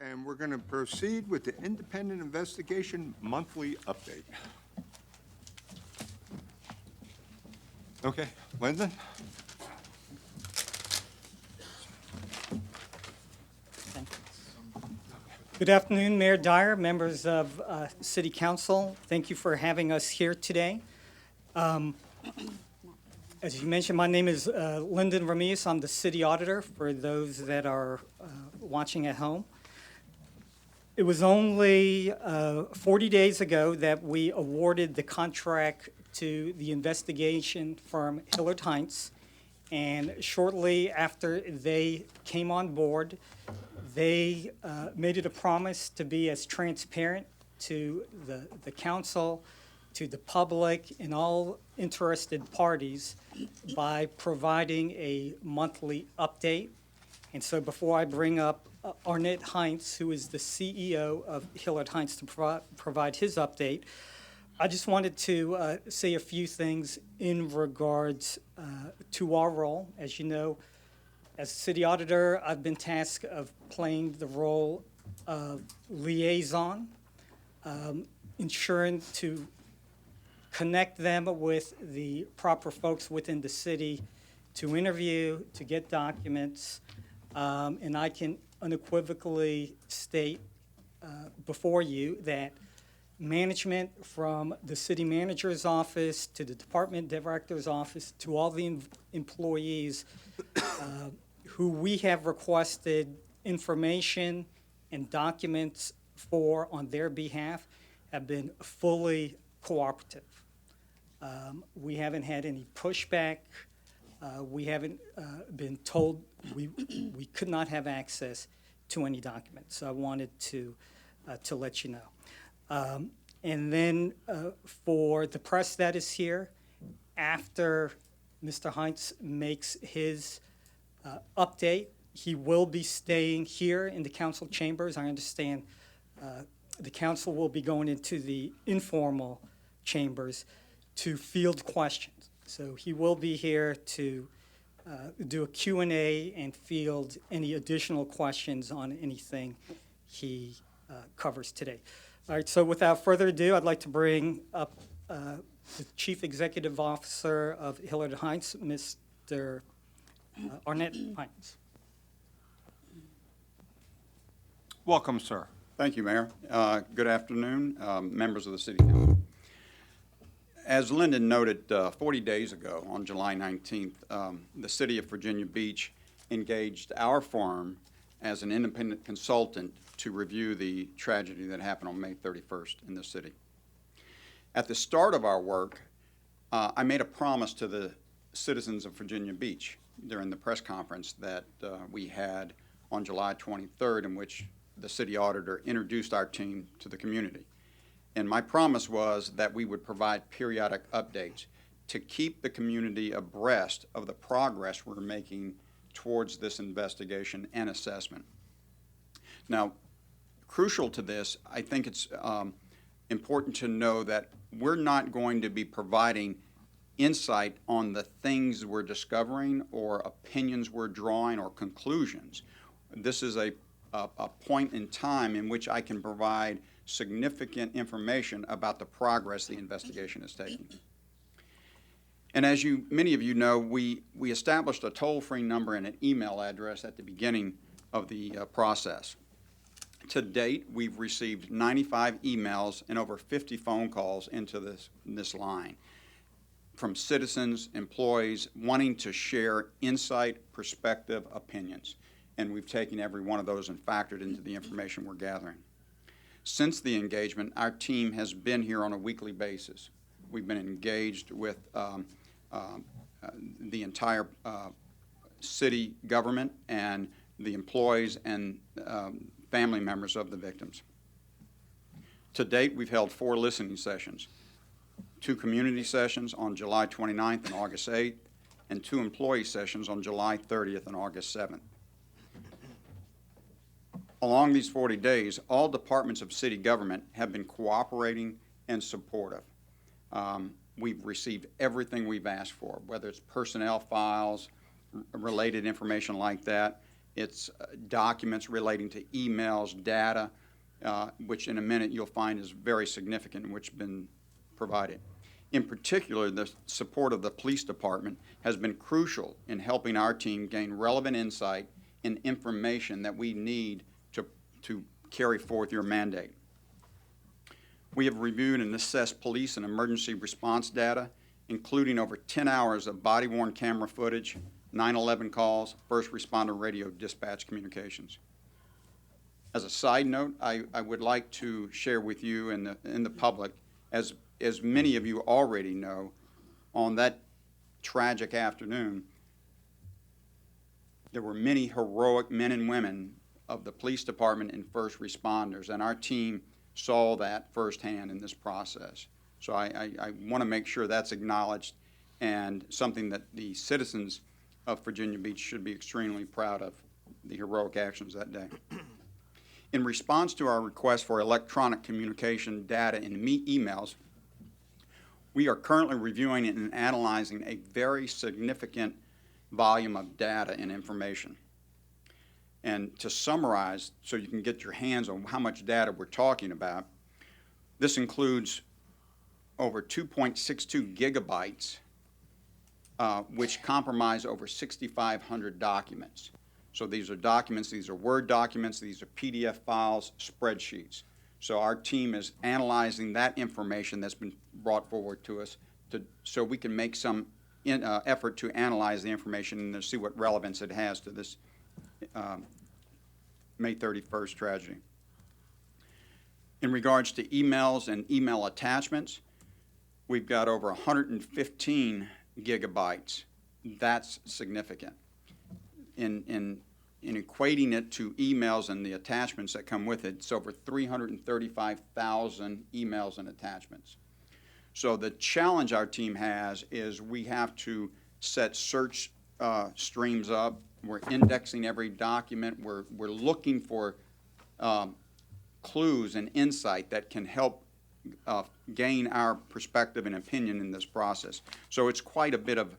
And we're going to proceed with the Independent Investigation Monthly Update. Okay, Lyndon? Good afternoon, Mayor Dyer, members of City Council. Thank you for having us here today. As you mentioned, my name is Lyndon Ramirez. I'm the City Auditor for those that are watching at home. It was only 40 days ago that we awarded the contract to the investigation firm Hillard Heinz, and shortly after they came on board, they made it a promise to be as transparent to the council, to the public, and all interested parties by providing a monthly update. And so before I bring up Arnett Heinz, who is the CEO of Hillard Heinz, to provide his update, I just wanted to say a few things in regards to our role. As you know, as city auditor, I've been tasked of playing the role of liaison, ensuring to connect them with the proper folks within the city to interview, to get documents, and I can unequivocally state before you that management, from the city manager's office to the department director's office to all the employees who we have requested information and documents for on their behalf, have been fully cooperative. We haven't had any pushback. We haven't been told we could not have access to any documents. So I wanted to let you know. And then for the press that is here, after Mr. Heinz makes his update, he will be staying here in the council chambers. I understand the council will be going into the informal chambers to field questions. So he will be here to do a Q&A and field any additional questions on anything he covers today. All right, so without further ado, I'd like to bring up the Chief Executive Officer of Hillard Heinz, Mr. Arnett Heinz. Welcome, sir. Thank you, Mayor. Good afternoon, members of the City Council. As Lyndon noted, 40 days ago, on July 19th, the City of Virginia Beach engaged our firm as an independent consultant to review the tragedy that happened on May 31st in the city. At the start of our work, I made a promise to the citizens of Virginia Beach during the press conference that we had on July 23rd, in which the city auditor introduced our team to the community. And my promise was that we would provide periodic updates to keep the community abreast of the progress we're making towards this investigation and assessment. Now, crucial to this, I think it's important to know that we're not going to be providing insight on the things we're discovering or opinions we're drawing or conclusions. This is a point in time in which I can provide significant information about the progress the investigation is taking. And as many of you know, we established a toll-free number and an email address at the beginning of the process. To date, we've received 95 emails and over 50 phone calls into this line from citizens, employees wanting to share insight, perspective, opinions. And we've taken every one of those and factored into the information we're gathering. Since the engagement, our team has been here on a weekly basis. We've been engaged with the entire city government and the employees and family members of the victims. To date, we've held 4 listening sessions, 2 community sessions on July 29th and August 8th, and 2 employee sessions on July 30th and August 7th. Along these 40 days, all departments of city government have been cooperating and supportive. We've received everything we've asked for, whether it's personnel files, related information like that, It's documents relating to emails, data, which in a minute you'll find is very significant, which has been provided. In particular, the support of the police department has been crucial in helping our team gain relevant insight and information that we need to carry forth your mandate. We have reviewed and assessed police and emergency response data, including over 10 hours of body-worn camera footage, 911 calls, first responder radio dispatch communications. As a side note, I would like to share with you and the public, as many of you already know, on that tragic afternoon, there were many heroic men and women of the police department and first responders, and our team saw that firsthand in this process. So I want to make sure that's acknowledged and something that the citizens of Virginia Beach should be extremely proud of, the heroic actions that day. In response to our request for electronic communication data and emails, we are currently reviewing and analyzing a very significant volume of data and information. And to summarize, so you can get your hands on how much data we're talking about, this includes over 2.62 gigabytes, which comprise over 6,500 documents. So these are documents, these are Word documents, these are PDF files, spreadsheets. So our team is analyzing that information that's been brought forward to us so we can make some effort to analyze the information and to see what relevance it has to this May 31st tragedy. In regards to emails and email attachments, we've got over 115 gigabytes. That's significant. In equating it to emails and the attachments that come with it, it's over 335,000 emails and attachments. So the challenge our team has is we have to set search streams up. We're indexing every document. We're looking for clues and insight that can help gain our perspective and opinion in this process. So it's quite a bit of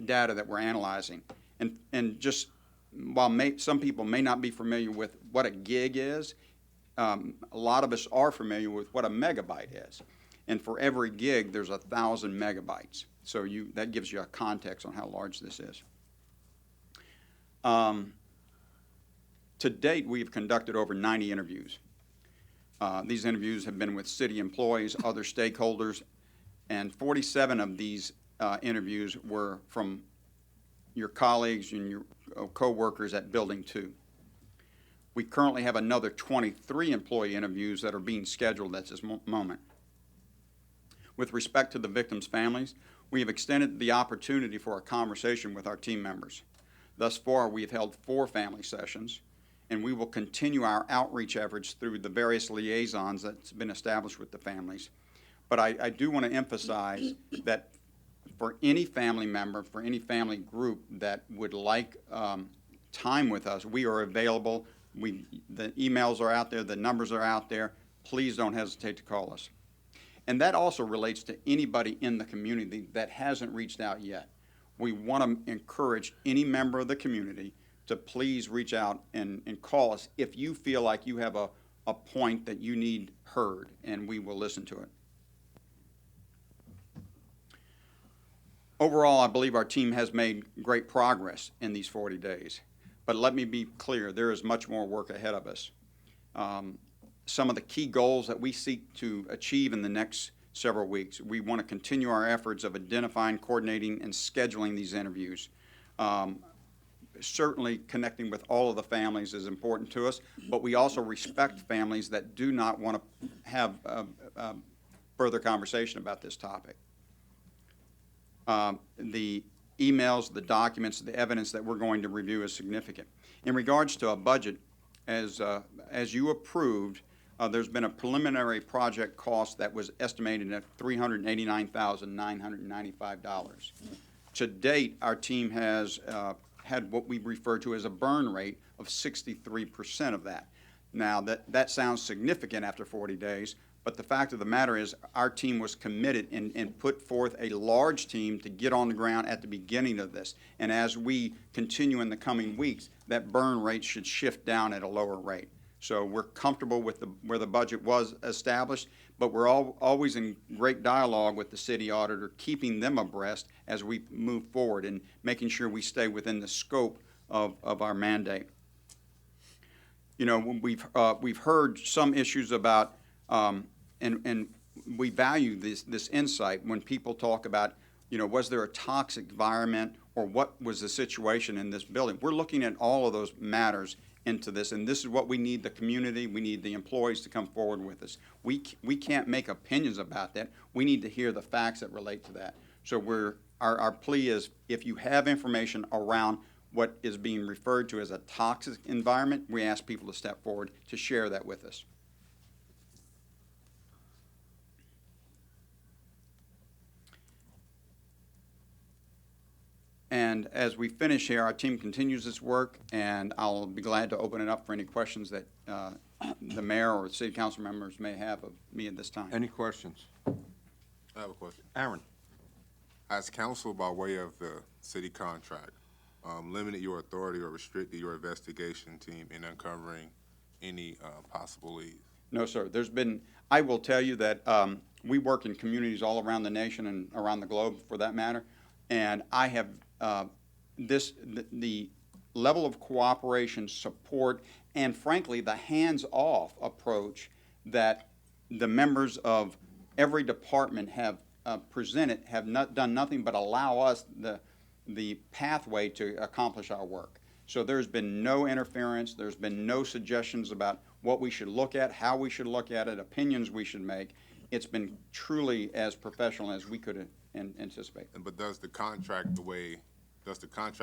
data that we're analyzing. And just while some people may not be familiar with what a gig is, a lot of us are familiar with what a megabyte is. And for every gig, there's 1,000 megabytes. So that gives you a context on how large this is. To date, we've conducted over 90 interviews. These interviews have been with city employees, other stakeholders, and 47 of these interviews were from your colleagues and your co-workers at Building 2. We currently have another 23 employee interviews that are being scheduled at this moment. With respect to the victims' families, we have extended the opportunity for a conversation with our team members. Thus far, we have held 4 family sessions, and we will continue our outreach efforts through the various liaisons that's been established with the families. But I do want to emphasize that for any family member, for any family group that would like time with us, we are available. The emails are out there, the numbers are out there. Please don't hesitate to call us. And that also relates to anybody in the community that hasn't reached out yet. We want to encourage any member of the community to please reach out and call us if you feel like you have a point that you need heard, and we will listen to it. Overall, I believe our team has made great progress in these 40 days. But let me be clear, there is much more work ahead of us. Some of the key goals that we seek to achieve in the next several weeks, we want to continue our efforts of identifying, coordinating, and scheduling these interviews. Certainly connecting with all of the families is important to us, but we also respect families that do not want to have further conversation about this topic. The emails, the documents, the evidence that we're going to review is significant. In regards to a budget, as you approved, there's been a preliminary project cost that was estimated at $389,995. To date, our team has had what we refer to as a burn rate of 63% of that. Now, that sounds significant after 40 days, But the fact of the matter is, our team was committed and put forth a large team to get on the ground at the beginning of this. And as we continue in the coming weeks, that burn rate should shift down at a lower rate. So we're comfortable with where the budget was established, but we're always in great dialogue with the city auditor, keeping them abreast as we move forward and making sure we stay within the scope of our mandate. You know, we've heard some issues about, and we value this insight when people talk about, you know, was there a toxic environment or what was the situation in this building? We're looking at all of those matters into this, and this is what we need the community, we need the employees to come forward with us. We can't make opinions about that. We need to hear the facts that relate to that. So our plea is, if you have information around what is being referred to as a toxic environment, we ask people to step forward to share that with us. And as we finish here, our team continues this work, and I'll be glad to open it up for any questions that the mayor or city council members may have of me at this time. Any questions? I have a question. Aaron? As counsel, by way of the city contract, limited your authority or restricted your investigation team in uncovering any possible leads? No, sir. I will tell you that we work in communities all around the nation and around the globe, for that matter, and I have the level of cooperation, support, and frankly, the hands-off approach that the members of every department have presented have done nothing but allow us the pathway to accomplish our work. So there's been no interference, there's been no suggestions about what we should look at, how we should look at it, opinions we should make. It's been truly as professional as we could anticipate. But does the contract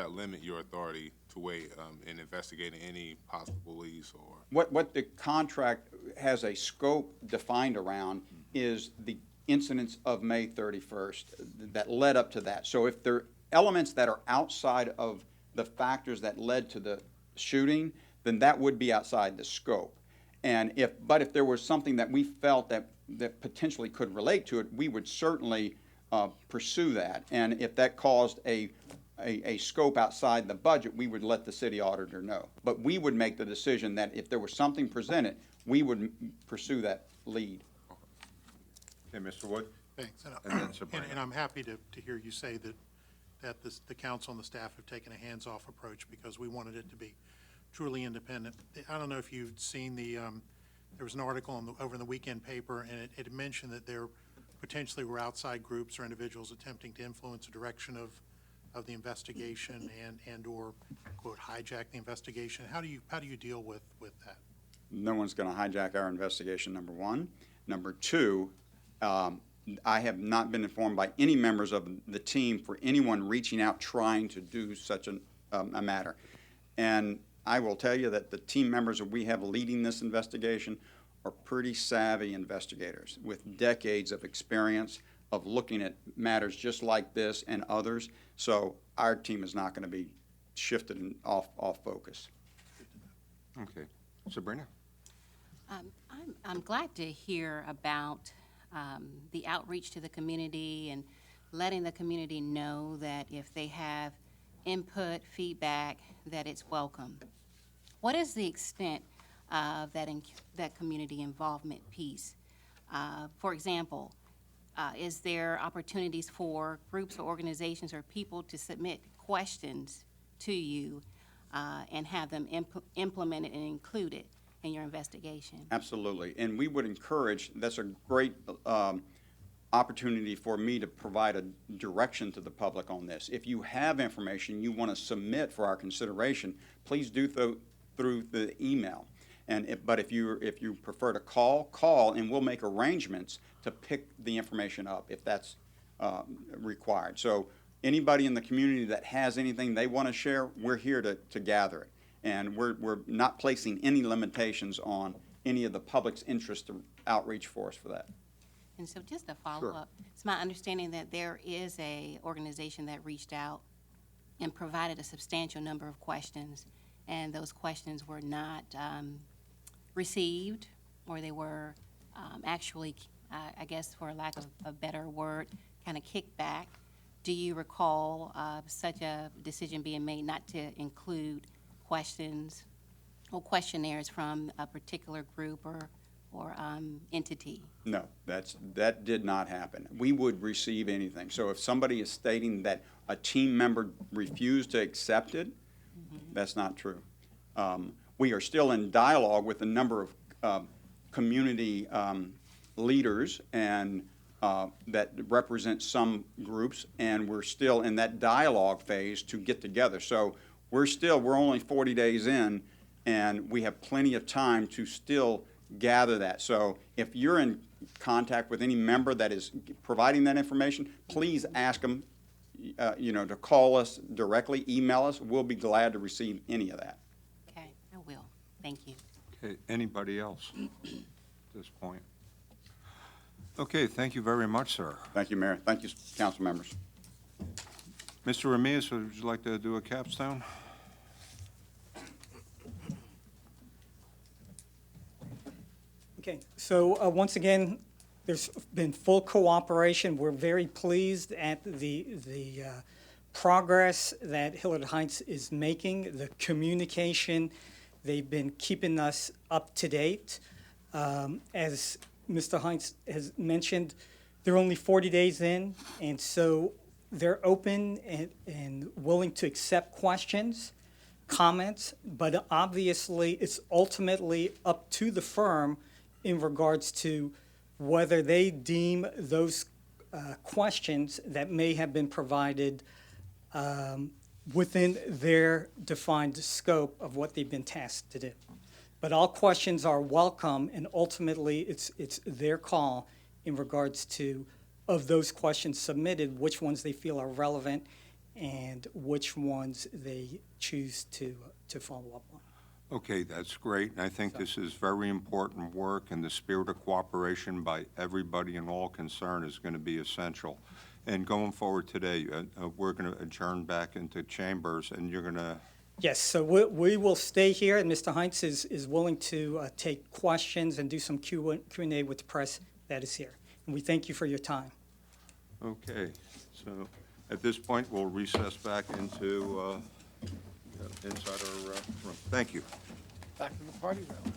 limit your authority to weigh in investigating any possible leads or? What the contract has a scope defined around is the incidents of May 31st that led up to that. So if there are elements that are outside of the factors that led to the shooting, then that would be outside the scope. But if there was something that we felt that potentially could relate to it, we would certainly pursue that. And if that caused a scope outside the budget, we would let the city auditor know. But we would make the decision that if there was something presented, we would pursue that lead. Okay, Mr. Wood? Thanks. And then Sabrina. And I'm happy to hear you say that the council and the staff have taken a hands-off approach, because we wanted it to be truly independent. I don't know if you've seen there was an article over in the weekend paper, and it mentioned that there potentially were outside groups or individuals attempting to influence the direction of the investigation and or, quote, hijack the investigation. How do you deal with that? No one's going to hijack our investigation, number one. Number two, I have not been informed by any members of the team for anyone reaching out trying to do such a matter. And I will tell you that the team members that we have leading this investigation are pretty savvy investigators with decades of experience of looking at matters just like this and others. So our team is not going to be shifted and off focus. Okay. Sabrina? I'm glad to hear about the outreach to the community and letting the community know that if they have input, feedback, that it's welcome. What is the extent of that community involvement piece? For example, is there opportunities for groups or organizations or people to submit questions to you and have them implemented and included in your investigation? Absolutely. And we would encourage, that's a great opportunity for me to provide a direction to the public on this. If you have information you want to submit for our consideration, please do so through the email. But if you prefer to call, and we'll make arrangements to pick the information up if that's required. So anybody in the community that has anything they want to share, we're here to gather it. And we're not placing any limitations on any of the public's interest to outreach for us for that. And so just a follow-up, it's my understanding that there is a organization that reached out and provided a substantial number of questions, and those questions were not received, or they were actually, I guess for lack of a better word, kind of kick back? Do you recall such a decision being made not to include questions or questionnaires from a particular group or entity? No, that did not happen. We would receive anything. So if somebody is stating that a team member refused to accept it, that's not true. We are still in dialogue with a number of community leaders and that represent some groups, and we're still in that dialogue phase to get together. So we're only 40 days in, and we have plenty of time to still gather that. So if you're in contact with any member that is providing that information, please ask them, to call us directly, email us. We'll be glad to receive any of that. Okay, I will. Thank you. Okay, anybody else at this point? Okay, thank you very much, sir. Thank you, Mayor. Thank you, council members. Mr. Ramirez, would you like to do a capstone? Okay, so once again, there's been full cooperation. We're very pleased at the progress that Hilliard Heights is making, the communication. They've been keeping us up to date. As Mr. Heights has mentioned, they're only 40 days in, and so they're open and willing to accept questions, comments, but obviously it's ultimately up to the firm in regards to whether they deem those questions that may have been provided within their defined scope of what they've been tasked to do. But all questions are welcome, and ultimately it's their call in regards to, of those questions submitted, which ones they feel are relevant and which ones they choose to follow up on. Okay, that's great. And I think this is very important work, and the spirit of cooperation by everybody and all concerned is going to be essential. And going forward today, we're going to adjourn back into chambers, and you're going to... Yes, so we will stay here, and Mr. Heinz is willing to take questions and do some Q&A with the press that is here. And we thank you for your time. Okay, so at this point, we'll recess back into inside our room. Thank you. Back to the party room.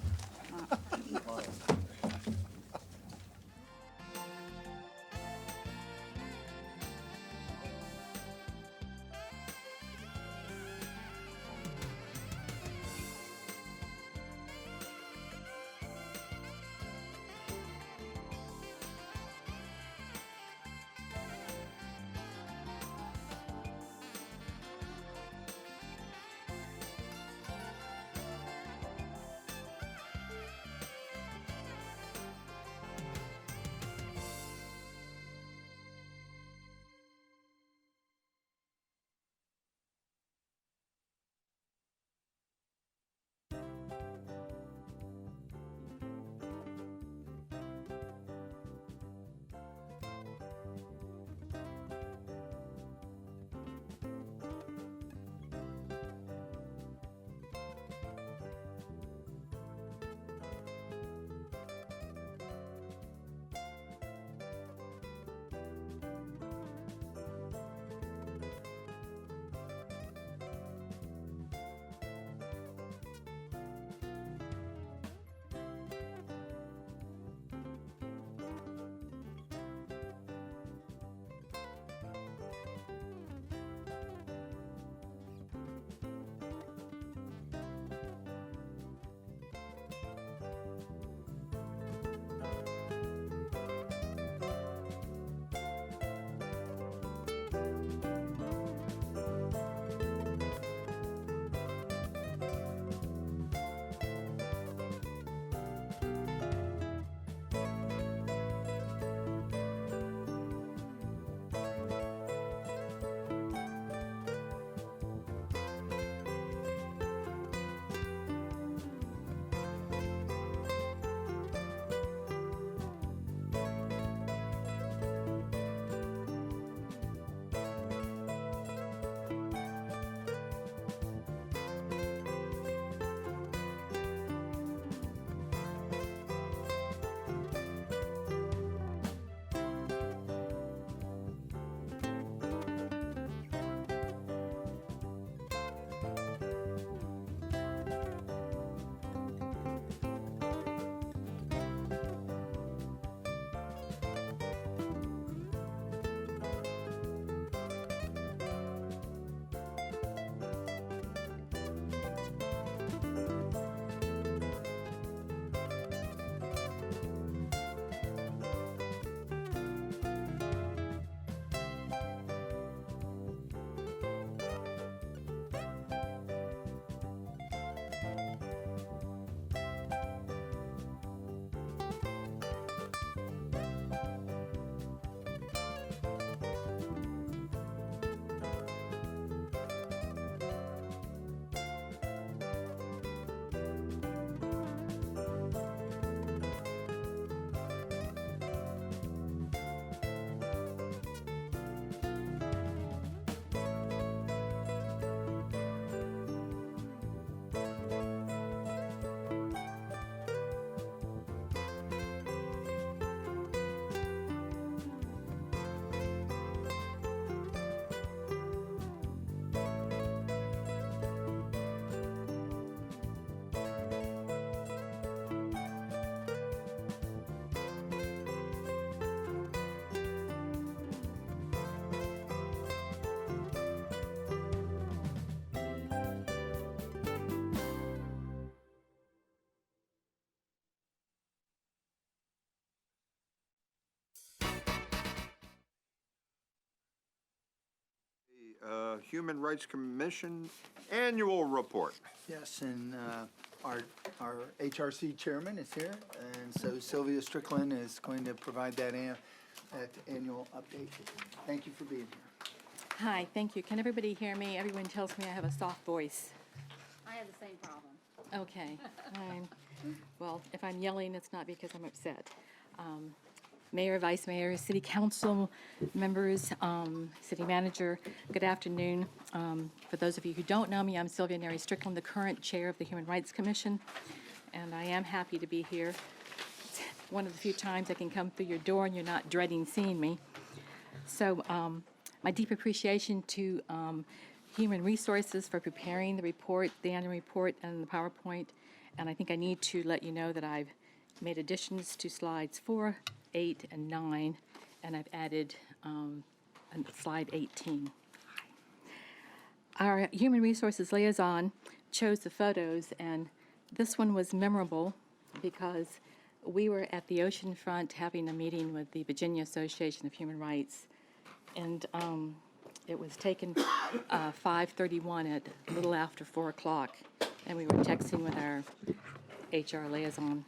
Human Rights Commission Annual Report. Yes, and our HRC chairman is here, and so Sylvia Strickland is going to provide that annual update. Thank you for being here. Hi, thank you. Can everybody hear me? Everyone tells me I have a soft voice. I have the same problem. Okay. Well, if I'm yelling, it's not because I'm upset. Mayor, Vice Mayor, City Council members, City Manager, good afternoon. For those of you who don't know me, I'm Sylvia Neri Strickland, the current Chair of the Human Rights Commission, and I am happy to be here. It's one of the few times I can come through your door and you're not dreading seeing me. So my deep appreciation to Human Resources for preparing the report, the annual report, and the PowerPoint. And I think I need to let you know that I've made additions to slides 4, 8, and 9, and I've added slide 18. Our Human Resources liaison chose the photos, and this one was memorable because we were at the oceanfront having a meeting with the Virginia Association of Human Rights, and it was taken 5:31 at a little after 4 o'clock, and we were texting with our HR liaison.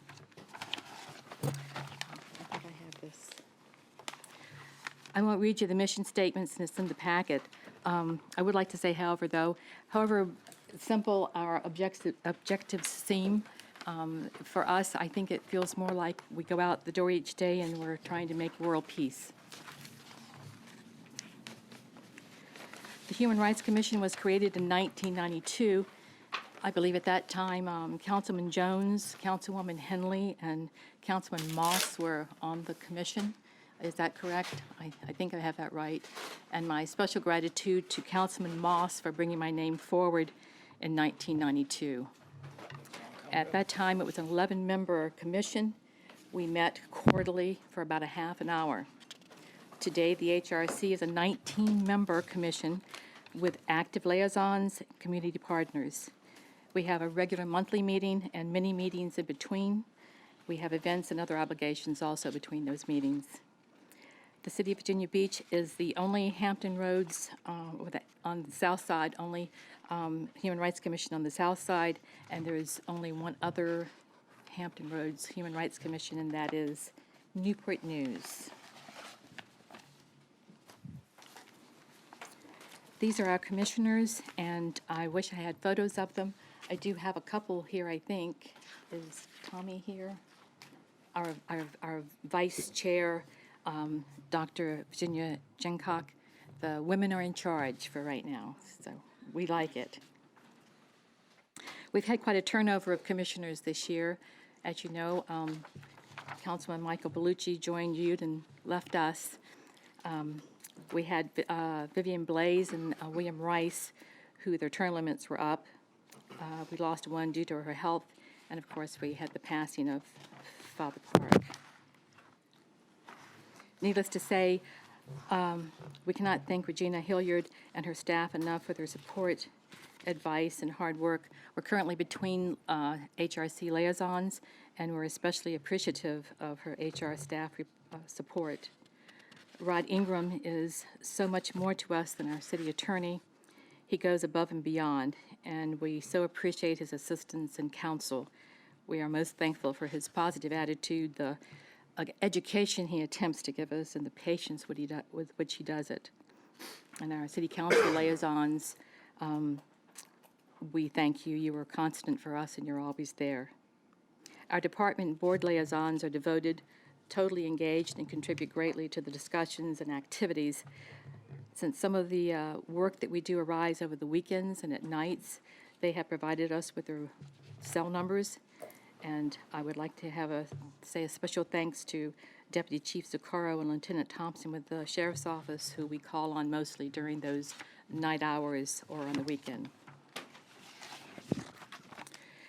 I think I have this. I won't read you the mission statements, and it's in the packet. I would like to say, however simple our objectives seem, for us, I think it feels more like we go out the door each day and we're trying to make world peace. The Human Rights Commission was created in 1992. I believe at that time, Councilman Jones, Councilwoman Henley, and Councilman Moss were on the commission. Is that correct? I think I have that right. And my special gratitude to Councilman Moss for bringing my name forward in 1992. At that time, it was an 11-member commission. We met quarterly for about a half an hour. Today, the HRC is a 19-member commission with active liaisons, community partners. We have a regular monthly meeting and many meetings in between. We have events and other obligations also between those meetings. The City of Virginia Beach is the only Hampton Roads on the south side, only Human Rights Commission on the south side, and there is only one other Hampton Roads Human Rights Commission, and that is Newport News. These are our commissioners, and I wish I had photos of them. I do have a couple here, I think. Is Tommy here? Our vice chair, Dr. Virginia Jencock. The women are in charge for right now, so we like it. We've had quite a turnover of commissioners this year. As you know, Councilman Michael Bellucci joined you and left us. We had Vivian Blaze and William Rice, who their term limits were up. We lost one due to her health, and of course we had the passing of Father Park. Needless to say, we cannot thank Regina Hilliard and her staff enough for their support, advice, and hard work. We're currently between HRC liaisons, and we're especially appreciative of her HR staff support. Rod Ingram is so much more to us than our city attorney. He goes above and beyond, and we so appreciate his assistance and counsel. We are most thankful for his positive attitude, the education he attempts to give us, and the patience with which he does it. And our city council liaisons, we thank you. You are constant for us, and you're always there. Our department board liaisons are devoted, totally engaged, and contribute greatly to the discussions and activities. Since some of the work that we do arise over the weekends and at nights, they have provided us with their cell numbers. And I would like to say a special thanks to Deputy Chief Zuccaro and Lieutenant Thompson with the Sheriff's Office, who we call on mostly during those night hours or on the weekend.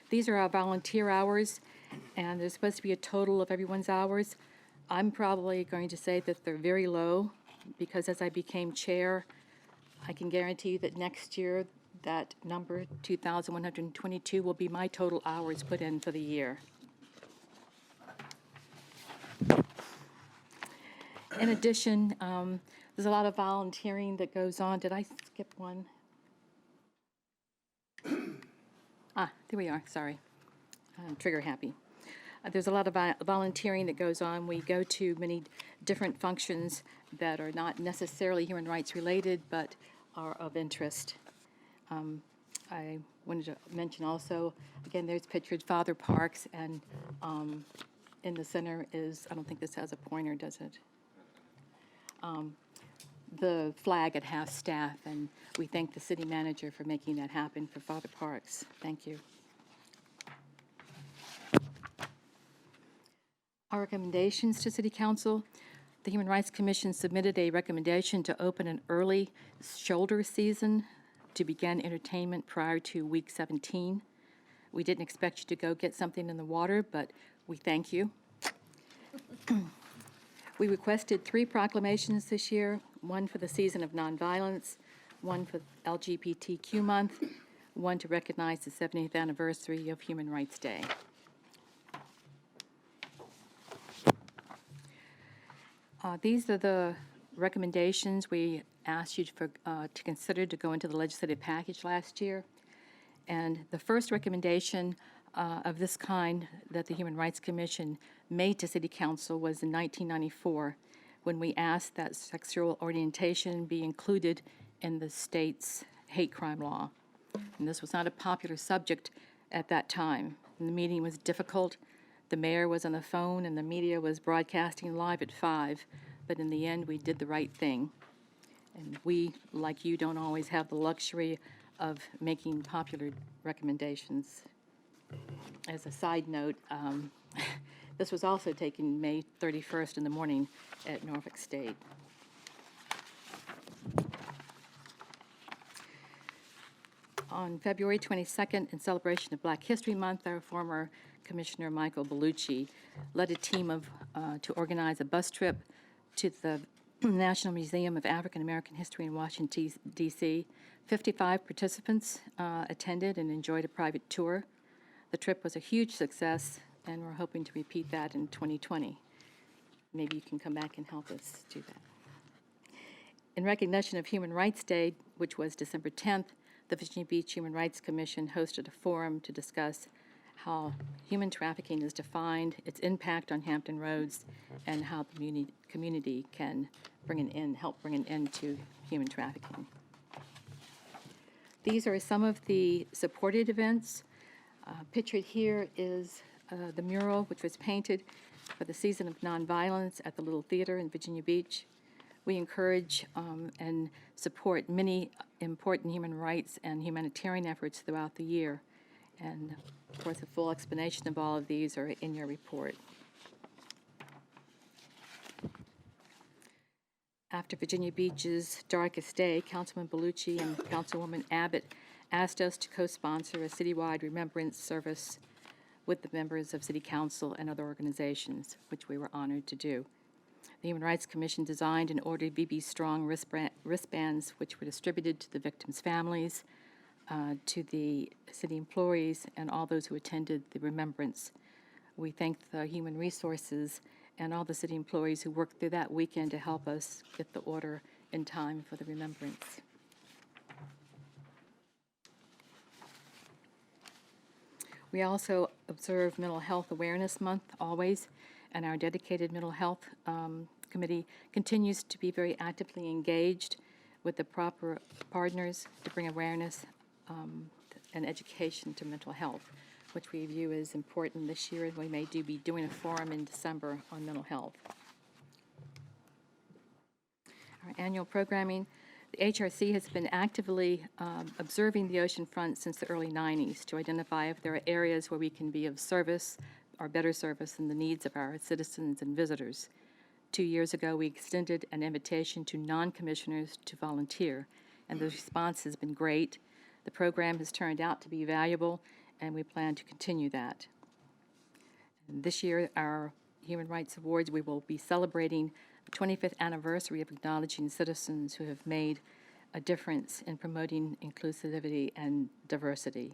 These are our volunteer hours, and there's supposed to be a total of everyone's hours. I'm probably going to say that they're very low, because as I became chair, I can guarantee you that next year, that number, 2,122, will be my total hours put in for the year. In addition, there's a lot of volunteering that goes on. Did I skip one? There we are, sorry. I'm trigger happy. There's a lot of volunteering that goes on. We go to many different functions that are not necessarily human rights related, but are of interest. I wanted to mention also, again, there's pictured Father Parks, and in the center is, I don't think this has a pointer, does it? The flag at half-staff, and we thank the city manager for making that happen for Father Parks. Thank you. Our recommendations to City Council. The Human Rights Commission submitted a recommendation to open an early shoulder season to begin entertainment prior to week 17. We didn't expect you to go get something in the water, but we thank you. We requested 3 proclamations this year, one for the season of nonviolence, one for LGBTQ month, one to recognize the 70th anniversary of Human Rights Day. These are the recommendations we asked you to consider to go into the legislative package last year. And the first recommendation of this kind that the Human Rights Commission made to City Council was in 1994, when we asked that sexual orientation be included in the state's hate crime law. And this was not a popular subject at that time. And the meeting was difficult. The mayor was on the phone, and the media was broadcasting live at 5. But in the end, we did the right thing. And we, like you, don't always have the luxury of making popular recommendations. As a side note, this was also taken May 31st in the morning at Norfolk State. On February 22nd, in celebration of Black History Month, our former Commissioner Michael Bellucci led a team to organize a bus trip to the National Museum of African American History in Washington, D.C. 55 participants attended and enjoyed a private tour. The trip was a huge success, and we're hoping to repeat that in 2020. Maybe you can come back and help us do that. In recognition of Human Rights Day, which was December 10th, the Virginia Beach Human Rights Commission hosted a forum to discuss how human trafficking is defined, its impact on Hampton Roads, and how the community can help bring an end to human trafficking. These are some of the supported events. Pictured here is the mural, which was painted for the season of nonviolence at the Little Theater in Virginia Beach. We encourage and support many important human rights and humanitarian efforts throughout the year. And, of course, a full explanation of all of these are in your report. After Virginia Beach's darkest day, Councilman Bellucci and Councilwoman Abbott asked us to co-sponsor a citywide remembrance service with the members of City Council and other organizations, which we were honored to do. The Human Rights Commission designed and ordered BB Strong wristbands, which were distributed to the victims' families, to the city employees, and all those who attended the remembrance. We thank the Human Resources and all the city employees who worked through that weekend to help us get the order in time for the remembrance. We also observe Mental Health Awareness Month always, and our dedicated Mental Health Committee continues to be very actively engaged with the proper partners to bring awareness and education to mental health, which we view as important this year, and we may be doing a forum in December on mental health. Our annual programming. The HRC has been actively observing the oceanfront since the early 90s to identify if there are areas where we can be of service or better service in the needs of our citizens and visitors. 2 years ago, we extended an invitation to non-commissioners to volunteer, and the response has been great. The program has turned out to be valuable, and we plan to continue that. And this year, our Human Rights Awards, we will be celebrating the 25th anniversary of acknowledging citizens who have made a difference in promoting inclusivity and diversity.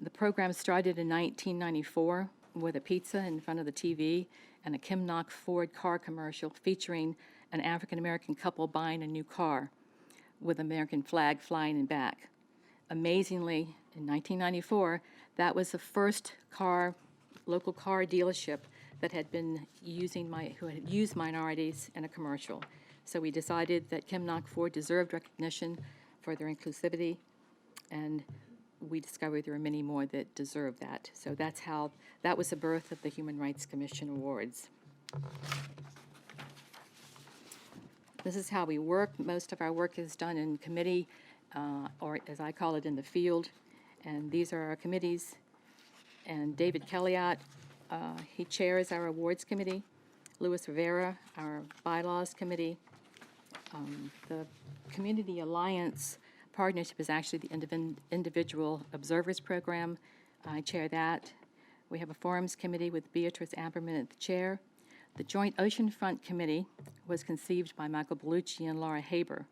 The program started in 1994 with a pizza in front of the TV and a Kim Knock Ford car commercial featuring an African-American couple buying a new car. with American flag flying in back. Amazingly, in 1994, that was the first local car dealership that had been who had used minorities in a commercial. So we decided that Kimnock Ford deserved recognition for their inclusivity, and we discovered there were many more that deserved that. So that was the birth of the Human Rights Commission Awards. This is how we work. Most of our work is done in committee, or as I call it, in the field. And these are our committees. And David Kellyott, he chairs our awards committee. Louis Rivera, our bylaws committee. The Community Alliance Partnership is actually the individual observers program. I chair that. We have a forums committee with Beatrice Amberman at the chair. The Joint Oceanfront Committee was conceived by Michael Bellucci and Laura Haber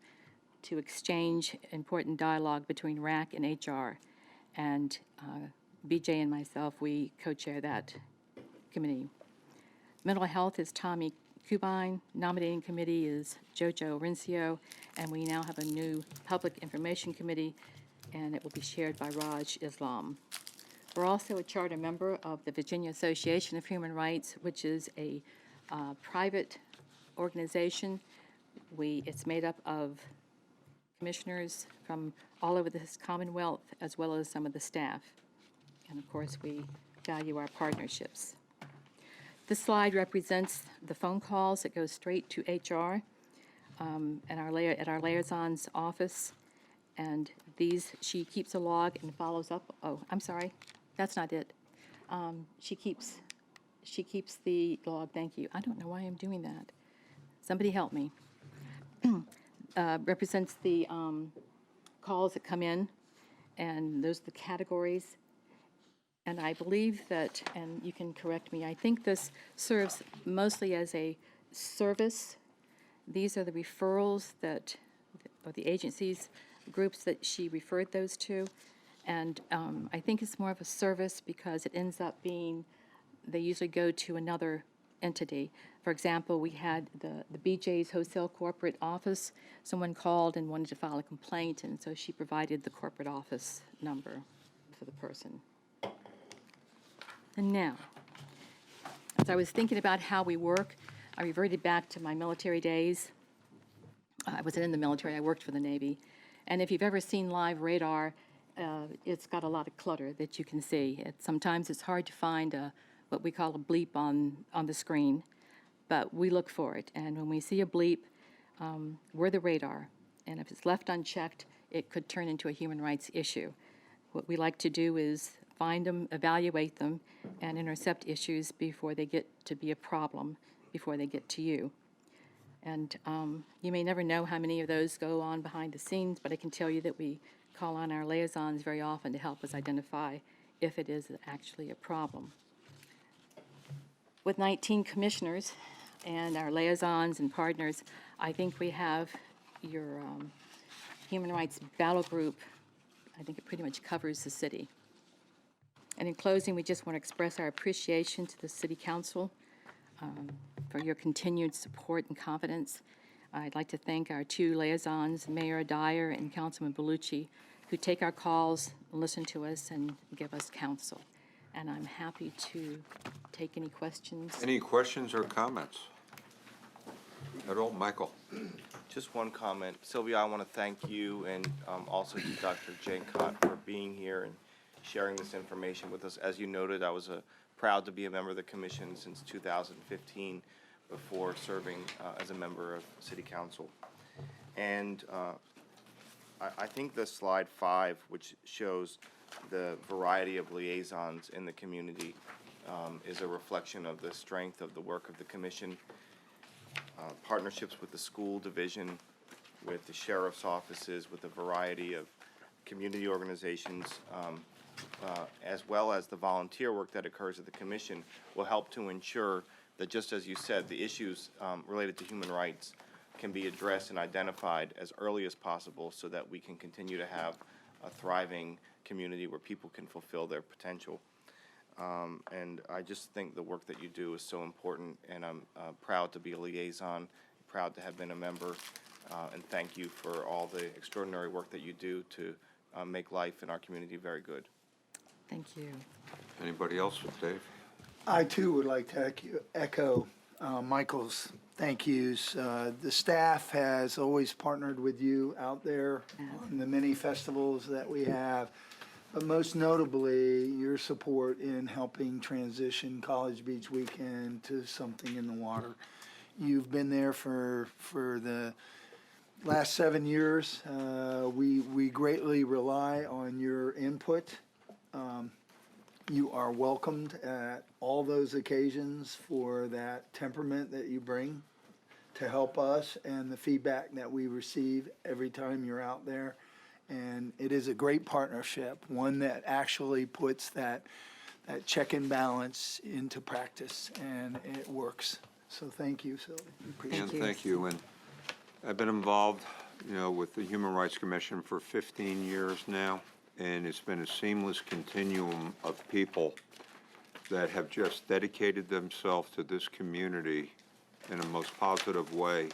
to exchange important dialogue between RAC and HR. And BJ and myself, we co-chair that committee. Mental health is Tommy Kubine. Nominating committee is Jojo Rencio. And we now have a new public information committee, and it will be chaired by Raj Islam. We're also a charter member of the Virginia Association of Human Rights, which is a private organization. It's made up of commissioners from all over this Commonwealth, as well as some of the staff. And of course, we value our partnerships. This slide represents the phone calls that go straight to HR at our liaison's office. And she keeps a log and follows up. Oh, I'm sorry, that's not it. She keeps the log, thank you. I don't know why I'm doing that. Somebody help me. Represents the calls that come in, and those are the categories. And I believe that, and you can correct me, I think this serves mostly as a service. These are the referrals or the agencies, groups that she referred those to. And I think it's more of a service because it ends up being, they usually go to another entity. For example, we had the BJ's Wholesale Corporate Office. Someone called and wanted to file a complaint, and so she provided the corporate office number for the person. And now, as I was thinking about how we work, I reverted back to my military days. I wasn't in the military, I worked for the Navy. And if you've ever seen live radar, it's got a lot of clutter that you can see. Sometimes it's hard to find what we call a bleep on the screen, but we look for it. And when we see a bleep, we're the radar. And if it's left unchecked, it could turn into a human rights issue. What we like to do is find them, evaluate them, and intercept issues before they get to be a problem, before they get to you. And you may never know how many of those go on behind the scenes, but I can tell you that we call on our liaisons very often to help us identify if it is actually a problem. With 19 commissioners and our liaisons and partners, I think we have your human rights battle group. I think it pretty much covers the city. And in closing, we just want to express our appreciation to the City Council for your continued support and confidence. I'd like to thank our two liaisons, Mayor Dyer and Councilman Bellucci, who take our calls, listen to us, and give us counsel. And I'm happy to take any questions. Any questions or comments at all? Michael? Just one comment. Sylvia, I want to thank you and also to Dr. Jane Cott for being here and sharing this information with us. As you noted, I was proud to be a member of the commission since 2015 before serving as a member of City Council. And I think the slide 5, which shows the variety of liaisons in the community, is a reflection of the strength of the work of the commission. Partnerships with the school division, with the sheriff's offices, with a variety of community organizations, as well as the volunteer work that occurs at the commission, will help to ensure that, just as you said, the issues related to human rights can be addressed and identified as early as possible so that we can continue to have a thriving community where people can fulfill their potential. And I just think the work that you do is so important, and I'm proud to be a liaison, proud proud to have been a member. And thank you for all the extraordinary work that you do to make life in our community very good. Thank you. Anybody else with Dave? I too would like to echo Michael's thank yous. The staff has always partnered with you out there on the many festivals that we have, but most notably your support in helping transition College Beach Weekend to something in the water. You've been there for the last 7 years. We greatly rely on your input. You are welcomed at all those occasions for that temperament that you bring to help us and the feedback that we receive every time you're out there. And it is a great partnership, one that actually puts that check and balance into practice, and it works. So thank you, Sylvia. Appreciate And it. thank you. And I've been involved, with the Human Rights Commission for 15 years now, and it's been a seamless continuum of people that have just dedicated themselves to this community in a most positive way.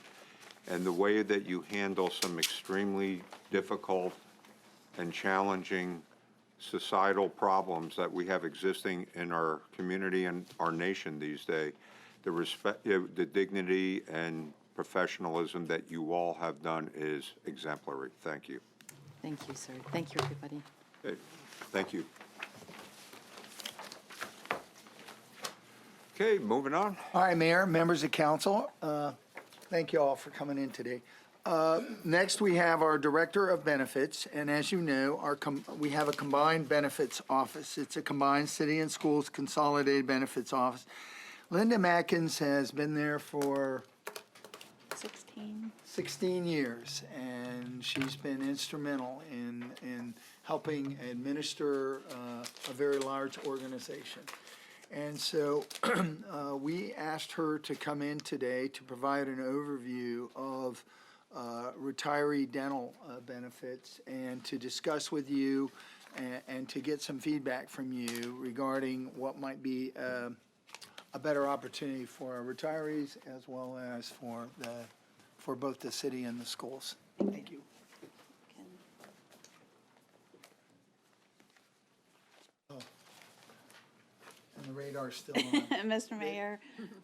And the way that you handle some extremely difficult and challenging societal problems that we have existing in our community and our nation these days, the respect, the dignity and professionalism that you all have done is exemplary. Thank you. Thank you, sir. Thank you, everybody. Okay, thank you. Okay, moving on. All right, Mayor, members of council, thank you all for coming in today. Next, we have our Director of Benefits, and as you know, we have a combined benefits office. It's a combined city and schools consolidated benefits office. Linda Matkins has been there for 16 years, and she's been instrumental in helping administer a very large organization. And so we asked her to come in today to provide an overview of retiree dental benefits and to discuss with you and to get some feedback from you regarding what might be a better opportunity for our retirees as well as for both the city and the schools. Thank you. And the radar's still on. Mr. Mayor,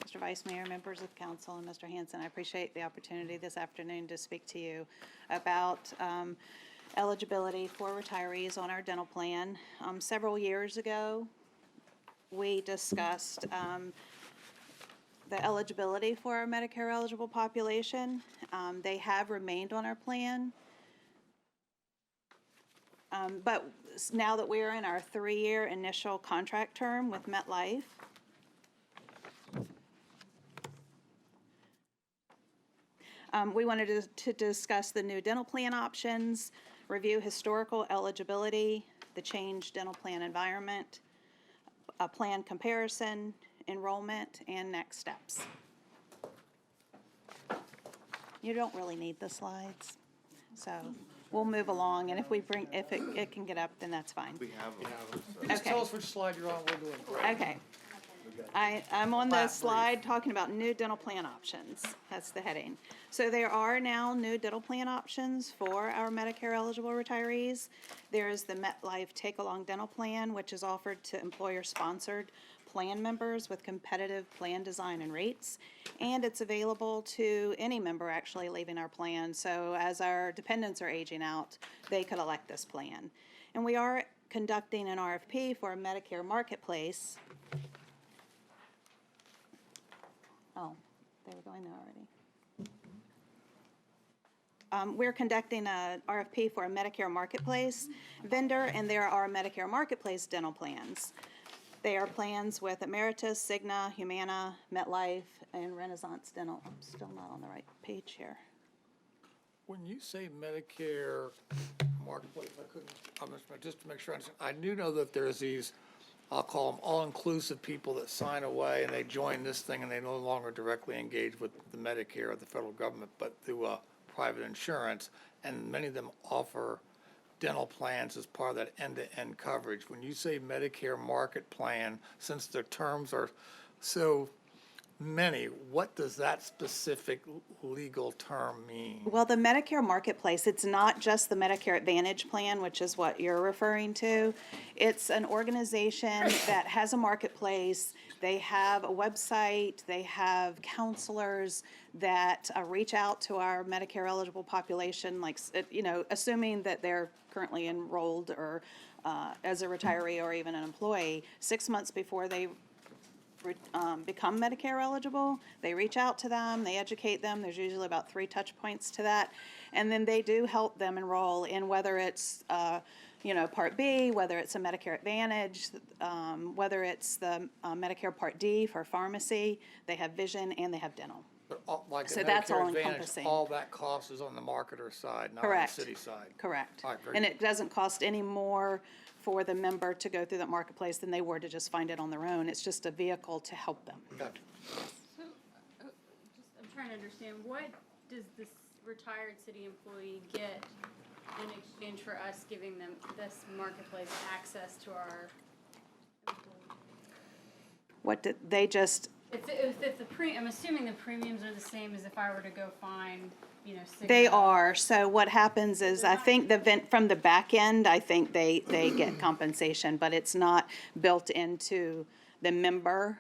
Mr. Vice Mayor, members of council, and Mr. Hanson, I appreciate the opportunity this afternoon to speak to you about eligibility for retirees on our dental plan. Several years ago, we discussed the eligibility for our Medicare eligible population. They have remained on our plan. But now that we're in our 3-year initial contract term with MetLife, we wanted to discuss the new dental plan options, review historical eligibility, the changed dental plan environment, a plan comparison, enrollment, and next steps. You don't really need the slides, so we'll move along, and if it can get up, then that's fine. We have them. Just tell us which slide you're on, we're doing great. Okay. I'm on the slide talking about new dental plan options. That's the heading. So there are now new dental plan options for our Medicare eligible retirees. There is the MetLife Take-Along Dental Plan, which is offered to employer-sponsored plan members with competitive plan design and rates. And it's available to any member actually leaving our plan. So as our dependents are aging out, they could elect this plan. And we are conducting an RFP for a Medicare Marketplace. Oh, they were going there already. We're conducting an RFP for a Medicare Marketplace vendor, and there are Medicare Marketplace dental plans. They are plans with Emeritus, Cigna, Humana, MetLife, and Renaissance Dental. I'm still not on the right page here. When you say Medicare Marketplace, just to make sure I understand, I do know that there's these, I'll call them all-inclusive people that sign away and they join this thing and they no longer directly engage with the Medicare or the federal government, but through private insurance, and many of them offer dental plans as part of that end-to-end coverage. When you say Medicare market plan, since the terms are so many, what does that specific legal term mean? Well, the Medicare Marketplace, it's not just the Medicare Advantage plan, which is what you're referring to. It's an organization that has a marketplace. They have a website, they have counselors that reach out to our Medicare eligible population, like, assuming that they're currently enrolled or as a retiree or even an employee, 6 months before they become Medicare eligible. They reach out to them, they educate them. There's usually about 3 touch points to that. And then they do help them enroll in whether it's, Part B, whether it's a Medicare Advantage, whether it's the Medicare Part D for pharmacy. They have vision and they have dental. But like the So that's all Medicare Advantage, encompassing. all that cost is on the marketer side, not on the Correct. city side. Correct. All right, very And good. it doesn't cost any more for the member to go through that marketplace than they were to just find it on their own. It's just a vehicle to help them. Okay. So, I'm trying to understand, what does this retired city employee get in exchange for us giving them this marketplace access to our employees? What did, they just, I'm assuming the premiums are the same as if I were to go find, Cigna. they are. So what happens is, I think from the back end, I think they get compensation, but it's not built into the member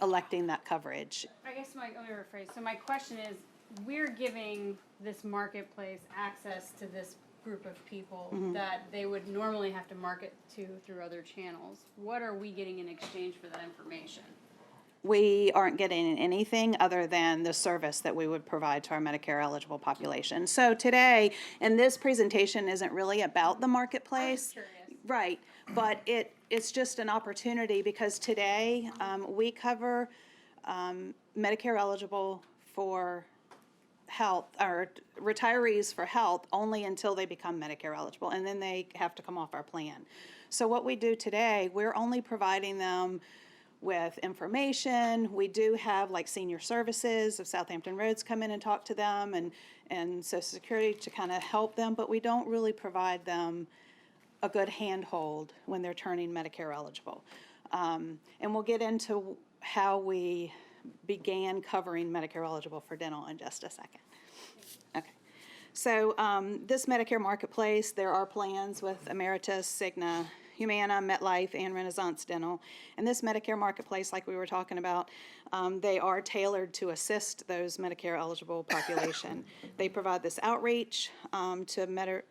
electing that coverage. I guess let me rephrase. So my question is, we're giving this marketplace access to this group of people that they would normally have to market to through other channels. What are we getting in exchange for that information? We aren't getting anything other than the service that we would provide to our Medicare eligible population. So today, and this presentation isn't really about the marketplace. Curious. Right, but it's just an opportunity because today, we cover Medicare eligible for health, or retirees for health only until they become Medicare eligible, and then they have to come off our plan. So what we do today, we're only providing them with information. We do have like senior services of Southampton Roads come in and talk to them, and Social Security to kind of help them, but we don't really provide them a good handhold when they're turning Medicare eligible. And we'll get into how we began covering Medicare eligible for dental in just a second. Okay. So this Medicare Marketplace, there are plans with Emeritus, Cigna, Humana, MetLife, and Renaissance Dental. And this Medicare Marketplace, like we were talking about, they are tailored to assist those Medicare eligible population. They provide this outreach to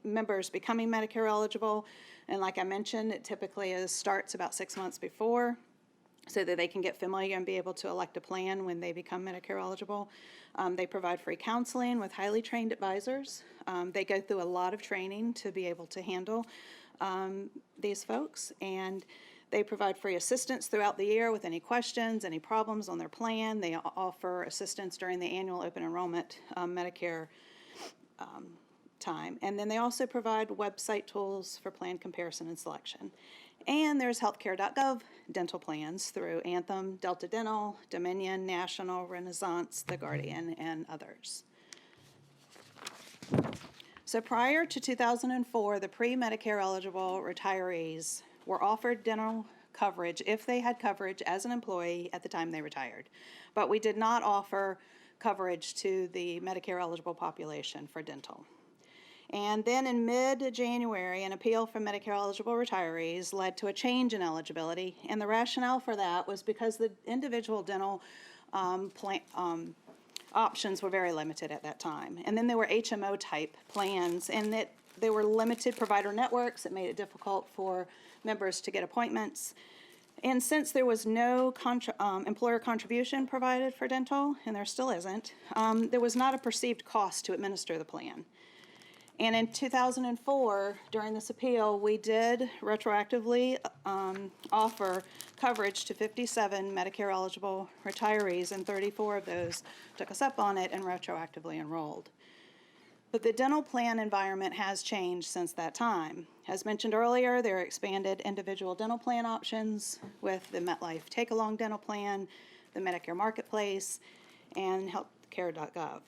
members becoming Medicare eligible. And like I mentioned, it typically starts about 6 months before, so that they can get familiar and be able to elect a plan when they become Medicare eligible. They provide free counseling with highly trained advisors. They go through a lot of training to be able to handle these folks, and they provide free assistance throughout the year with any questions, any problems on their plan. They offer assistance during the annual open enrollment Medicare time. And then they also provide website tools for plan comparison and selection. And there's healthcare.gov dental plans through Anthem, Delta Dental, Dominion, National, Renaissance, The Guardian, and others. So prior to 2004, the pre-Medicare eligible retirees were offered dental coverage if they had coverage as an employee at the time they retired. But we did not offer coverage to the Medicare eligible population for dental. And then in mid-January, an appeal from Medicare-eligible retirees led to a change in eligibility, and the rationale for that was because the individual dental options were very limited at that time. And then there were HMO-type plans, and that there were limited provider networks that made it difficult for members to get appointments. And since there was no employer contribution provided for dental, and there still isn't, there was not a perceived cost to administer the plan. And in 2004, during this appeal, we did retroactively offer coverage to 57 Medicare-eligible retirees, and 34 of those took us up on it and retroactively enrolled. But the dental plan environment has changed since that time. As mentioned earlier, there are expanded individual dental plan options with the MetLife Take-Along Dental Plan, the Medicare Marketplace, and healthcare.gov.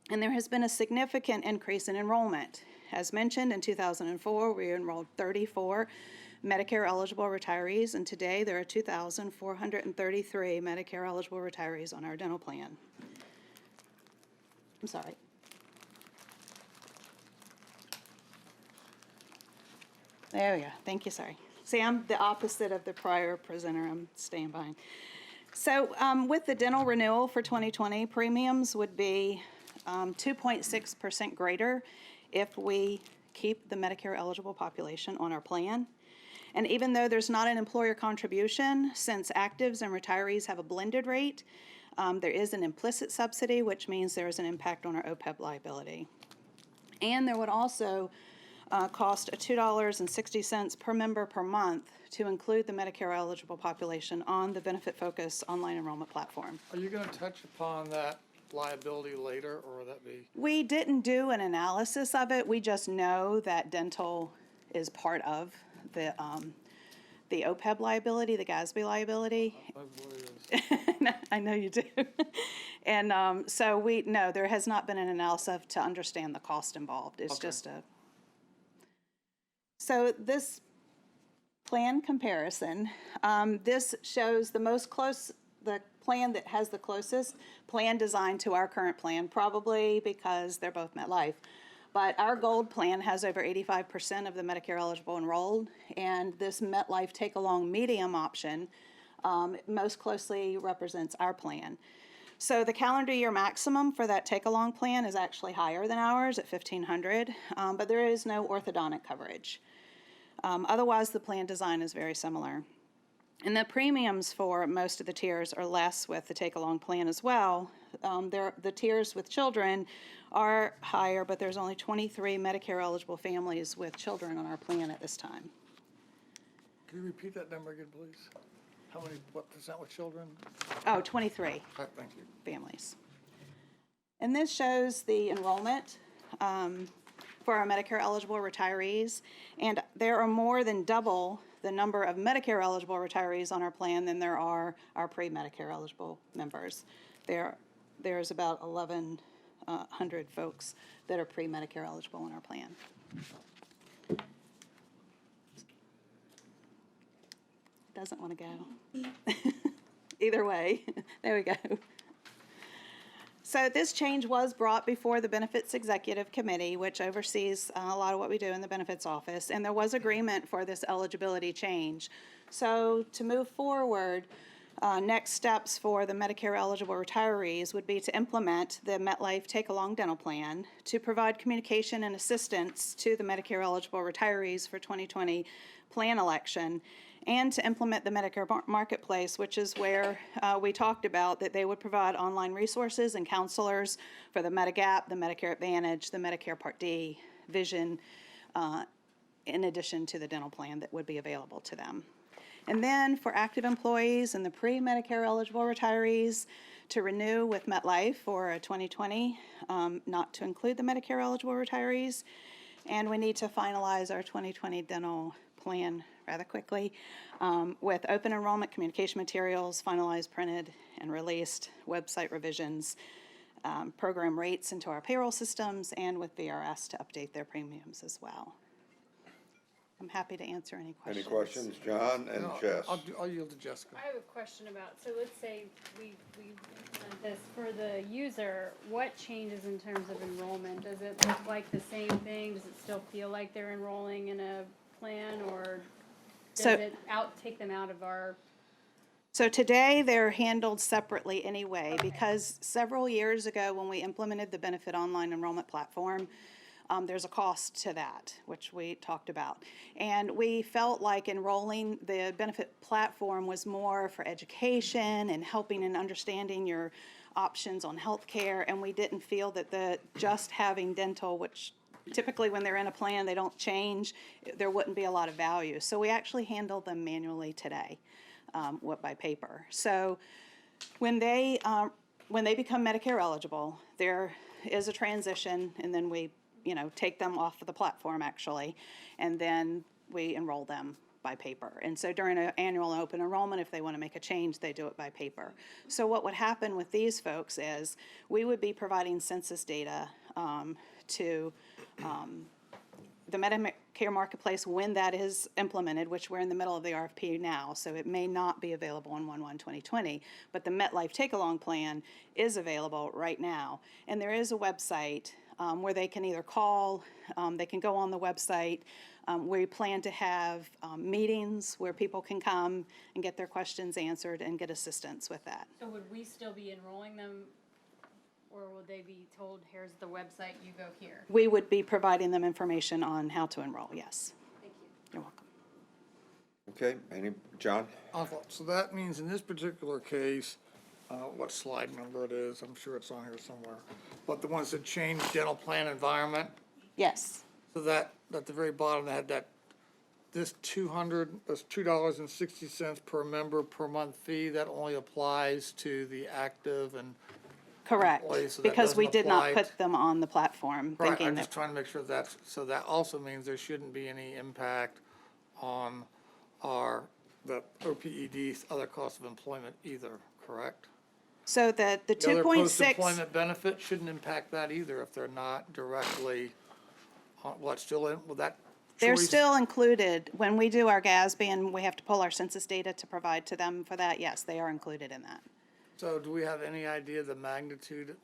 And there has been a significant increase in enrollment. As mentioned, in 2004, we enrolled 34 Medicare-eligible retirees, and today there are 2,433 Medicare-eligible retirees on our dental plan. I'm sorry. There we go. Thank you, sorry. See, I'm the opposite of the prior presenter. I'm staying behind. So with the dental renewal for 2020, premiums would be 2.6% greater if we keep the Medicare-eligible population on our plan. And even though there's not an employer contribution, since actives and retirees have a blended rate, there is an implicit subsidy, which means there is an impact on our OPEB liability. And there would also cost $2.60 per member per month to include the Medicare-eligible population on the Benefit Focus online enrollment platform. Are you gonna touch upon that liability later, or will that be? We didn't do an analysis of it. We just know that dental is part of the OPEB liability, the GASB liability. I believe it is. I know you do. And so no, there has not been an analysis to understand the cost involved. It's Okay. just so this plan comparison, this shows the plan that has the closest plan design to our current plan, probably because they're both MetLife. But our gold plan has over 85% of the Medicare eligible enrolled, and this MetLife take-along medium option most closely represents our plan. So the calendar year maximum for that take-along plan is actually higher than ours at $1,500, but there is no orthodontic coverage. Otherwise, the plan design is very similar. And the premiums for most of the tiers are less with the take-along plan as well. The tiers with children are higher, but there's only 23 Medicare-eligible families with children on our plan at this time. Can you repeat that number again, please? What percent with children? Oh, 23 Thank you. families. And this shows the enrollment for our Medicare-eligible retirees, and there are more than double the number of Medicare-eligible retirees on our plan than there are our pre-Medicare eligible members. There's about 1,100 folks that are pre-Medicare eligible on our plan. Doesn't want to go. Either way, there we go. So this change was brought before the Benefits Executive Committee, which oversees a lot of what we do in the benefits office, and there was agreement for this eligibility change. So to move forward, next steps for the Medicare eligible retirees would be to implement the MetLife Take-Along Dental Plan, to provide communication and assistance to the Medicare eligible retirees for 2020 plan election, and to implement the Medicare Marketplace, which is where we talked about that they would provide online resources and counselors for the Medigap, the Medicare Advantage, the Medicare Part D, Vision, in addition to the dental plan that would be available to them. And then for active employees and the pre-Medicare eligible retirees to renew with MetLife for 2020, not to include the Medicare eligible retirees. And we need to finalize our 2020 dental plan rather quickly with open enrollment communication materials finalized, printed, and released, website revisions, program rates into our payroll systems, and with VRS to update their premiums as well. I'm happy to answer any questions. Any questions, John and Jess? I'll yield to Jessica. I have a question about, so let's say we implement this for the user, what changes in terms of enrollment? Does it look like the same thing? Does it still feel like they're enrolling in a plan, or does it take them out of our? So today, they're handled separately anyway, because several years ago, when we implemented the Benefit Online Enrollment Platform, there's a cost to that, which we talked about. And we felt like enrolling the benefit platform was more for education and helping and understanding your options on health care, and we didn't feel that just having dental, which typically when they're in a plan, they don't change, there wouldn't be a lot of value. So we actually handle them manually today, by paper. So when they become Medicare eligible, there is a transition, and then we take them off of the platform actually, and then we enroll them by paper. And so during an annual open enrollment, if they want to make a change, they do it by paper. So what would happen with these folks is we would be providing census data to the Medicare Medicare Marketplace when that is implemented, which we're in the middle of the RFP now, so it may not be available on 1/1/2020, but the MetLife Take-Along Plan is available right now. And there is a website where they can either call, they can go on the website. We plan to have meetings where people can come and get their questions answered and get assistance with that. So would we still be enrolling them, or would they be told, here's the website, you go here? We would be providing them information on how to enroll, yes. Thank you. You're welcome. Okay, John? So that means in this particular case, what slide number it is, I'm sure it's on here somewhere, but the ones that change dental plan environment, Yes. so that, at the very bottom, they had that, this $2.60 per member per month fee, that only applies to the active and. Correct, employees, so that because we doesn't did not apply put them on the platform, Right, thinking I'm that, just trying to make sure that's, so that also means there shouldn't be any impact on the OPED's other costs of employment either, correct? so the The other 2.6, post-employment benefit shouldn't impact that either if they're not directly, still in, will that they're choice- still included. When we do our GASB and we have to pull our census data to provide to them for that, yes, they are included in that. So do we have any idea of the magnitude?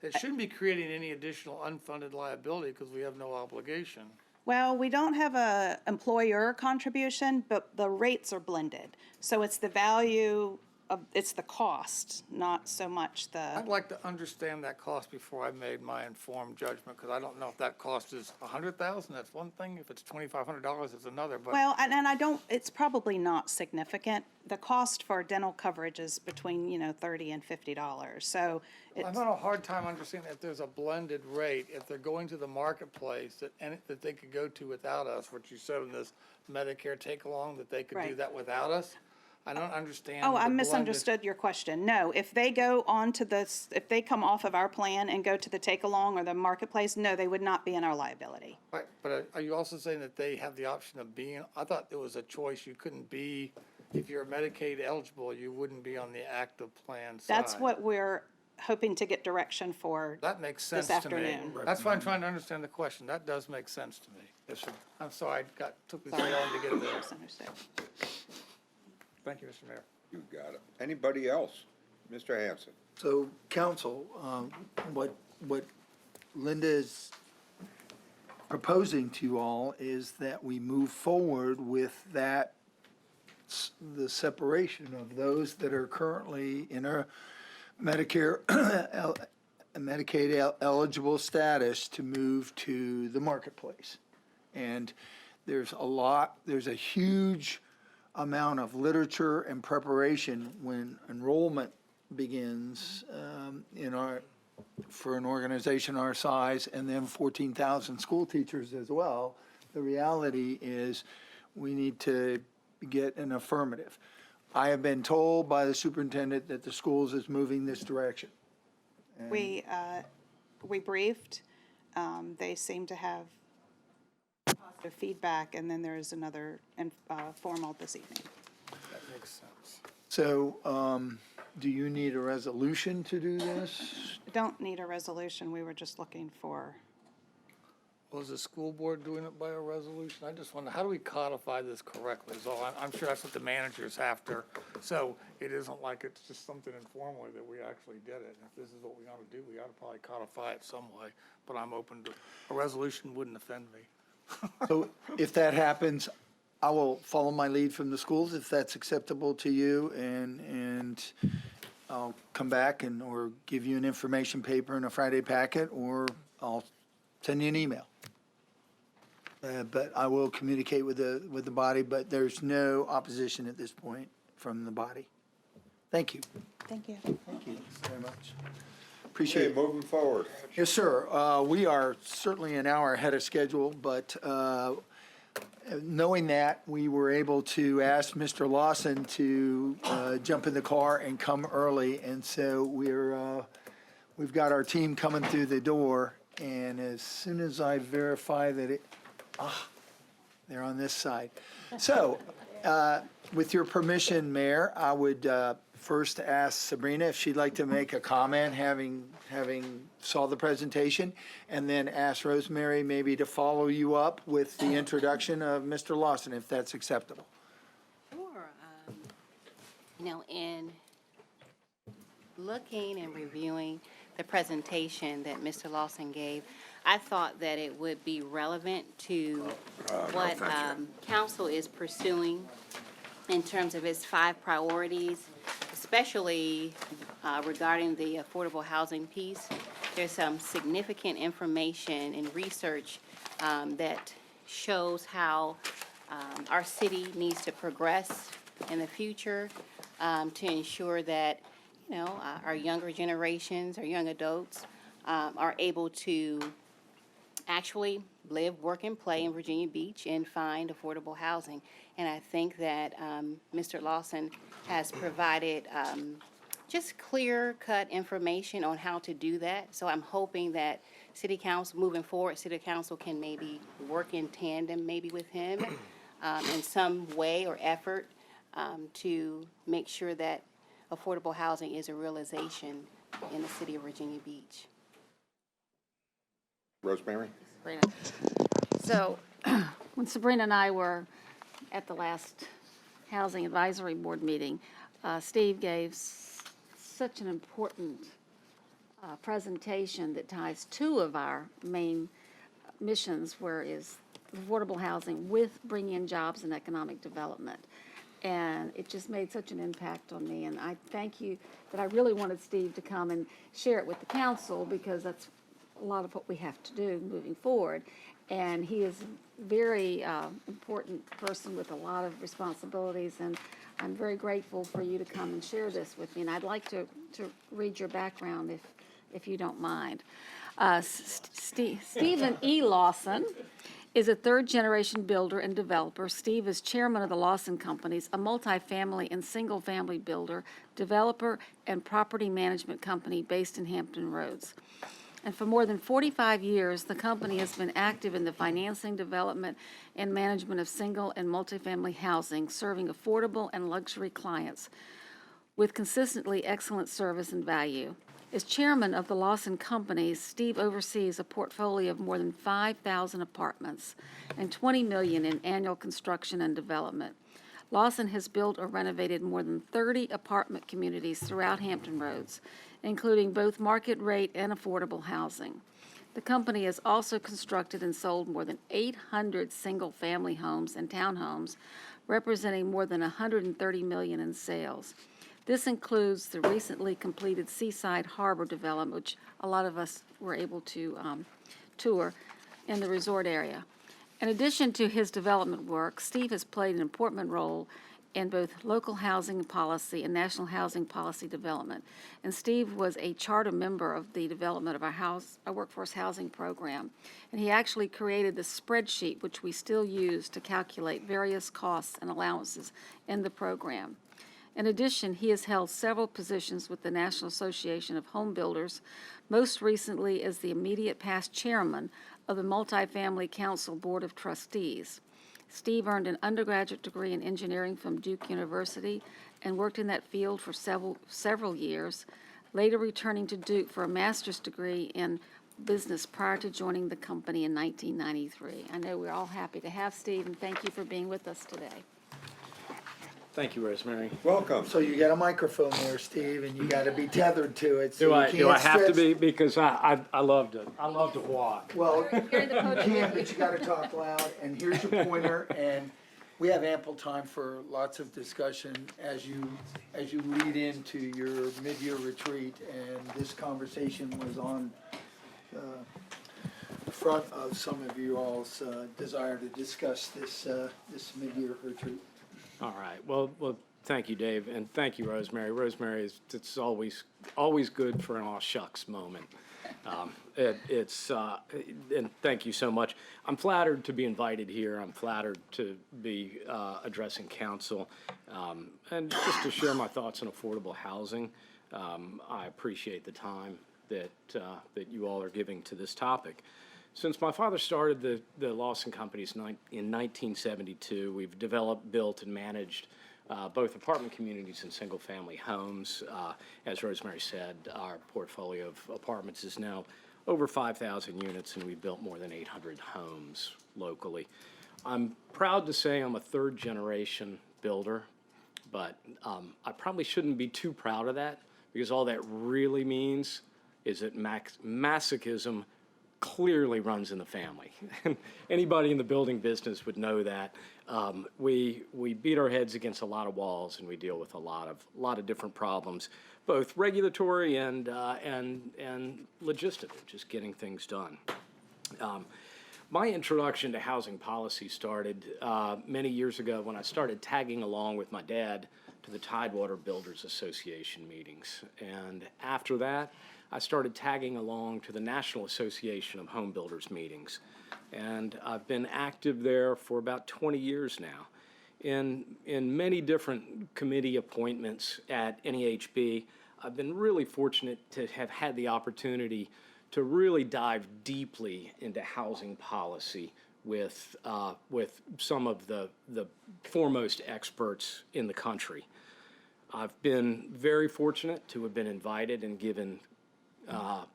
It shouldn't be creating any additional unfunded liability because we have no obligation. Well, we don't have a employer contribution, but the rates are blended. So it's the value of, it's the cost, not so much the, I'd like to understand that cost before I made my informed judgment, because I don't know if that cost is $100,000, that's one thing. If it's $2,500, it's another, but. well, and I don't, it's probably not significant. The cost for dental coverage is between, $30 and $50. So I'm it's, having a hard time understanding if there's a blended rate, if they're going to the marketplace that they could go to without us, what you said in this Medicare take-along, that they could do Right. that without us. I don't understand. oh, the I blended- misunderstood your question. No, if they go on to this, if they come off of our plan and go to the take-along or the marketplace, no, they would not be in our liability. Right, but are you also saying that they have the option of being, I thought there was a choice, you couldn't be, if you're Medicaid eligible, you wouldn't be on the active plan side. That's what we're hoping to get direction for. That makes sense this to me. afternoon. That's why I'm trying to understand the question. That does make sense to me. Yes, sir. I'm sorry, took me so long to get there. Misunderstood. Thank you, Mr. Mayor. You got it. Anybody else? Mr. Hanson? So, council, what Linda is proposing to you all is that we move forward with that, the separation of those that are currently in a Medicare, Medicaid eligible status to move to the marketplace. And there's a huge amount of literature and preparation when enrollment begins for an organization our size, and then 14,000 school teachers as well. The reality is we need to get an affirmative. I have been told by the superintendent that the schools is moving this direction. We briefed, they seem to have positive feedback, and then there is another formal this evening. That makes sense. So, do you need a resolution to do this? Don't need a resolution, we were just looking for, Was the school board doing it by a resolution? I just wonder, how do we codify this correctly is all. I'm sure that's what the managers have to, so it isn't like it's just something informally that we actually did it. If this is what we ought to do, we ought to probably codify it some way, but I'm open to, a resolution wouldn't offend me. So if that happens, I will follow my lead from the schools if that's acceptable to you, and I'll come back or give you an information paper in a Friday packet, or I'll send you an email. But I will communicate with the body, but there's no opposition at this point from the body. Thank you. thank you. Thank you very much. Appreciate Okay, it. moving forward. Yes, sir. We are certainly an hour ahead of schedule, but knowing that, we were able to ask Mr. Lawson to jump in the car and come early, and so we've got our team coming through the door, and as soon as I verify that they're on this side. So, With your permission, Mayor, I would first ask Sabrina if she'd like to make a comment, having saw the presentation, and then ask Rosemary maybe to follow you up with the introduction of Mr. Lawson, if that's acceptable. Sure. In looking and reviewing the presentation that Mr. Lawson gave, I thought that it would be relevant to what council is pursuing in terms of its 5 priorities, especially regarding the affordable housing piece. There's some significant information and research that shows how our city needs to progress in the future to ensure that, our younger generations, our young adults are able to actually live, work, and play in Virginia Beach and find affordable housing. And I think that Mr. Lawson has provided just clear-cut information on how to do that. So I'm hoping that City Council, moving forward, City Council can maybe work in tandem maybe with him in some way or effort to make sure that affordable housing is a realization in the city of Virginia Beach. Rosemary? So, when Sabrina and I were at the last Housing Advisory Board meeting, Steve gave such an important presentation that ties 2 of our main missions, where is affordable housing with bringing in jobs and economic development. And it just made such an impact on me, and I thank you, that I really wanted Steve to come and share it with the council, because that's a lot of what we have to do moving forward. And he is a very important person with a lot of responsibilities, and I'm very grateful for you to come and share this with me. And I'd like to read your background if you don't mind. Stephen E. Lawson is a 3rd-generation builder and developer. Steve is chairman of the Lawson Companies, a multifamily and single-family builder, developer, and property management company based in Hampton Roads. And for more than 45 years, the company has been active in the financing, development, and management of single and multifamily housing, serving affordable and luxury clients with consistently excellent service and value. As chairman of the Lawson Companies, Steve oversees a portfolio of more than 5,000 apartments and $20 million in annual construction and development. Lawson has built or renovated more than 30 apartment communities throughout Hampton Roads, including both market rate and affordable housing. The company has also constructed and sold more than 800 single-family homes and townhomes, representing more than $130 million in sales. This includes the recently completed Seaside Harbor development, which a lot of us were able to tour in the resort area. In addition to his development work, Steve has played an important role in both local housing policy and national housing policy development. And Steve was a charter member of the development of our workforce housing program. And he actually created the spreadsheet, which we still use to calculate various costs and allowances in the program. In addition, he has held several positions with the National Association of Home Builders, most recently as the immediate past chairman of the Multifamily Council Board of Trustees. Steve earned an undergraduate degree in engineering from Duke University and worked in that field for several years, later returning to Duke for a master's degree in business prior to joining the company in 1993. I know we're all happy to have Steve, and thank you for being with us today. Thank you, Rosemary. Welcome. So you got a microphone there, Steve, and you got to be tethered to it. So Do you I can't have to stretch- be, because I love to walk. Well, you can, but you gotta talk loud, and here's your pointer, and we have ample time for lots of discussion as you lead into your mid-year retreat, and this conversation was on the front of some of you all's desire to discuss this mid-year retreat. All right. Well, thank you, Dave, and thank you, Rosemary. Rosemary it's always good for an aw shucks moment. And thank you so much. I'm flattered to be invited here. I'm flattered to be addressing council, and just to share my thoughts on affordable housing. I appreciate the time that you all are giving to this topic. Since my father started the Lawson Companies in 1972, we've developed, built, and managed both apartment communities and single-family homes. As Rosemary said, our portfolio of apartments is now over 5,000 units, and we've built more than 800 homes locally. I'm proud to say I'm a third-generation builder, but I probably shouldn't be too proud of that, because all that really means is that masochism clearly runs in the family. Anybody in the building business would know that. We beat our heads against a lot of walls, and we deal with a lot of different problems, both regulatory and logistical, just getting things done. My introduction to housing policy started many years ago when I started tagging along with my dad to the Tidewater Builders Association meetings. And after that, I started tagging along to the National Association of Home Builders meetings. And I've been active there for about 20 years now. In many different committee appointments at NEHB, I've been really fortunate to have had the opportunity to really dive deeply into housing policy with some of the foremost experts in the country. I've been very fortunate to have been invited and given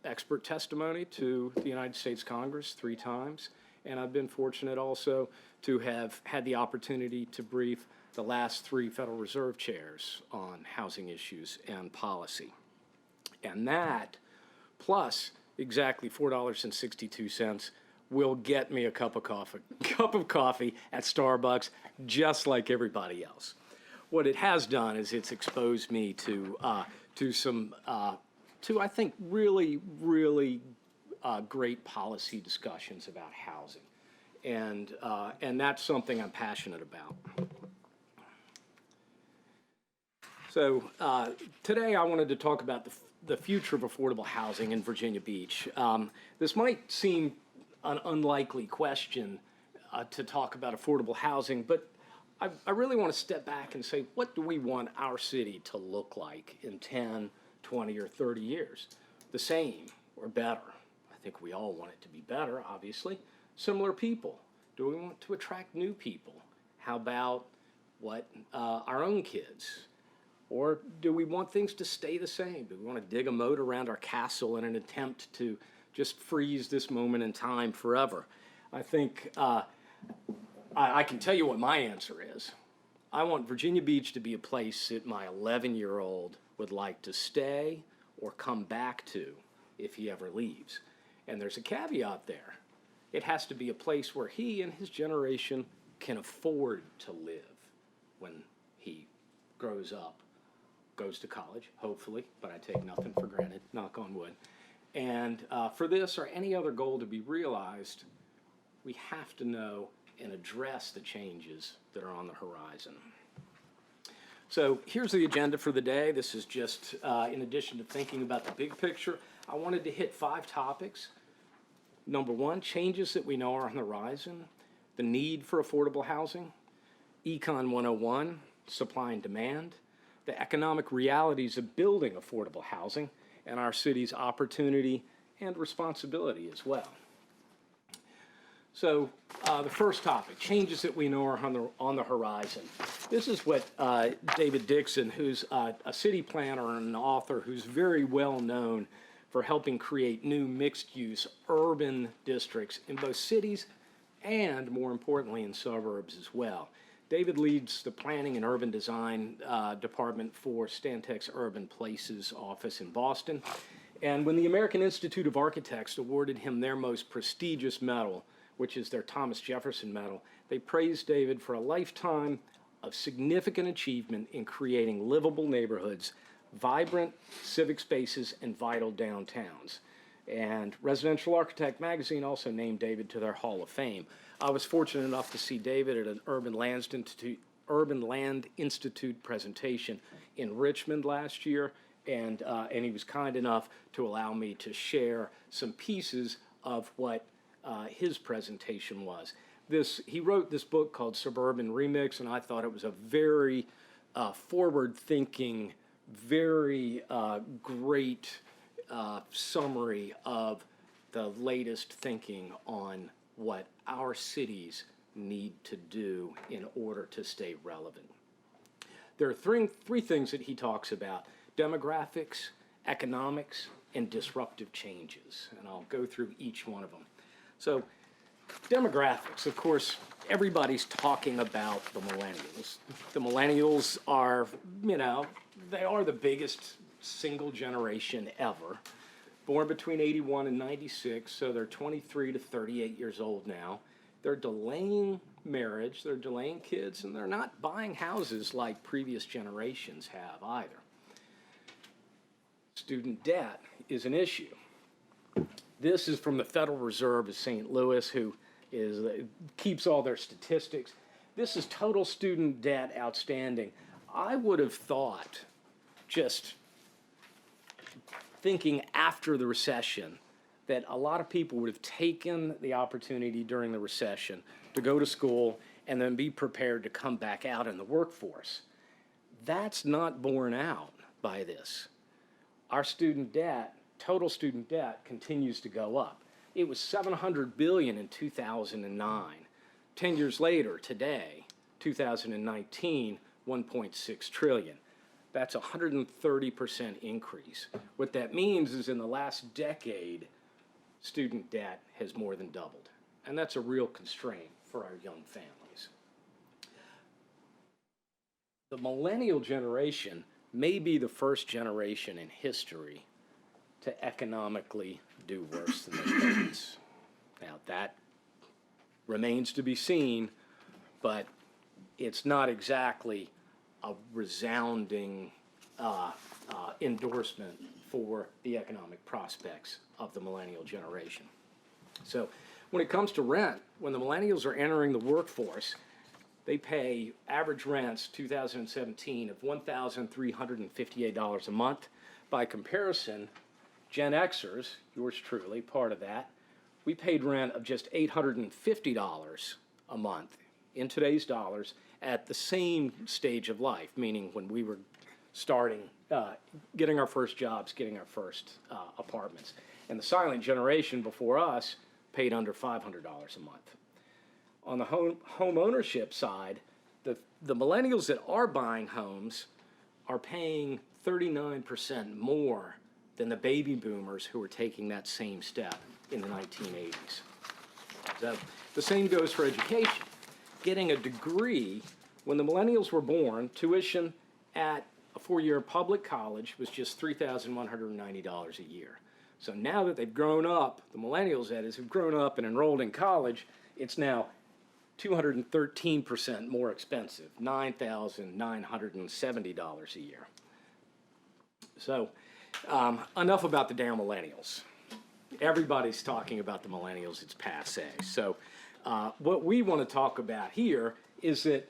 expert testimony to the United States Congress 3 times, and I've been fortunate also to have had the opportunity to brief the last 3 Federal Reserve chairs on housing issues and policy. And that, plus exactly $4.62, will get me a cup of coffee at Starbucks, just like everybody else. What it has done is it's exposed me to some I think really great policy discussions about housing, and that's something I'm passionate about. So today I wanted to talk about the future of affordable housing in Virginia Beach. This might seem an unlikely question to talk about affordable housing, but I really want to step back and say, what do we want our city to look like in 10, 20, or 30 years? The same or better? I think we all want it to be better, obviously. Similar people. Do we want to attract new people? How about our own kids? Or do we want things to stay the same? Do we want to dig a moat around our castle in an attempt to just freeze this moment in time forever? I think I can tell you what my answer is. I want Virginia Beach to be a place that my 11-year-old would like to stay or come back to if he ever leaves. And there's a caveat there. It has to be a place where he and his generation can afford to live when he grows up, goes to college, hopefully, but I take nothing for granted, knock on wood. And for this or any other goal to be realized, we have to know and address the changes that are on the horizon. So here's the agenda for the day. This is just, in addition to thinking about the big picture, I wanted to hit 5 topics. Number 1, changes that we know are on the horizon, the need for affordable housing, Econ 101, supply and demand, the economic realities of building affordable housing, and our city's opportunity and responsibility as well. So the first topic, changes that we know are on the horizon. This is what David Dixon, who's a city planner and an author who's very well known for helping create new mixed-use urban districts in both cities and, more importantly, in suburbs as well. David leads the Planning and Urban Design Department for Stantec's Urban Places office in Boston. And when the American Institute of Architects awarded him their most prestigious medal, which is their Thomas Jefferson Medal, they praised David for a lifetime of significant achievement in creating livable neighborhoods, vibrant civic spaces, and vital downtowns. And Residential Architect magazine also named David to their Hall of Fame. I was fortunate enough to see David at an Urban Land Institute presentation in Richmond last year, and he was kind enough to allow me to share some pieces of what his presentation was. He wrote this book called Suburban Remix, and I thought it was a very forward-thinking, very great summary of the latest thinking on what our cities need to do in order to stay relevant. There are three things that he talks about: demographics, economics, and disruptive changes. And I'll go through each one of them. So demographics, of course, everybody's talking about the millennials. The millennials are, they are the biggest single generation ever. Born between 81 and 96, so they're 23 to 38 years old now. They're delaying marriage, they're delaying kids, and they're not buying houses like previous generations have either. Student debt is an issue. This is from the Federal Reserve of St. Louis, who keeps all their statistics. This is total student debt outstanding. I would have thought, just thinking after the recession, that a lot of people would have taken the opportunity during the recession to go to school and then be prepared to come back out in the workforce. That's not borne out by this. Our student debt, total student debt, continues to go up. It was $700 billion in 2009. 10 years later, today, 2019, $1.6 trillion. That's a 130% increase. What that means is in the last decade, student debt has more than doubled. And that's a real constraint for our young families. The millennial generation may be the first generation in history to economically do worse than their parents. Now, that remains to be seen, but it's not exactly a resounding endorsement for the economic prospects of the millennial generation. So when it comes to rent, when the millennials are entering the workforce, they pay average rents 2017 of $1,358 a month. By comparison, Gen Xers, yours truly, part of that, we paid rent of just $850 a month in today's dollars at the same stage of life, meaning when we were starting, getting our first jobs, getting our first apartments. And the silent generation before us paid under $500 a month. On the home ownership side, the millennials that are buying homes are paying 39% more than the baby boomers who were taking that same step in the 1980s. So the same goes for education. Getting a degree, when the millennials were born, tuition at a four-year public college was just $3,190 a year. So now that they've grown up, the millennials, that is, have grown up and enrolled in college, it's now 213% more expensive, $9,970 a year. So enough about the damn millennials. Everybody's talking about the millennials, it's passé. So what we want to talk about here is that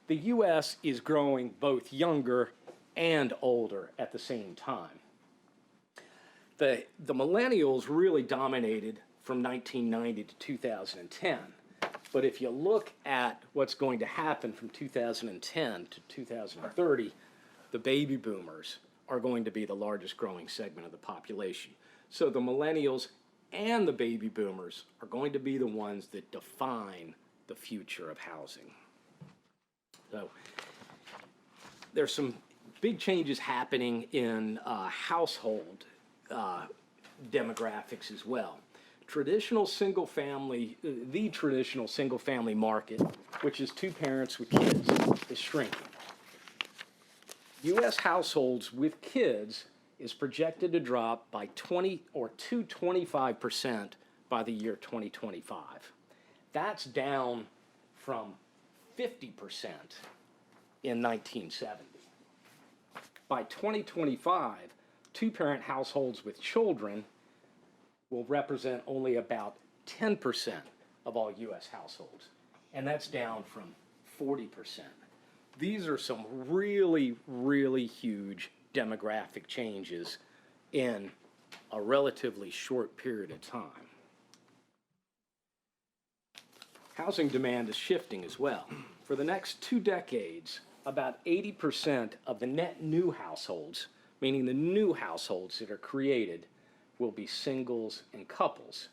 the U.S. is growing both younger and older at the same time. The millennials really dominated from 1990 to 2010. But if you look at what's going to happen from 2010 to 2030, the baby boomers are going to be the largest growing segment of the population. So the millennials and the baby boomers are going to be the ones that define the future of housing. So there's some big changes happening in household demographics as well. Traditional single-family, the traditional single-family market, which is two parents with kids, is shrinking. U.S. households with kids is projected to drop by 25% by the year 2025. That's down from 50% in 1970. By 2025, two-parent households with children will represent only about 10% of all U.S. households, and that's down from 40%. These are some really, really huge demographic changes in a relatively short period of time. Housing demand is shifting as well. For the next 2 decades, about 80% of the net new households, meaning the new households that are created, will be singles and couples.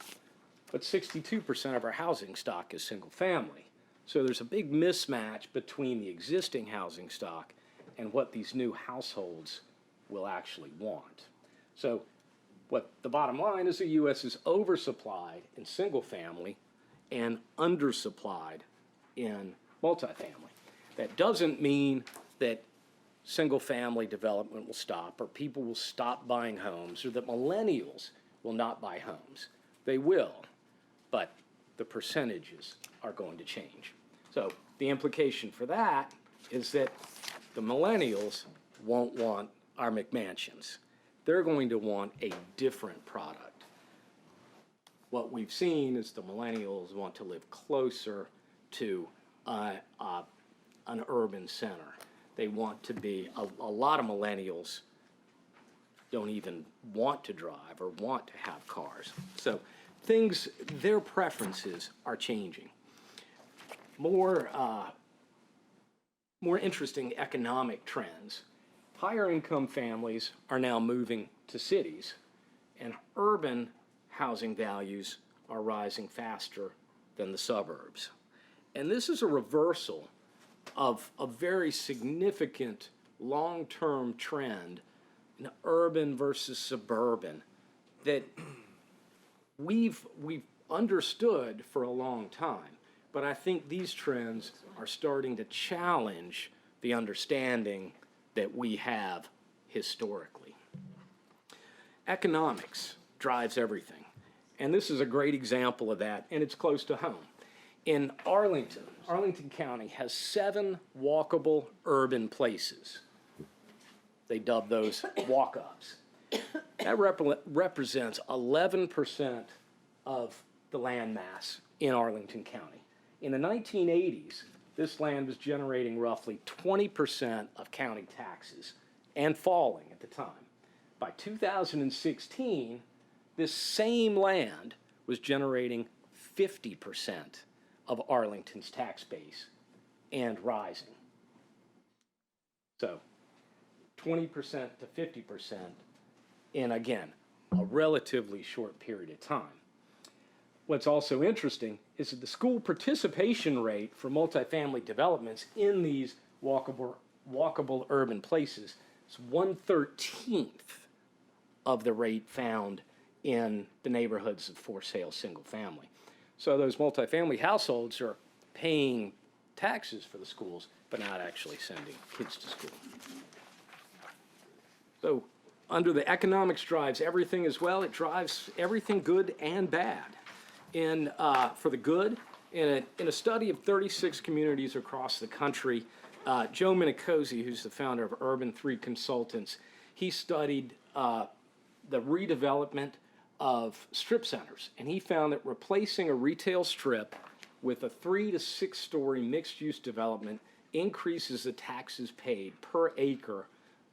But 62% of our housing stock is single family. So there's a big mismatch between the existing housing stock and what these new households will actually want. So what the bottom line is, the U.S. is oversupplied in single family and undersupplied in multifamily. That doesn't mean that single family development will stop, or people will stop buying homes, or that millennials will not buy homes. They will, but the percentages are going to change. So the implication for that is that the millennials won't want our McMansions. They're going to want a different product. What we've seen is the millennials want to live closer to an urban center. They want to be, a lot of millennials don't even want to drive or want to have cars. So things, their preferences are changing. More interesting economic trends. Higher income families are now moving to cities, and urban housing values are rising faster than the suburbs. And this is a reversal of a very significant long-term trend in urban versus suburban that we've understood for a long time. But I think these trends are starting to challenge the understanding that we have historically. Economics drives everything. And this is a great example of that, and it's close to home. In Arlington County has 7 walkable urban places. They dub those walk-ups. That represents 11% of the land mass in Arlington County. In the 1980s, this land was generating roughly 20% of county taxes and falling at the time. By 2016, this same land was generating 50% of Arlington's tax base and rising. So 20% to 50% in, again, a relatively short period of time. What's also interesting is that the school participation rate for multifamily developments in these walkable urban places is 1/13 of the rate found in the neighborhoods of for sale single family. So those multifamily households are paying taxes for the schools, but not actually sending kids to school. So under the economics drives everything as well. It drives everything good and bad. And for the good, in a study of 36 communities across the country, Joe Minicozy, who's the founder of Urban 3 Consultants, he studied the redevelopment of strip centers, and he found that replacing a retail strip with a 3 to 6 story mixed-use development increases the taxes paid per acre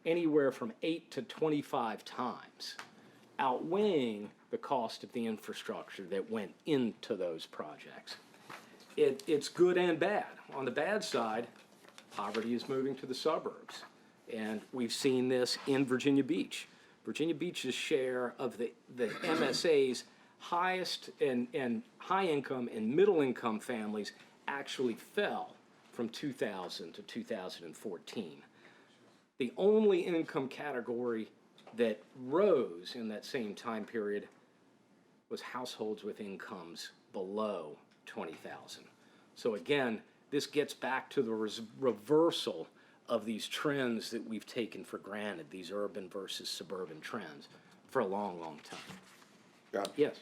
anywhere from 8 to 25 times, outweighing the cost of the infrastructure that went into those projects. It's good and bad. On the bad side, poverty is moving to the suburbs, and we've seen this in Virginia Beach. Virginia Beach's share of the MSA's highest and high-income and middle-income families actually fell from 2000 to 2014. The only income category that rose in that same time period was households with incomes below $20,000. So again, this gets back to the reversal of these trends that we've taken for granted, these urban versus suburban trends, for a long, long time. Got it. Yes.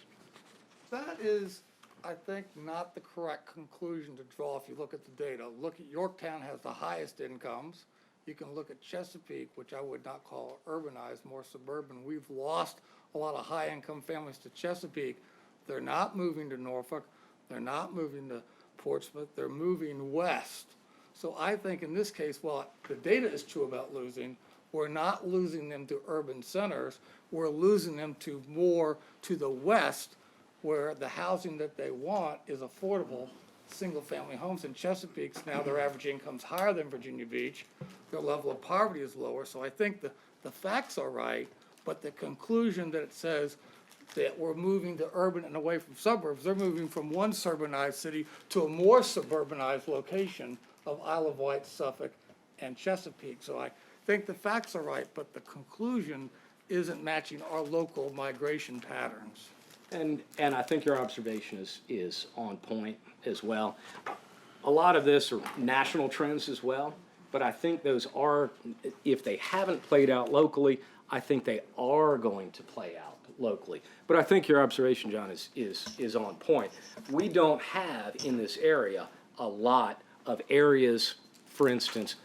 That is, I think, not the correct conclusion to draw if you look at the data. Look at Yorktown has the highest incomes. You can look at Chesapeake, which I would not call urbanized, more suburban. We've lost a lot of high-income families to Chesapeake. They're not moving to Norfolk. They're not moving to Portsmouth. They're moving west. So I think in this case, while the data is true about losing, we're not losing them to urban centers. We're losing them to more to the west, where the housing that they want is affordable, single-family homes. In Chesapeake's now their average income's higher than Virginia Beach. Their level of poverty is lower. So I think the facts are right, but the conclusion that it says that we're moving to urban and away from suburbs. They're moving from one suburbanized city to a more suburbanized location of Isle of Wight, Suffolk, and Chesapeake. So I think the facts are right, but the conclusion isn't matching our local migration patterns. And I think your observation is on point as well. A lot of this are national trends as well, but I think those are, if they haven't played out locally, I think they are going to play out locally. But I think your observation, John, is on point. We don't have in this area a lot of areas, for instance,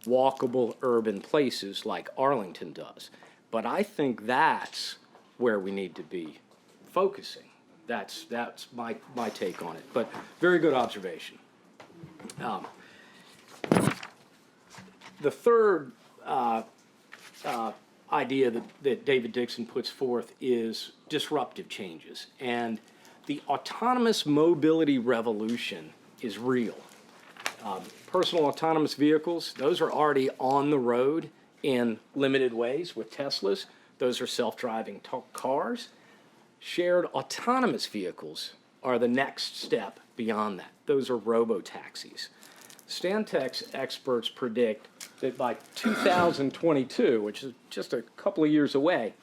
walkable urban places like Arlington does. But I think that's where we need to be focusing. That's my take on it. But very good observation. The third idea that David Dixon puts forth is disruptive changes. And the autonomous mobility revolution is real. Personal autonomous vehicles, those are already on the road in limited ways with Teslas. Those are self-driving cars. Shared autonomous vehicles are the next step beyond that. Those are robo-taxis. Stantec's experts predict that by 2022, which is just a couple of years away,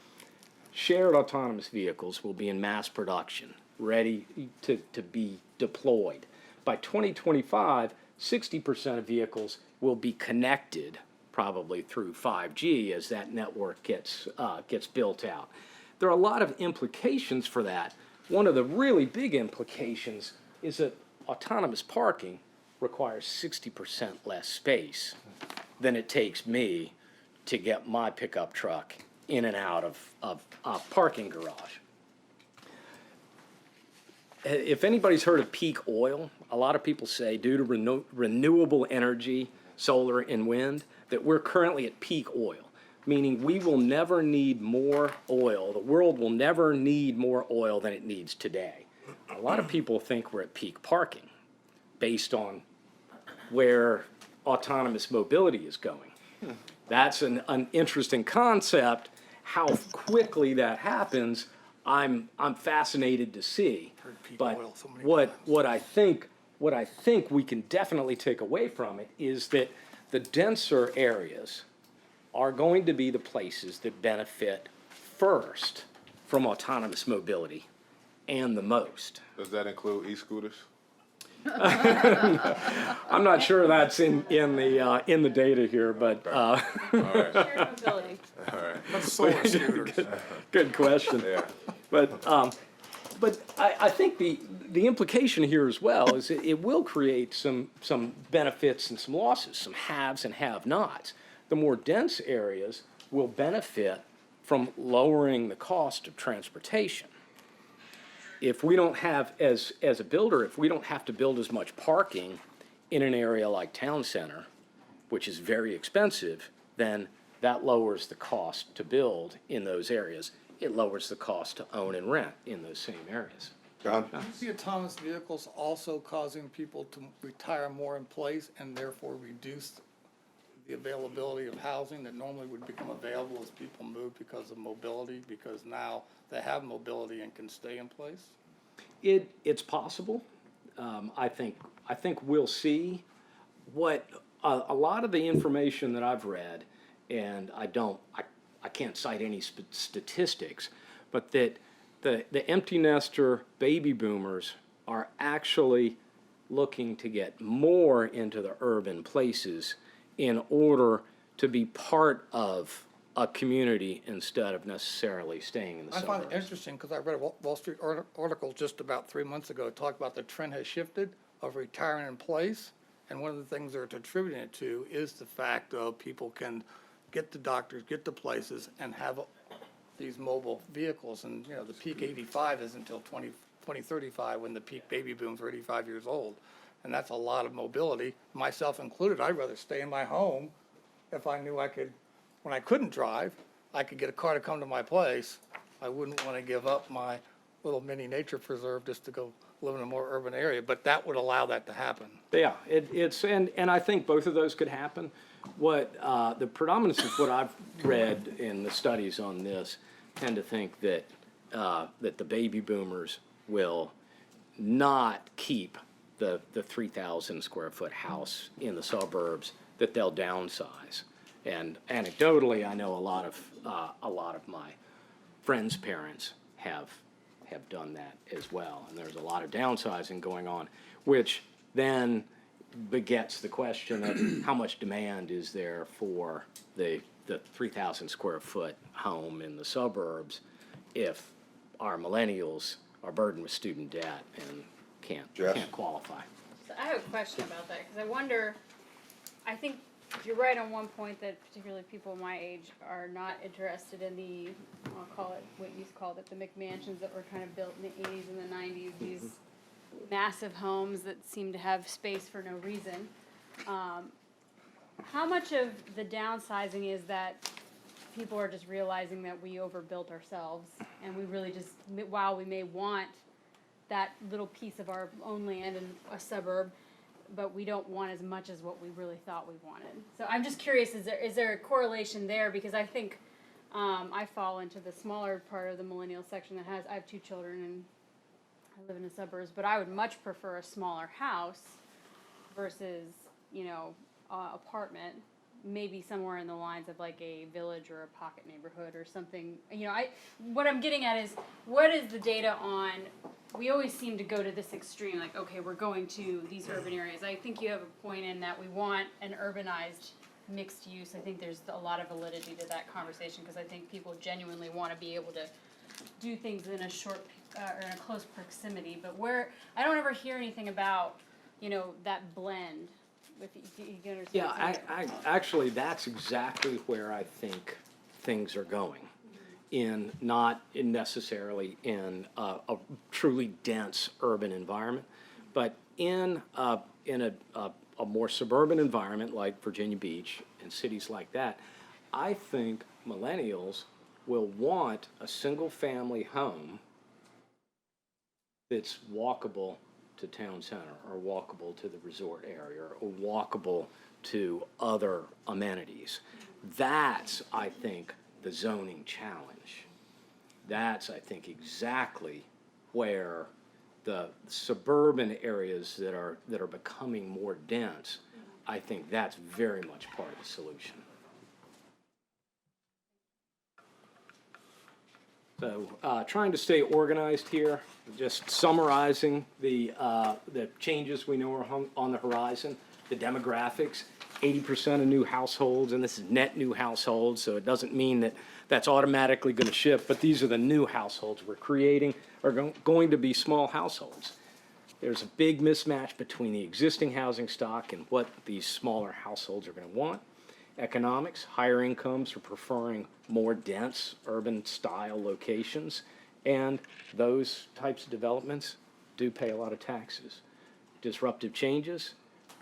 shared autonomous vehicles will be in mass production, ready to be deployed. By 2025, 60% of vehicles will be connected, probably through 5G as that network gets built out. There are a lot of implications for that. One of the really big implications is that autonomous parking requires 60% less space than it takes me to get my pickup truck in and out of a parking garage. If anybody's heard of peak oil, a lot of people say due to renewable energy, solar and wind, that we're currently at peak oil, meaning we will never need more oil. The world will never need more oil than it needs today. A lot of people think we're at peak parking based on where autonomous mobility is going. That's an interesting concept. How quickly that happens, I'm fascinated to see. But what I think we can definitely take away from it is that the denser areas are going to be the places that benefit first from autonomous mobility and the most. Does that include e-scooters? I'm not sure that's in the data here, but Shared mobility. All right. That's solar scooters. good question. Yeah. But I think the implication here as well is it will create some benefits and some losses, some haves and have-nots. The more dense areas will benefit from lowering the cost of transportation. If we don't have, as a builder, if we don't have to build as much parking in an area like Town Center, which is very expensive, then that lowers the cost to build in those areas. It lowers the cost to own and rent in those same areas. John? Do you see autonomous vehicles also causing people to retire more in place and therefore reduce the availability of housing that normally would become available as people move because of mobility, because now they have mobility and can stay in place? It's possible. I think we'll see. What a lot of the information that I've read, and I can't cite any statistics, but that the empty nester baby boomers are actually looking to get more into the urban places in order to be part of a community instead of necessarily staying in the suburbs. I find it interesting because I read a Wall Street article just about 3 months ago talking about the trend has shifted of retiring in place. And one of the things they're attributing it to is the fact of people can get to doctors, get to places, and have these mobile vehicles. And, you know, the peak 85 isn't until 2035 when the peak baby booms are 85 years old. And that's a lot of mobility, myself included. I'd rather stay in my home if I knew I could, when I couldn't drive, I could get a car to come to my place. I wouldn't want to give up my little mini nature preserve just to go live in a more urban area, but that would allow that to happen. Yeah, and I think both of those could happen. What the predominance of what I've read in the studies on this tend to think that that the baby boomers will not keep the 3,000 square foot house in the suburbs, that they'll downsize. And anecdotally, I know a lot of my friends' parents have done that as well. And there's a lot of downsizing going on, which then begets the question of how much demand is there for the 3,000 square foot home in the suburbs if our millennials are burdened with student debt and can't qualify. So I have a question about that, because I wonder, I think you're right on one point that particularly people my age are not interested in the, I'll call it, what you called it, the McMansions that were kind of built in the 80s and the 90s, these massive homes that seem to have space for no reason. How much of the downsizing is that people are just realizing that we overbuilt ourselves, and we really just, while we may want that little piece of our own land in a suburb, but we don't want as much as what we really thought we wanted. So I'm just curious, is there a correlation there? Because I think I fall into the smaller part of the millennial section that I have 2 children and I live in the suburbs, but I would much prefer a smaller house versus, apartment, maybe somewhere in the lines of like a village or a pocket neighborhood or something. What I'm getting at is, what is the data on, we always seem to go to this extreme, like, okay, we're going to these urban areas. I think you have a point in that we want an urbanized mixed use. I think there's a lot of validity to that conversation, because I think people genuinely want to be able to do things in a short or in a close proximity. But I don't ever hear anything about, that blend. If you understand. Yeah, actually, that's exactly where I think things are going, not necessarily in a truly dense urban environment, but in a more suburban environment like Virginia Beach and cities like that. I think millennials will want a single-family home that's walkable to town center, or walkable to the resort area, or walkable to other amenities. That's, I think, the zoning challenge. That's, I think, exactly where the suburban areas that are becoming more dense, I think that's very much part of the solution. So, trying to stay organized here, just summarizing the changes we know are on the horizon, the demographics, 80% of new households, and this is net new households, so it doesn't mean that that's automatically going to shift, but these are the new households we're creating, are going to be small households. There's a big mismatch between the existing housing stock and what these smaller households are going to want. Economics, higher incomes are preferring more dense urban-style locations, and those types of developments do pay a lot of taxes. Disruptive changes,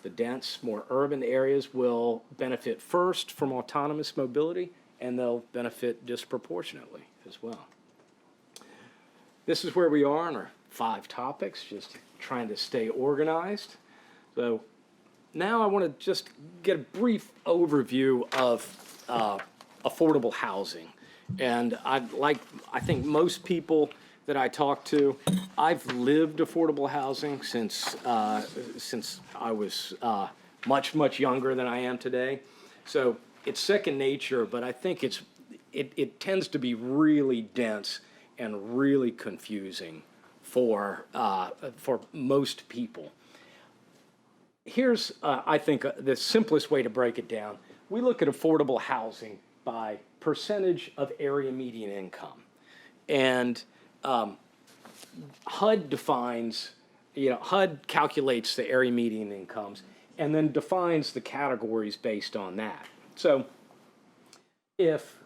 the dense, more urban areas will benefit first from autonomous mobility, and they'll benefit disproportionately as well. This is where we are on our 5 topics, just trying to stay organized. So now I want to just get a brief overview of affordable housing. And I think most people that I talk to, I've lived affordable housing since I was much younger than I am today. So it's second nature, but I think it tends to be really dense and really confusing for most people. Here's, I think, the simplest way to break it down. We look at affordable housing by percentage of area median income. And HUD HUD calculates the area median incomes and then defines the categories based on that. So if,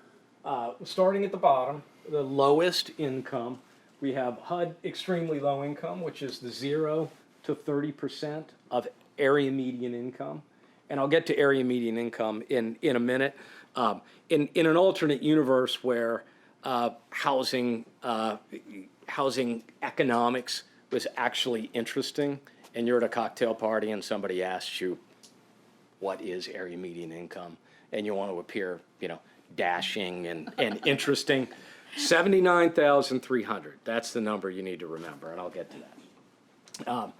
starting at the bottom, the lowest income, we have HUD extremely low income, which is the 0 to 30% of area median income. And I'll get to area median income in a minute. In an alternate universe where housing economics was actually interesting, and you're at a cocktail party and somebody asks you, what is area median income? And you want to appear, dashing and interesting. 79,300. That's the number you need to remember, and I'll get to that.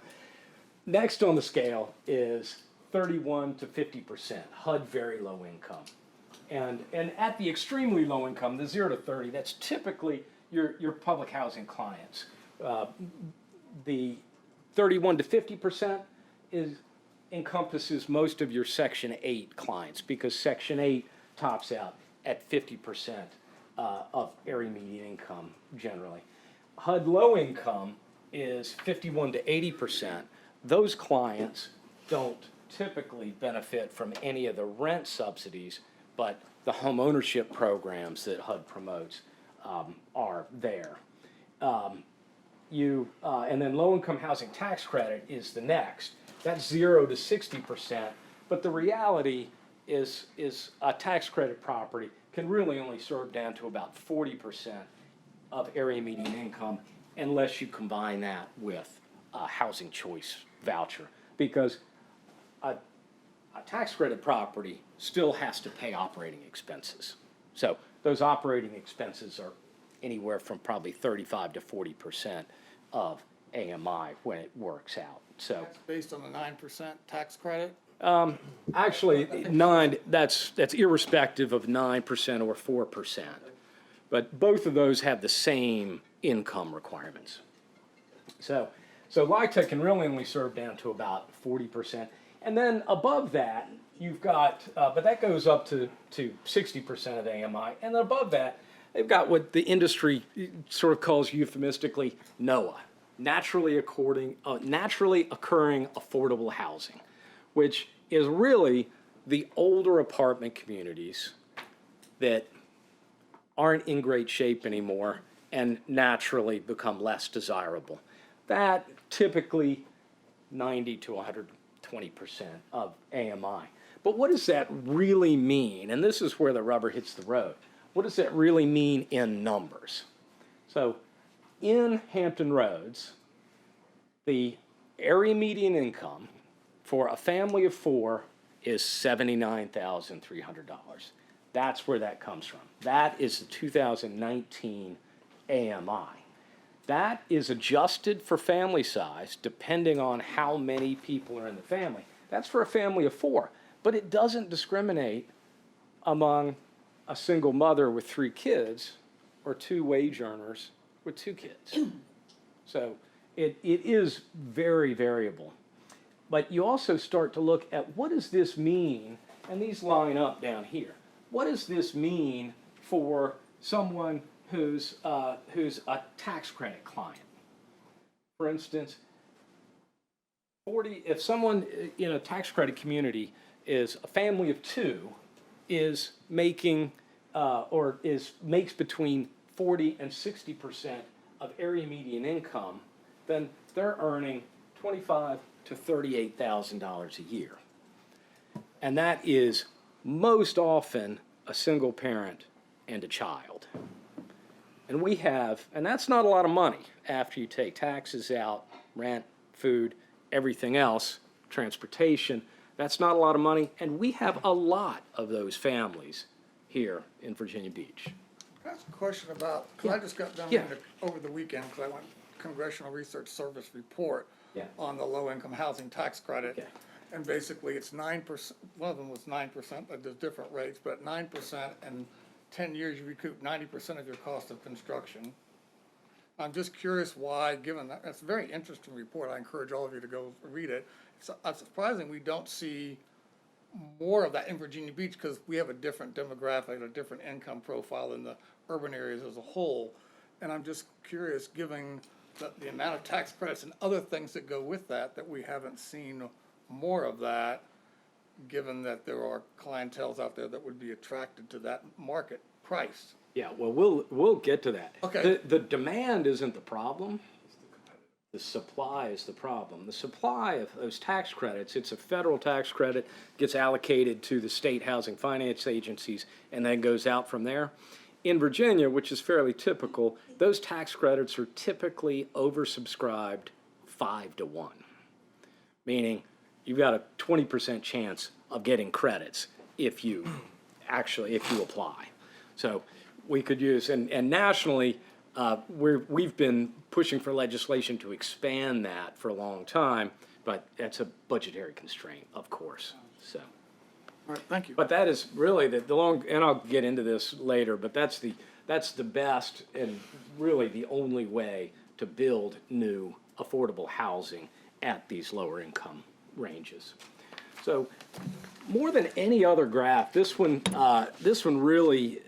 Next on the scale is 31 to 50%, HUD very low income. And at the extremely low income, the 0 to 30, that's typically your public housing clients. The 31 to 50% encompasses most of your Section 8 clients, because Section 8 tops out at 50% of area median income generally. HUD low income is 51 to 80%. Those clients don't typically benefit from any of the rent subsidies, but the home ownership programs that HUD promotes are there. And then low-income housing tax credit is the next. That's 0 to 60%, but the reality is a tax credit property can really only serve down to about 40% of area median income, unless you combine that with a housing choice voucher, because a tax credit property still has to pay operating expenses. So those operating expenses are anywhere from probably 35 to 40% of AMI when it works out. So That's based on the 9% tax credit? actually, that's irrespective of 9% or 4%. But both of those have the same income requirements. So LIHTC can really only serve down to about 40%. And then above that, you've got, but that goes up to 60% of AMI. And then above that, they've got what the industry sort of calls euphemistically NOAH, naturally occurring affordable housing, which is really the older apartment communities that aren't in great shape anymore and naturally become less desirable. That typically 90 to 120% of AMI. But what does that really mean? And this is where the rubber hits the road. What does that really mean in numbers? So in Hampton Roads, the area median income for a family of 4 is $79,300. That's where that comes from. That is the 2019 AMI. That is adjusted for family size depending on how many people are in the family. That's for a family of 4, but it doesn't discriminate among a single mother with 3 kids or 2 wage earners with 2 kids. So it is very variable. But you also start to look at what does this mean, and these line up down here. What does this mean for someone who's a tax credit client? For instance, if someone in a tax credit community is a family of 2 is making makes between 40 and 60% of area median income, then they're earning $25,000 to $38,000 a year. And that is most often a single parent and a child. And and that's not a lot of money after you take taxes out, rent, food, everything else, transportation. That's not a lot of money, and we have a lot of those families here in Virginia Beach. Can I ask a question about, because I just got done over the weekend, because I went Congressional Research Service report on the low-income housing tax credit. Okay. And basically, it's 9%, one of them was 9%, but there's different rates, but 9%, and 10 years, you recoup 90% of your cost of construction. I'm just curious why, given that, it's a very interesting report, I encourage all of you to go read it. It's surprising we don't see more of that in Virginia Beach, because we have a different demographic, a different income profile in the urban areas as a whole. And I'm just curious, given the amount of tax credits and other things that go with that we haven't seen more of that, given that there are clienteles out there that would be attracted to that market price. Yeah, well, we'll get to that. Okay. The demand isn't the problem. The supply is the problem. The supply of those tax credits, it's a federal tax credit, gets allocated to the state housing finance agencies, and then goes out from there. In Virginia, which is fairly typical, those tax credits are typically oversubscribed 5 to 1, meaning you've got a 20% chance of getting credits if you apply. So we could use. And nationally, we've been pushing for legislation to expand that for a long time, but that's a budgetary constraint, of course, so. All right, thank you. But that is really the long, and I'll get into this later, but that's the best and really the only way to build new affordable housing at these lower income ranges. So more than any other graph, this one really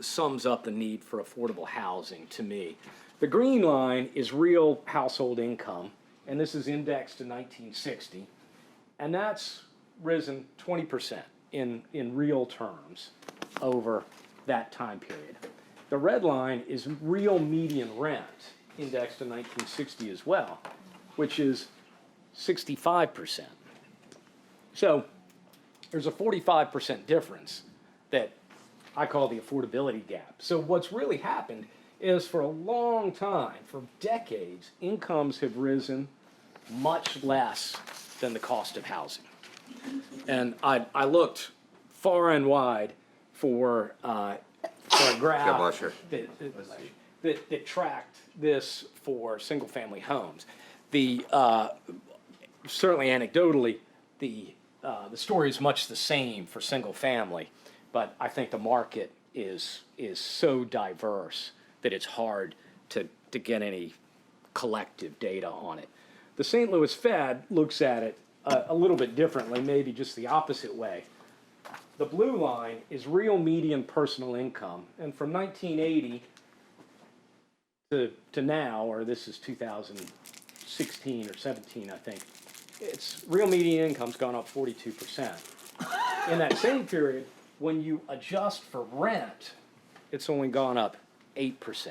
sums up the need for affordable housing to me. The green line is real household income, and this is indexed to 1960, and that's risen 20% in real terms over that time period. The red line is real median rent, indexed to 1960 as well, which is 65%. So there's a 45% difference that I call the affordability gap. So what's really happened is for a long time, for decades, incomes have risen much less than the cost of housing. And I looked far and wide for a graph that tracked this for single-family homes. Certainly anecdotally, the story is much the same for single-family, but I think the market is so diverse that it's hard to get any collective data on it. The St. Louis Fed looks at it a little bit differently, maybe just the opposite way. The blue line is real median personal income, and from 1980 to now, or this is 2016 or 17, I think, it's real median income's gone up 42%. In that same period, when you adjust for rent, it's only gone up 8%.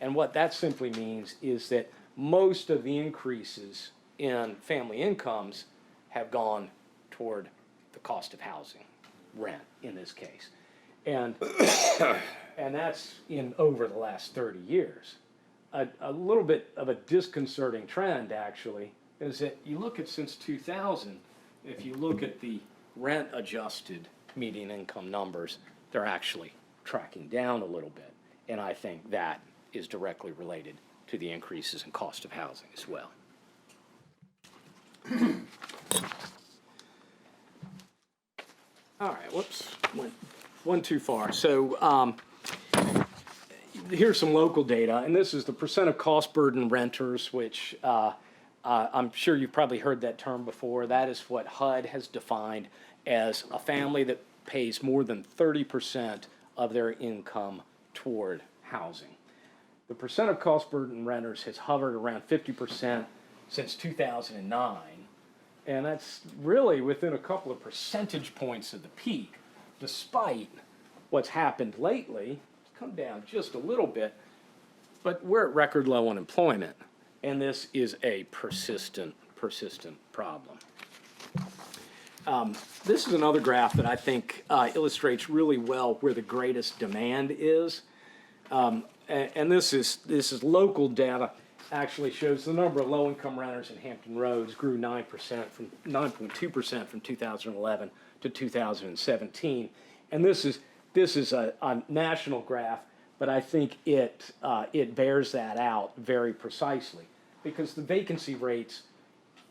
And what that simply means is that most of the increases in family incomes have gone toward the cost of housing, rent in this case. And that's in over the last 30 years. A little bit of a disconcerting trend, actually, is that you look at since 2000, if you look at the rent-adjusted median income numbers, they're actually tracking down a little bit. And I think that is directly related to the increases in cost of housing as well. All right, whoops, went too far. So here's some local data, and this is the percent of cost burden renters, which I'm sure you've probably heard that term before. That is what HUD has defined as a family that pays more than 30% of their income toward housing. The percent of cost burden renters has hovered around 50% since 2009, and that's really within a couple of percentage points of the peak, despite what's happened lately. It's come down just a little bit, but we're at record low unemployment, and this is a persistent problem. This is another graph that I think illustrates really well where the greatest demand is. And this is local data, actually shows the number of low-income renters in Hampton Roads grew 9.2% from 2011 to 2017. And this is a national graph, but I think it bears that out very precisely, because the vacancy rates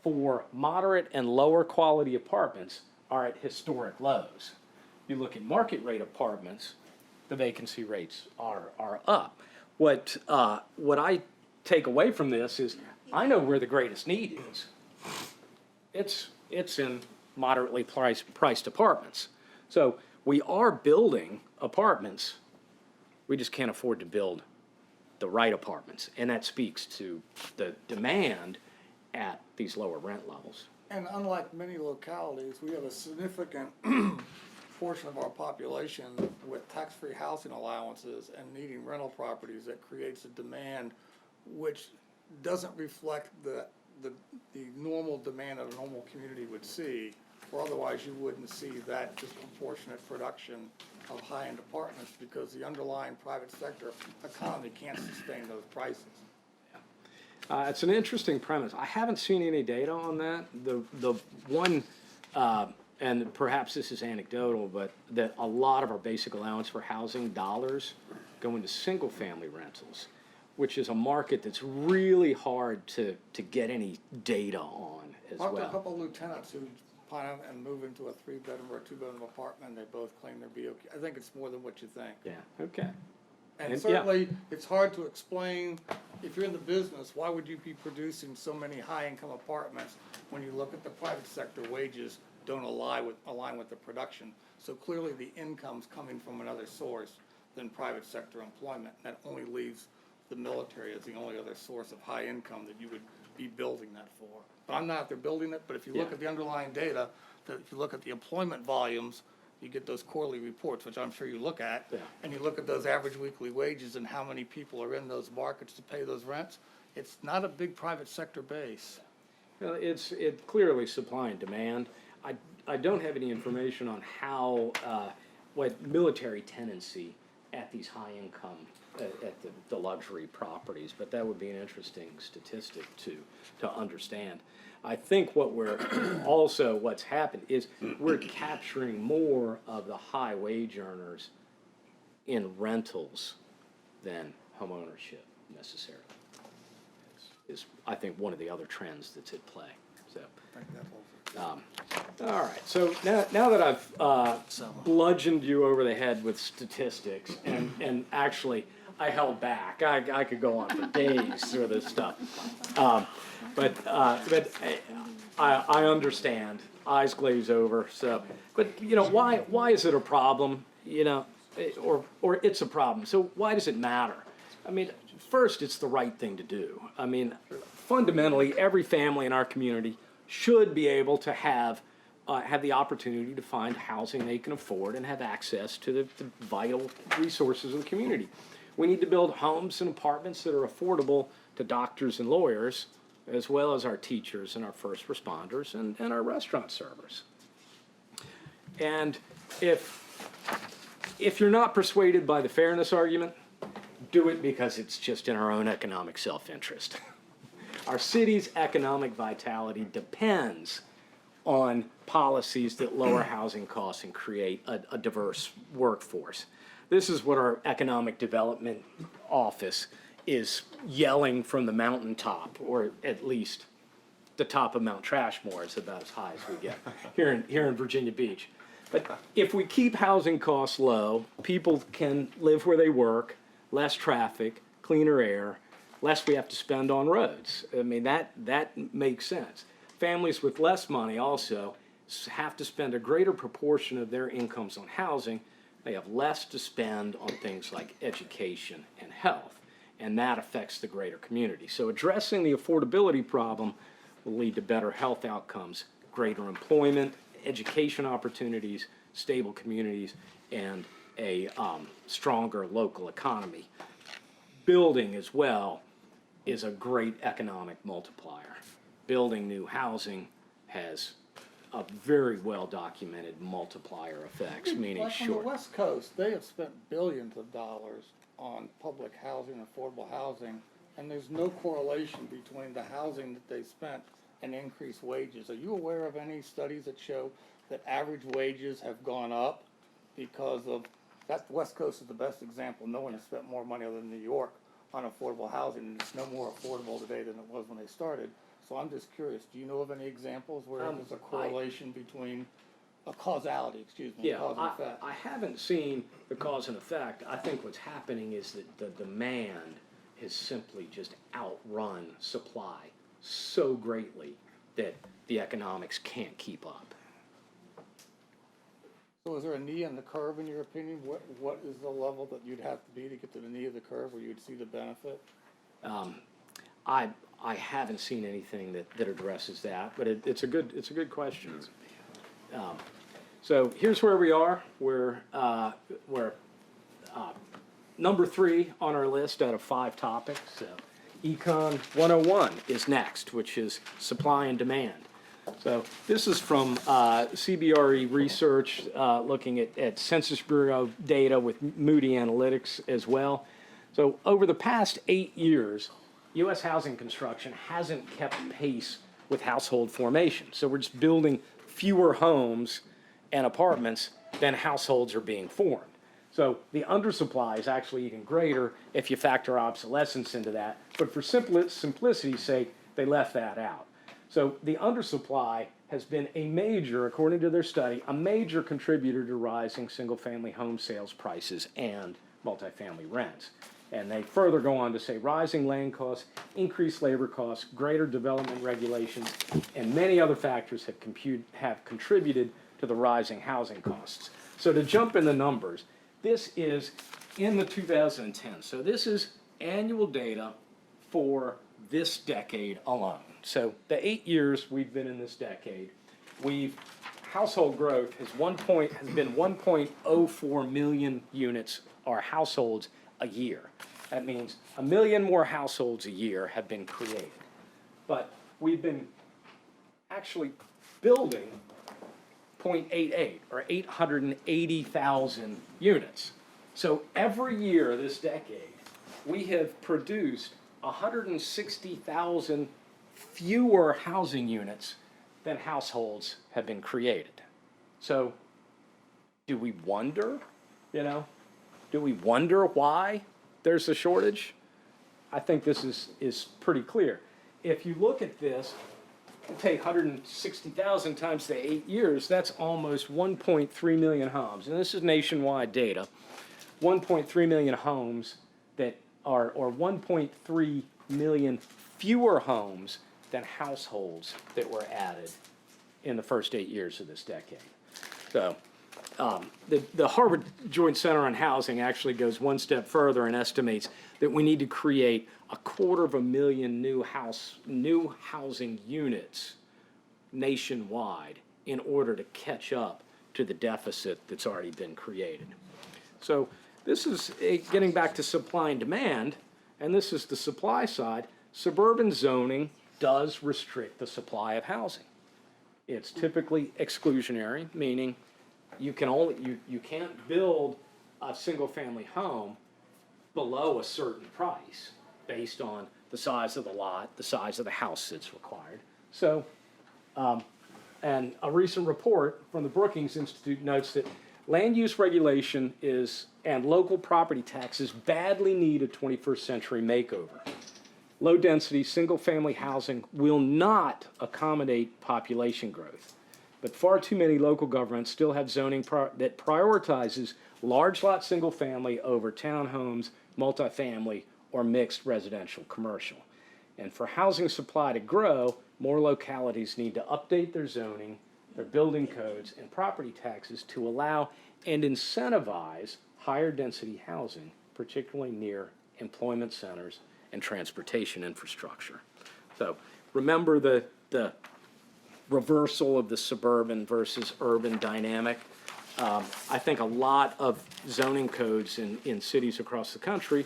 for moderate and lower quality apartments are at historic lows. You look at market rate apartments, the vacancy rates are up. What I take away from this is I know where the greatest need is. It's in moderately priced apartments. So we are building apartments. We just can't afford to build the right apartments, and that speaks to the demand at these lower rent levels. And unlike many localities, we have a significant portion of our population with tax-free housing allowances and needing rental properties that creates a demand which doesn't reflect the normal demand that a normal community would see, or otherwise you wouldn't see that disproportionate production of high-end apartments because the underlying private sector economy can't sustain those prices. It's an interesting premise. I haven't seen any data on that. The one and perhaps this is anecdotal, but that a lot of our basic allowance for housing dollars go into single-family rentals, which is a market that's really hard to get any data on as Talked to a well. couple of lieutenants who plan and move into a 3-bedroom or 2-bedroom apartment, and they both claim they'll be okay. I think it's more than what you think. Yeah, okay. And And, certainly, it's hard to explain, if you're in the business, why would you be producing so many high-income apartments when you look at the private sector wages don't align with the production? So clearly, the income's coming from another source than private sector employment. That only leaves the military as the only other source of high income that you would be building that for. But I'm not out there building it, but if you look Yeah. at the underlying data, if you look at the employment volumes, you get those quarterly reports, which I'm sure you look at, Yeah. and you look at those average weekly wages and how many people are in those markets to pay those rents, it's not a big private sector base. Well, it's clearly supply and demand. I don't have any information on how, what military tenancy at these high income, at the luxury properties, but that would be an interesting statistic to understand. I think what's happened is we're capturing more of the high wage earners in rentals than homeownership necessarily. Is I think one of the other trends that's at play, so. All right, so now that I've bludgeoned you over the head with statistics, and actually, I held back. I could go on for days through this stuff. But I understand, eyes glaze over, so. But, why is it a problem, or it's a problem? So why does it matter? I mean, first, it's the right thing to do. I mean, fundamentally, every family in our community should be able to have the opportunity to find housing they can afford and have access to the vital resources of the community. We need to build homes and apartments that are affordable to doctors and lawyers, as well as our teachers and our first responders and our restaurant servers. And if you're not persuaded by the fairness argument, do it because it's just in our own economic self-interest. Our city's economic vitality depends on policies that lower housing costs and create a diverse workforce. This is what our economic development office is yelling from the mountaintop, or at least the top of Mount Trashmore is about as high as we get here in Virginia Beach. But if we keep housing costs low, people can live where they work, less traffic, cleaner air, less we have to spend on roads. I mean, that makes sense. Families with less money also have to spend a greater proportion of their incomes on housing. They have less to spend on things like education and health, and that affects the greater community. So addressing the affordability problem will lead to better health outcomes, greater employment, education opportunities, stable communities, and a stronger local economy. Building as well is a great economic multiplier. Building new housing has a very well-documented multiplier effects, meaning Like on the West Coast, they have spent billions of dollars on public housing, affordable housing, and there's no correlation between the housing that they spent and increased wages. Are you aware of any studies that show that average wages have gone up because of that? West Coast is the best example. No one has spent more money other than New York on affordable housing, and it's no more affordable today than it was when they started. So I'm just curious, do you know of any examples where there's a correlation between a causality, Yeah, cause and effect? I haven't seen the cause and effect. I think what's happening is that the demand has simply just outrun supply so greatly that the economics can't keep up. So is there a knee in the curve in your opinion? What is the level that you'd have to be to get to the knee of the curve where you'd see the benefit? I haven't seen anything that addresses that, but it's a good question. So here's where we are. We're number 3 on our list out of 5 topics. Econ 101 is next, which is supply and demand. So this is from CBRE research looking at Census Bureau data with Moody Analytics as well. So over the past 8 years, U.S. housing construction hasn't kept pace with household formation. So we're just building fewer homes and apartments than households are being formed. So the undersupply is actually even greater if you factor obsolescence into that. But for simplicity's sake, they left that out. So the undersupply has been a major, according to their study, a major contributor to rising single-family home sales prices and multifamily rents. And they further go on to say rising land costs, increased labor costs, greater development regulations, and many other factors have contributed to the rising housing costs. So to jump in the numbers, this is in the 2010. So this is annual data for this decade alone. So the 8 years we've been in this decade, household growth has been 1.04 million units or households a year. That means 1 million more households a year have been created. But we've been actually building 0.88 or 880,000 units. So every year this decade, we have produced 160,000 fewer housing units than households have been created. So do we wonder, do we wonder why there's a shortage? I think this is pretty clear. If you look at this, take 160,000 times the 8 years, that's almost 1.3 million homes. And this is nationwide data. 1.3 million homes that are, or 1.3 million fewer homes than households that were added in the first 8 years of this decade. So the Harvard Joint Center on Housing actually goes one step further and estimates that we need to create 250,000 new housing units nationwide in order to catch up to the deficit that's already been created. So this is getting back to supply and demand, and this is the supply side. Suburban zoning does restrict the supply of housing. It's typically exclusionary, meaning you can't build a single-family home below a certain price based on the size of the lot, the size of the house that's required. So, and a recent report from the Brookings Institute notes that land use regulation and local property taxes badly need a 21st century makeover. Low-density, single-family housing will not accommodate population growth, but far too many local governments still have zoning that prioritizes large lot single-family over townhomes, multifamily, or mixed residential commercial. And for housing supply to grow, more localities need to update their zoning, their building codes, and property taxes to allow and incentivize higher density housing, particularly near employment centers and transportation infrastructure. So remember the reversal of the suburban versus urban dynamic. I think a lot of zoning codes in cities across the country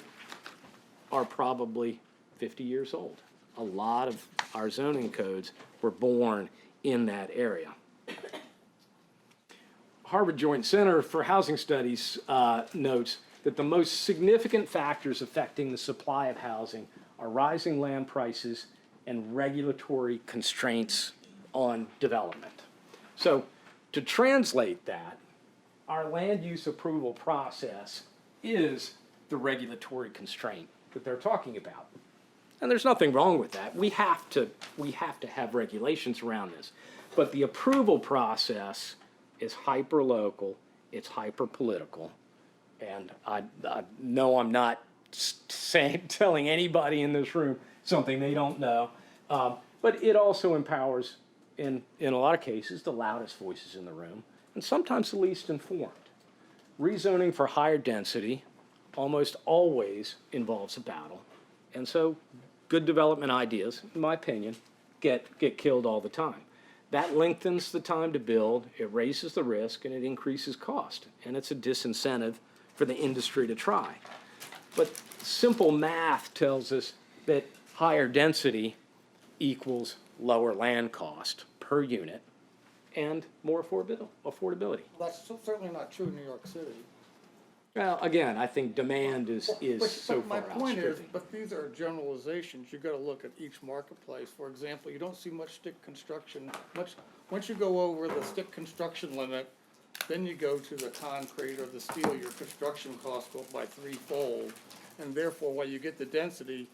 are probably 50 years old. A lot of our zoning codes were born in that area. Harvard Joint Center for Housing Studies notes that the most significant factors affecting the supply of housing are rising land prices and regulatory constraints on development. So to translate that, our land use approval process is the regulatory constraint that they're talking about. And there's nothing wrong with that. We have to have regulations around this. But the approval process is hyper-local, it's hyper-political, and I know I'm not telling anybody in this room something they don't know, but it also empowers, in a lot of cases, the loudest voices in the room, and sometimes the least informed. Rezoning for higher density almost always involves a battle, and so good development ideas, in my opinion, get killed all the time. That lengthens the time to build, it raises the risk, and it increases cost, and it's a disincentive for the industry to try. But simple math tells us that higher density equals lower land cost per unit and more affordability. That's certainly not true in New York City. Well, again, I think demand is so But far my point is, outstripping. but these are generalizations, you gotta look at each marketplace. For example, you don't see much stick construction, once you go over the stick construction limit, then you go to the concrete or the steel, your construction costs go up by threefold. And therefore, while you get the density,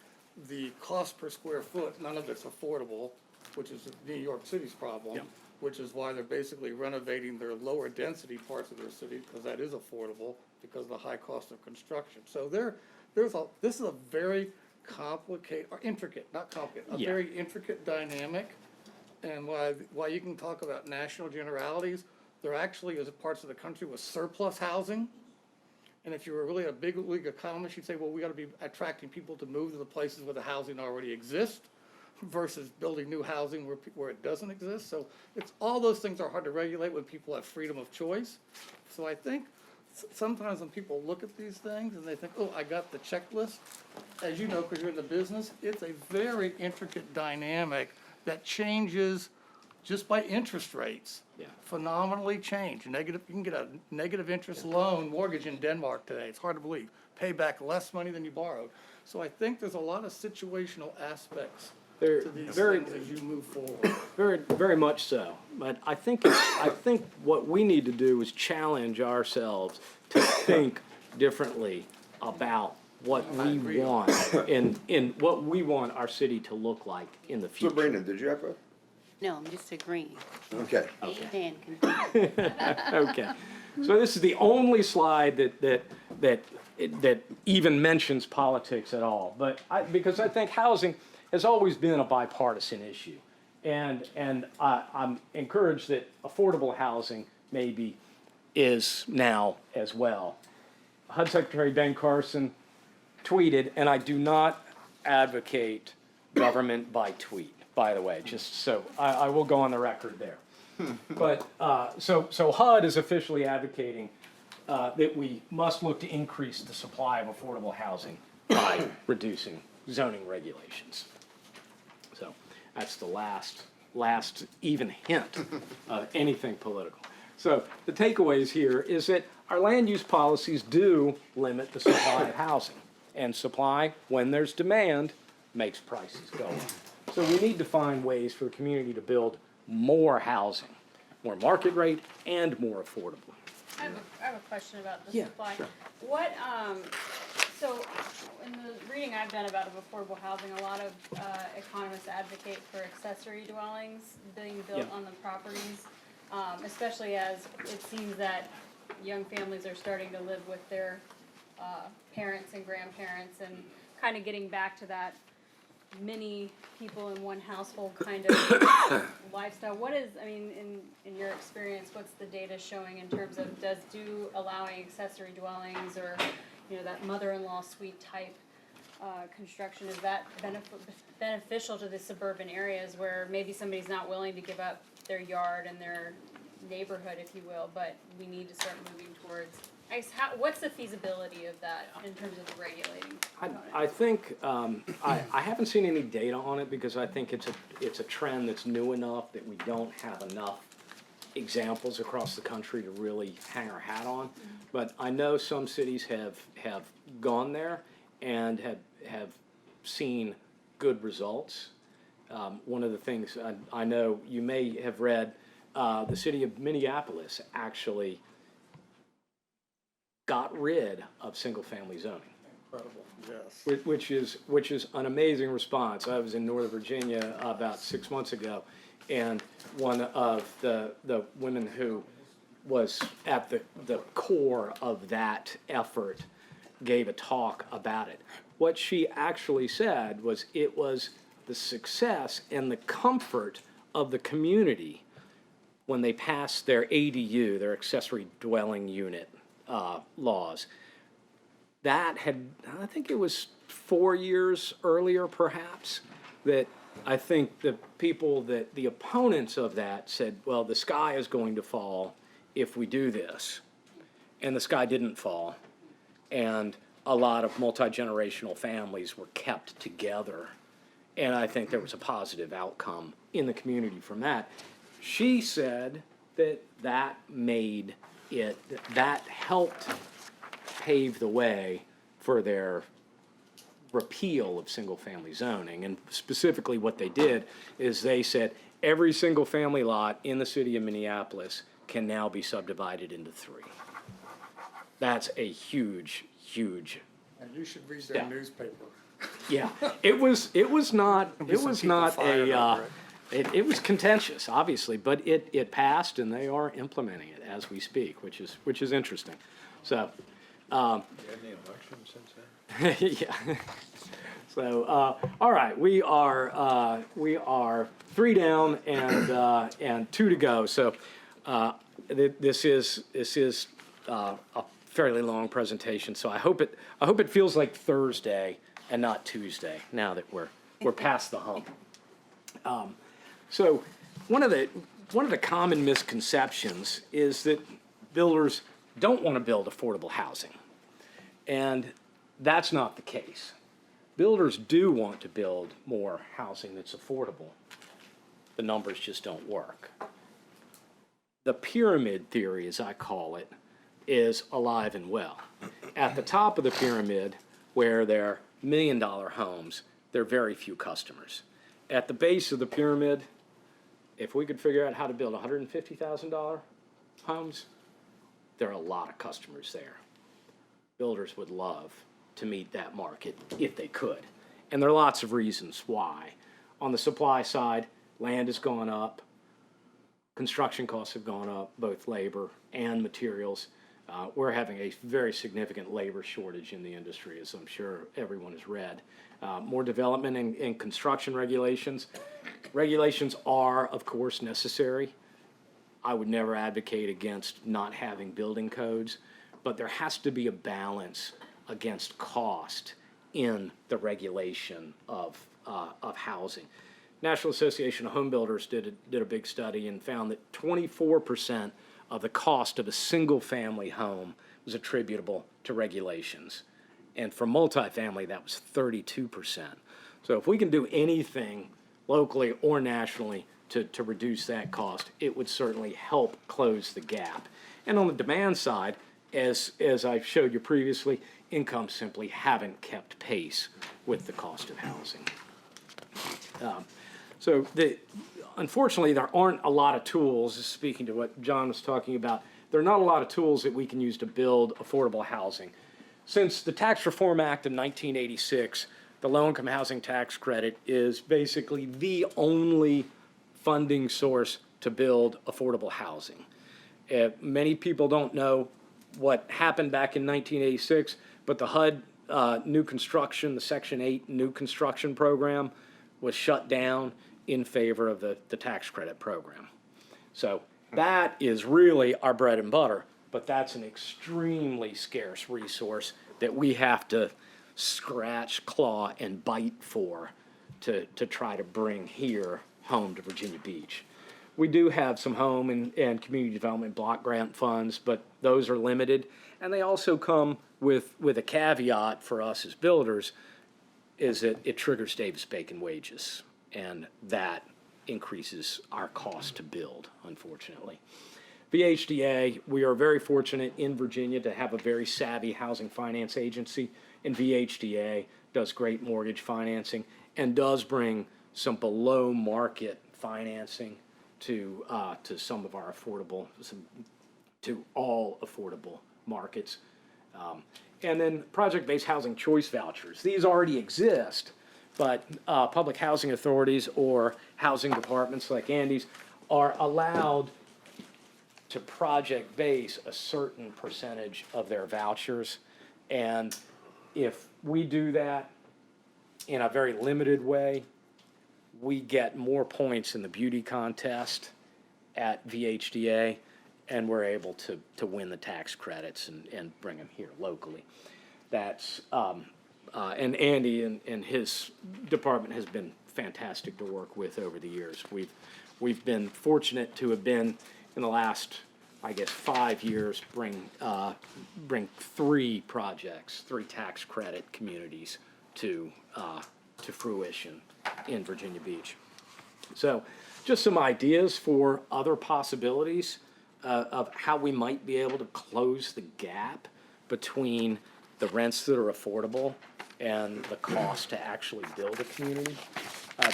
the cost per square foot, none of it's affordable, which is New York City's problem. Yeah. Which is why they're basically renovating their lower density parts of their city, because that is affordable, because of the high cost of construction. So this is a very complicated, or intricate, not complicated, a Yeah. very intricate dynamic. And while you can talk about national generalities, there actually is parts of the country with surplus housing. And if you were really a big league economist, you'd say, well, we gotta be attracting people to move to the places where the housing already exists versus building new housing where it doesn't exist. So all those things are hard to regulate when people have freedom of choice. So I think sometimes when people look at these things and they think, oh, I got the checklist, as you know, because you're in the business, it's a very intricate dynamic that changes just by interest rates. Yeah. Phenomenally change. You can get a negative interest loan mortgage in Denmark today. It's hard to believe. Pay back less money than you borrowed. So I think there's a lot of situational aspects They're to these very- things as you move forward. Very, very much so. But I think what we need to do is challenge ourselves to think differently about what we want in what we want our city to look like in the future. Sabrina, did you have a? No, I'm just agreeing. Okay. Dan, continue. Okay. So this is the only slide that even mentions politics at all. But because I think housing has always been a bipartisan issue. And I'm encouraged that affordable housing maybe is now as well. HUD Secretary Ben Carson tweeted, and I do not advocate government by tweet, by the way, just so I will go on the record there. But so HUD is officially advocating that we must look to increase the supply of affordable housing by reducing zoning regulations. So that's the last even hint of anything political. So the takeaways here is that our land use policies do limit the supply of housing. And supply, when there's demand, makes prices go up. So we need to find ways for the community to build more housing, more market rate and more affordable. I have a question about the Yeah, supply. sure. What, so in the reading I've done about affordable housing, a lot of economists advocate for accessory dwellings being built Yeah. on the properties, especially as it seems that young families are starting to live with their parents and grandparents and kind of getting back to that many people in one household kind of lifestyle. What is, I mean, in your experience, what's the data showing in terms of do allowing accessory dwellings or, that mother-in-law suite type construction, is that beneficial to the suburban areas where maybe somebody's not willing to give up their yard and their neighborhood, if you will, but we need to start moving towards, I guess, what's the feasibility of that in terms of the regulating component? I think, I haven't seen any data on it because I think it's a trend that's new enough that we don't have enough examples across the country to really hang our hat on. But I know some cities have gone there and have seen good results. One of the things I know you may have read, the city of Minneapolis actually got rid of single-family zoning. Incredible, yes. Which is an amazing response. I was in Northern Virginia about 6 months ago, and one of the women who was at the core of that effort gave a talk about it. What she actually said was it was the success and the comfort of the community when they passed their ADU, their accessory dwelling unit laws. That had, I think it was 4 years earlier perhaps, that I think the opponents of that said, well, the sky is going to fall if we do this. And the sky didn't fall. And a lot of multi-generational families were kept together. And I think there was a positive outcome in the community from that. She said that helped pave the way for their repeal of single-family zoning. And specifically what they did is they said every single-family lot in the city of Minneapolis can now be subdivided into 3. That's a huge, huge, And you should read their Yeah. newspaper. yeah. It was not fired over it was contentious, obviously, but it passed and they are implementing it as we speak, which is interesting. So, You had any elections since then? yeah. So, all right, we are 3 down and 2 to go. So, this is a fairly long presentation. So I hope it feels like Thursday and not Tuesday. Now that we're past the hump. So, one of the common misconceptions is that builders don't want to build affordable housing, and that's not the case. Builders do want to build more housing that's affordable. The numbers just don't work. The pyramid theory, as I call it, is alive and well. At the top of the pyramid, where there are $1 million homes, there are very few customers. At the base of the pyramid, if we could figure out how to build $150,000 homes, there are a lot of customers there. Builders would love to meet that market if they could. And there are lots of reasons why. On the supply side, land has gone up, construction costs have gone up, both labor and materials. We're having a very significant labor shortage in the industry, as I'm sure everyone has read. More development in construction regulations. Regulations are, of course, necessary. I would never advocate against not having building codes, but there has to be a balance against cost in the regulation of housing. National Association of Home Builders did a big study and found that 24% of the cost of a single-family home was attributable to regulations. And for multifamily, that was 32%. So if we can do anything locally or nationally to reduce that cost, it would certainly help close the gap. And on the demand side, as I showed you previously, incomes simply haven't kept pace with the cost of housing. Unfortunately, there aren't a lot of tools, speaking to what John was talking about, there are not a lot of tools that we can use to build affordable housing. Since the Tax Reform Act of 1986, the low-income housing tax credit is basically the only funding source to build affordable housing. Many people don't know what happened back in 1986, but the HUD new construction, the Section 8 new construction program was shut down in favor of the tax credit program. So that is really our bread and butter, but that's an extremely scarce resource that we have to scratch, claw, and bite for to try to bring here home to Virginia Beach. We do have some home and community development block grant funds, but those are limited, and they also come with a caveat for us as builders, is that it triggers Davis-Bacon wages, and that increases our cost to build, unfortunately. VHDA, we are very fortunate in Virginia to have a very savvy housing finance agency, and VHDA does great mortgage financing and does bring some below-market financing to some of our to all affordable markets. And then project-based housing choice vouchers. These already exist, but public housing authorities or housing departments like Andy's are allowed to project base a certain percentage of their vouchers. And if we do that in a very limited way, we get more points in the beauty contest at VHDA, and we're able to win the tax credits and bring them here locally. That's, and Andy and his department has been fantastic to work with over the years. We've been fortunate to have been, in the last, I guess, 5 years, bring 3 projects, 3 tax credit communities to fruition in Virginia Beach. So just some ideas for other possibilities of how we might be able to close the gap between the rents that are affordable and the cost to actually build a community.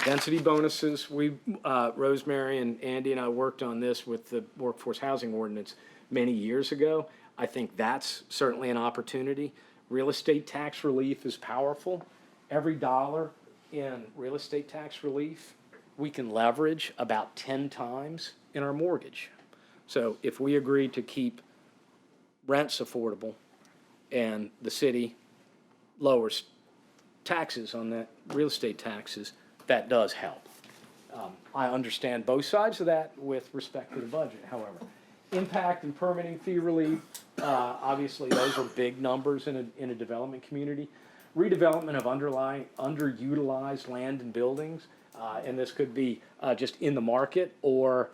Density bonuses, Rosemary and Andy and I worked on this with the workforce housing ordinance many years ago. I think that's certainly an opportunity. Real estate tax relief is powerful. Every dollar in real estate tax relief, we can leverage about 10 times in our mortgage. So if we agree to keep rents affordable and the city lowers taxes on that, real estate taxes, that does help. I understand both sides of that with respect to the budget, however. Impact and permitting fee relief, obviously those are big numbers in a development community. Redevelopment of underutilized land and buildings, and this could be just in the market or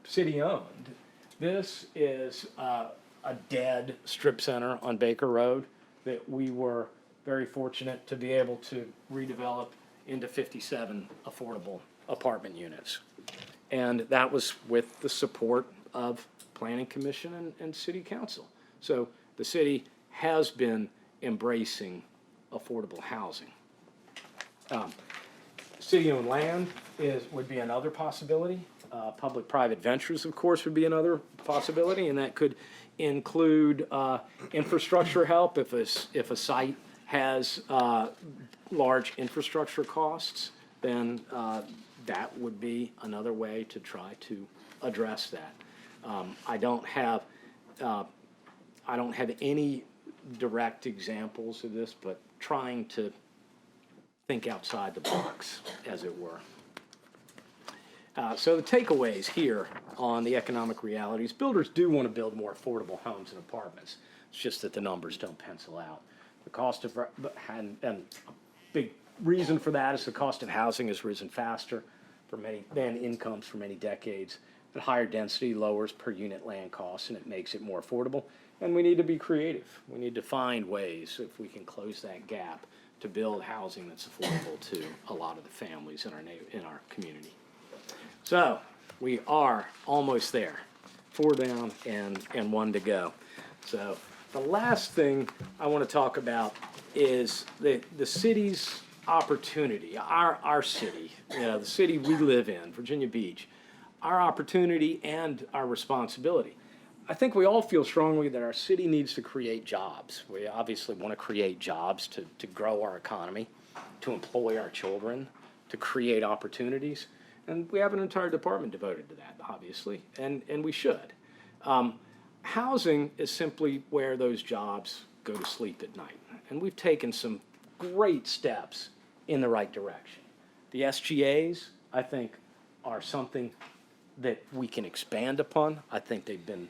city-owned. This is a dead strip center on Baker Road that we were very fortunate to be able to redevelop into 57 affordable apartment units. And that was with the support of Planning Commission and City Council. So the city has been embracing affordable housing. City-owned land would be another possibility. Public-private ventures, of course, would be another possibility, and that could include infrastructure help if a site has large infrastructure costs, then that would be another way to try to address that. I don't have any direct examples of this, but trying to think outside the box, as it were. So the takeaways here on the economic realities, builders do want to build more affordable homes and apartments. It's just that the numbers don't pencil out. The cost of, and a big reason for that is the cost of housing has risen faster than incomes for many decades. The higher density lowers per unit land costs and it makes it more affordable. And we need to be creative. We need to find ways, if we can close that gap, to build housing that's affordable to a lot of the families in our community. So we are almost there. 4 down and 1 to go. So the last thing I want to talk about is the city's opportunity, our city, the city we live in, Virginia Beach, our opportunity and our responsibility. I think we all feel strongly that our city needs to create jobs. We obviously want to create jobs to grow our economy, to employ our children, to create opportunities. And we have an entire department devoted to that, obviously, and we should. Housing is simply where those jobs go to sleep at night. And we've taken some great steps in the right direction. The SGAs, I think, are something that we can expand upon. I think they've been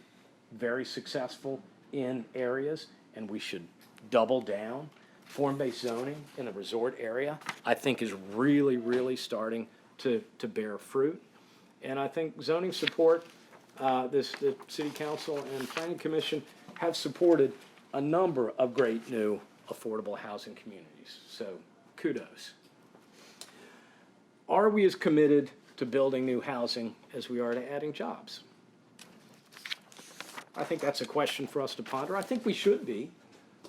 very successful in areas, and we should double down. Form-based zoning in the resort area, I think, is really, really starting to bear fruit. And I think zoning support, the City Council and Planning Commission have supported a number of great new affordable housing communities. So kudos. Are we as committed to building new housing as we are to adding jobs? I think that's a question for us to ponder. I think we should be.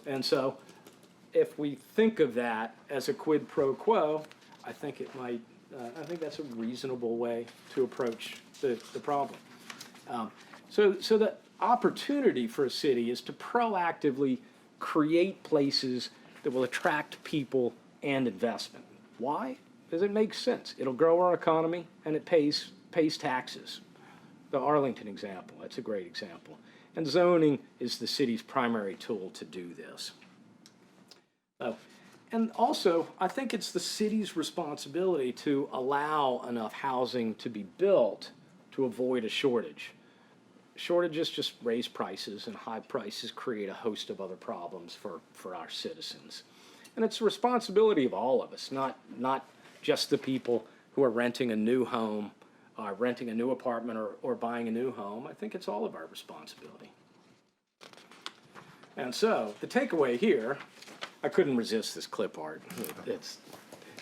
And so if we think of that as a quid pro quo, I think that's a reasonable way to approach the problem. So the opportunity for a city is to proactively create places that will attract people and investment. Why? Because it makes sense. It'll grow our economy and it pays taxes. The Arlington example, that's a great example. And zoning is the city's primary tool to do this. And also, I think it's the city's responsibility to allow enough housing to be built to avoid a shortage. Shortages just raise prices, and high prices create a host of other problems for our citizens. And it's the responsibility of all of us, not just the people who are renting a new home, renting a new apartment, or buying a new home. I think it's all of our responsibility. And so, the takeaway here, I couldn't resist this clip art.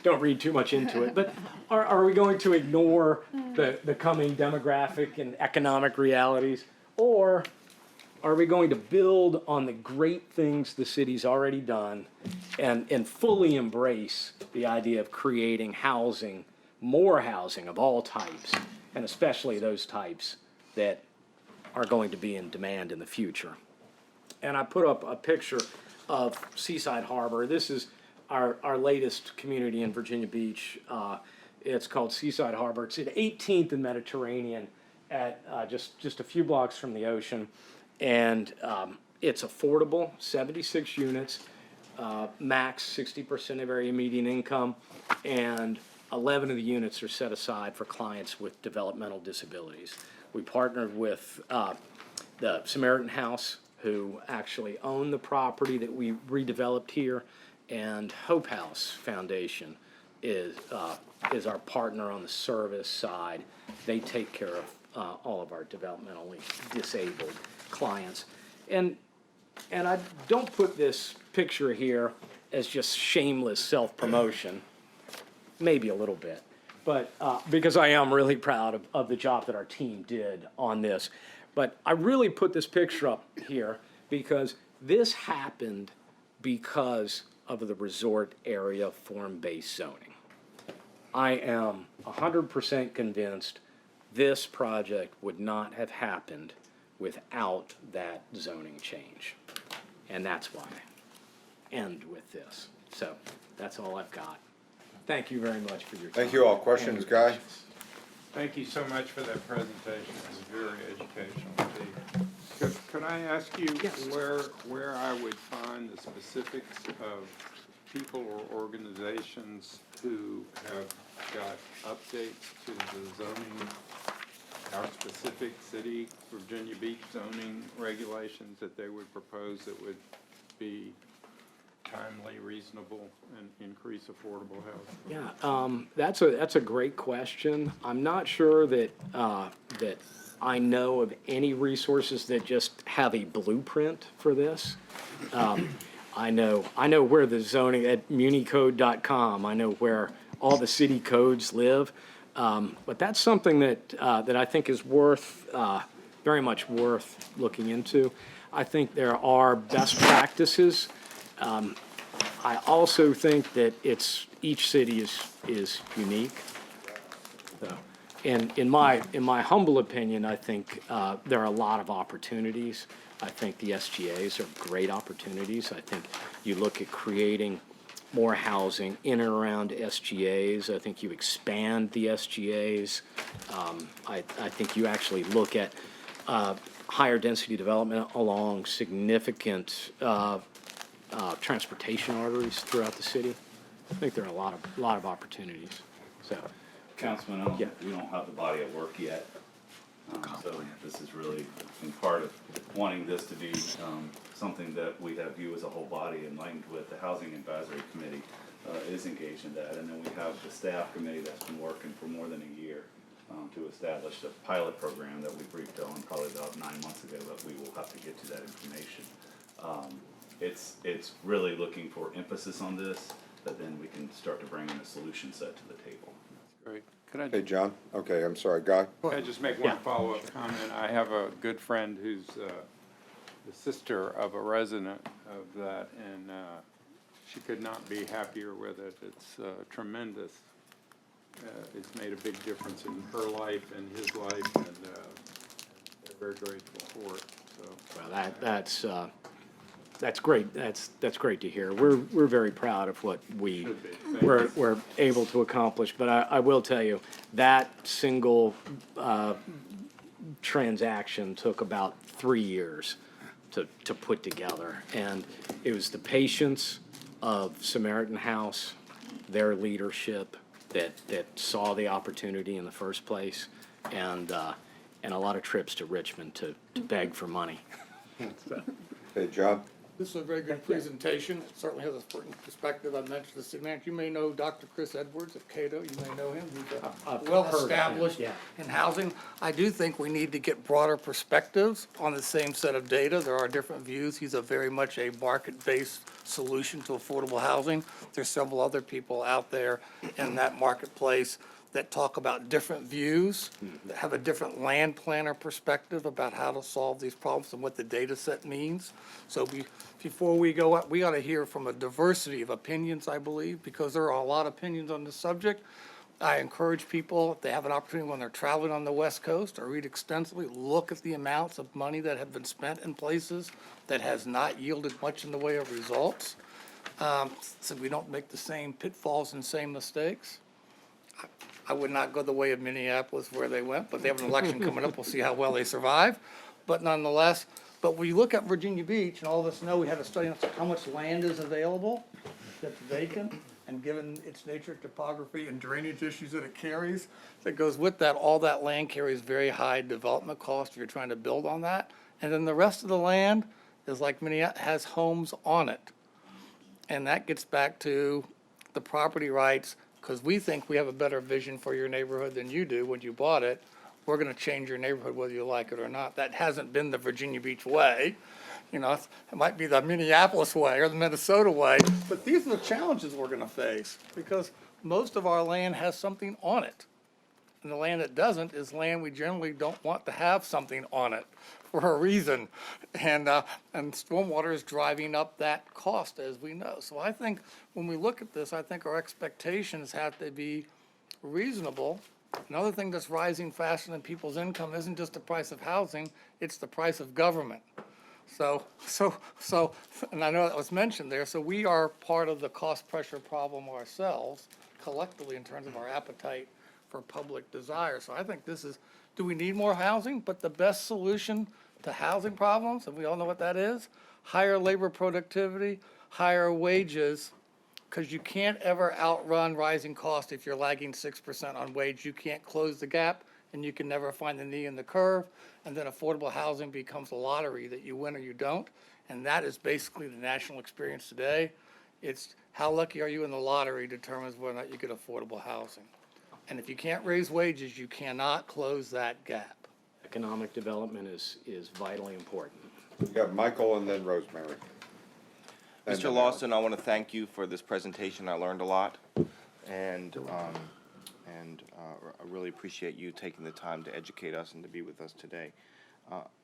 Don't read too much into it, but are we going to ignore the coming demographic and economic realities, or are we going to build on the great things the city's already done and fully embrace the idea of creating housing, more housing of all types, and especially those types that are going to be in demand in the future? And I put up a picture of Seaside Harbor. This is our latest community in Virginia Beach. It's called Seaside Harbor. It's at 18th and Mediterranean at just a few blocks from the ocean. And it's affordable, 76 units, max 60% of area median income, and 11 of the units are set aside for clients with developmental disabilities. We partnered with the Samaritan House, who actually own the property that we redeveloped here, and Hope House Foundation is our partner on the service side. They take care of all of our developmentally disabled clients. And I don't put this picture here as just shameless self-promotion, maybe a little bit, but because I am really proud of the job that our team did on this. But I really put this picture up here because this happened because of the resort area form-based zoning. I am 100% convinced this project would not have happened without that zoning change. And that's why I end with this. So that's all I've got. Thank you very much for your time. Thank you all. Questions, Guy? Thank you so much for that presentation. It was very educational indeed. Could I ask you where I would find the specifics of people or organizations who have got updates to the zoning, our specific city, Virginia Beach zoning regulations that they would propose that would be timely, reasonable, and increase affordable housing? Yeah, that's a great question. I'm not sure that that I know of any resources that just have a blueprint for this. I know where the zoning at municode.com. I know where all the city codes live, but that's something that I think is very much worth looking into. I think there are best practices. I also think that each city is unique. So, and in my humble opinion, I think there are a lot of opportunities. I think the SGAs are great opportunities. I think you look at creating more housing in and around SGAs. I think you expand the SGAs. I think you actually look at higher density development along significant transportation arteries throughout the city. I think there are a lot of opportunities. So, Councilman, we don't have the body of work yet. So this is really in part of wanting this to be something that we have you as a whole body enlightened with. The Housing Advisory Committee is engaged in that. And then we have the staff committee that's been working for more than a year to establish a pilot program that we briefed on probably about 9 months ago, but we will have to get to that information. It's really looking for emphasis on this, but then we can start to bring in a solution set to the table. Great. Could I Hey, John? Okay, I'm sorry, Guy? Can I just make one follow-up comment? I have a good friend who's the sister of a resident of that, and she could not be happier with it. It's tremendous. It's made a big difference in her life and his life, and they're very grateful for it. So, well, that's great. That's great to hear. We're very proud of what we're able to accomplish. But I will tell you that single transaction took about 3 years to put together, and it was the patience of Samaritan House, their leadership that saw the opportunity in the first place, and a lot of trips to Richmond to beg for money. So. Hey, John? This is a very good presentation. It certainly has a certain perspective. I mentioned the city manager. You may know Dr. Chris Edwards at Cato. You may know him. He's well-established in housing. I do think we need to get broader perspectives on the same set of data. There are different views. He's very much a market-based solution to affordable housing. There's several other people out there in that marketplace that talk about different views, that have a different land planner perspective about how to solve these problems and what the data set means. So before we go up, we ought to hear from a diversity of opinions, I believe, because there are a lot of opinions on this subject. I encourage people, if they have an opportunity when they're traveling on the West Coast, or read extensively, look at the amounts of money that have been spent in places that has not yielded much in the way of results, so we don't make the same pitfalls and same mistakes. I would not go the way of Minneapolis where they went, but they have an election coming up. We'll see how well they survive. But nonetheless, but when you look at Virginia Beach, and all of us know, we had a study on how much land is available that's vacant, and given its nature, topography, and drainage issues that it carries, that goes with that, all that land carries very high development costs if you're trying to build on that. And then the rest of the land is like Minneapolis, has homes on it. And that gets back to the property rights, because we think we have a better vision for your neighborhood than you do when you bought it. We're gonna change your neighborhood whether you like it or not. That hasn't been the Virginia Beach way. You know, it might be the Minneapolis way or the Minnesota way, but these are the challenges we're gonna face, because most of our land has something on it. And the land that doesn't is land we generally don't want to have something on it for a reason. And stormwater is driving up that cost, as we know. So I think when we look at this, I think our expectations have to be reasonable. Another thing that's rising faster than people's income isn't just the price of housing, it's the price of government. So, and I know that was mentioned there, so we are part of the cost pressure problem ourselves collectively in terms of our appetite for public desire. So I think this is, do we need more housing? But the best solution to housing problems, and we all know what that is, higher labor productivity, higher wages, because you can't ever outrun rising costs if you're lagging 6% on wage. You can't close the gap, and you can never find the knee in the curve, and then affordable housing becomes a lottery that you win or you don't, and that is basically the national experience today. It's how lucky are you in the lottery determines whether or not you get affordable housing. And if you can't raise wages, you cannot close that gap. Economic development is vitally important. We got Michael and then Rosemary. And Mr. then Lawson, I want to thank you for this presentation. I learned a lot, and I really appreciate you taking the time to educate us and to be with us today.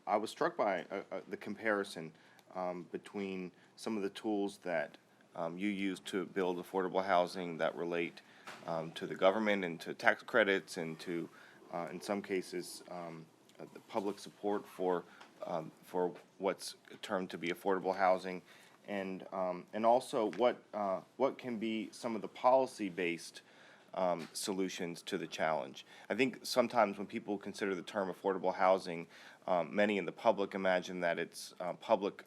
I was struck by the comparison between some of the tools that you use to build affordable housing that relate to the government and to tax credits and to, in some cases, the public support for what's termed to be affordable housing, and also what can be some of the policy-based solutions to the challenge. I think sometimes when people consider the term affordable housing, many in the public imagine that it's public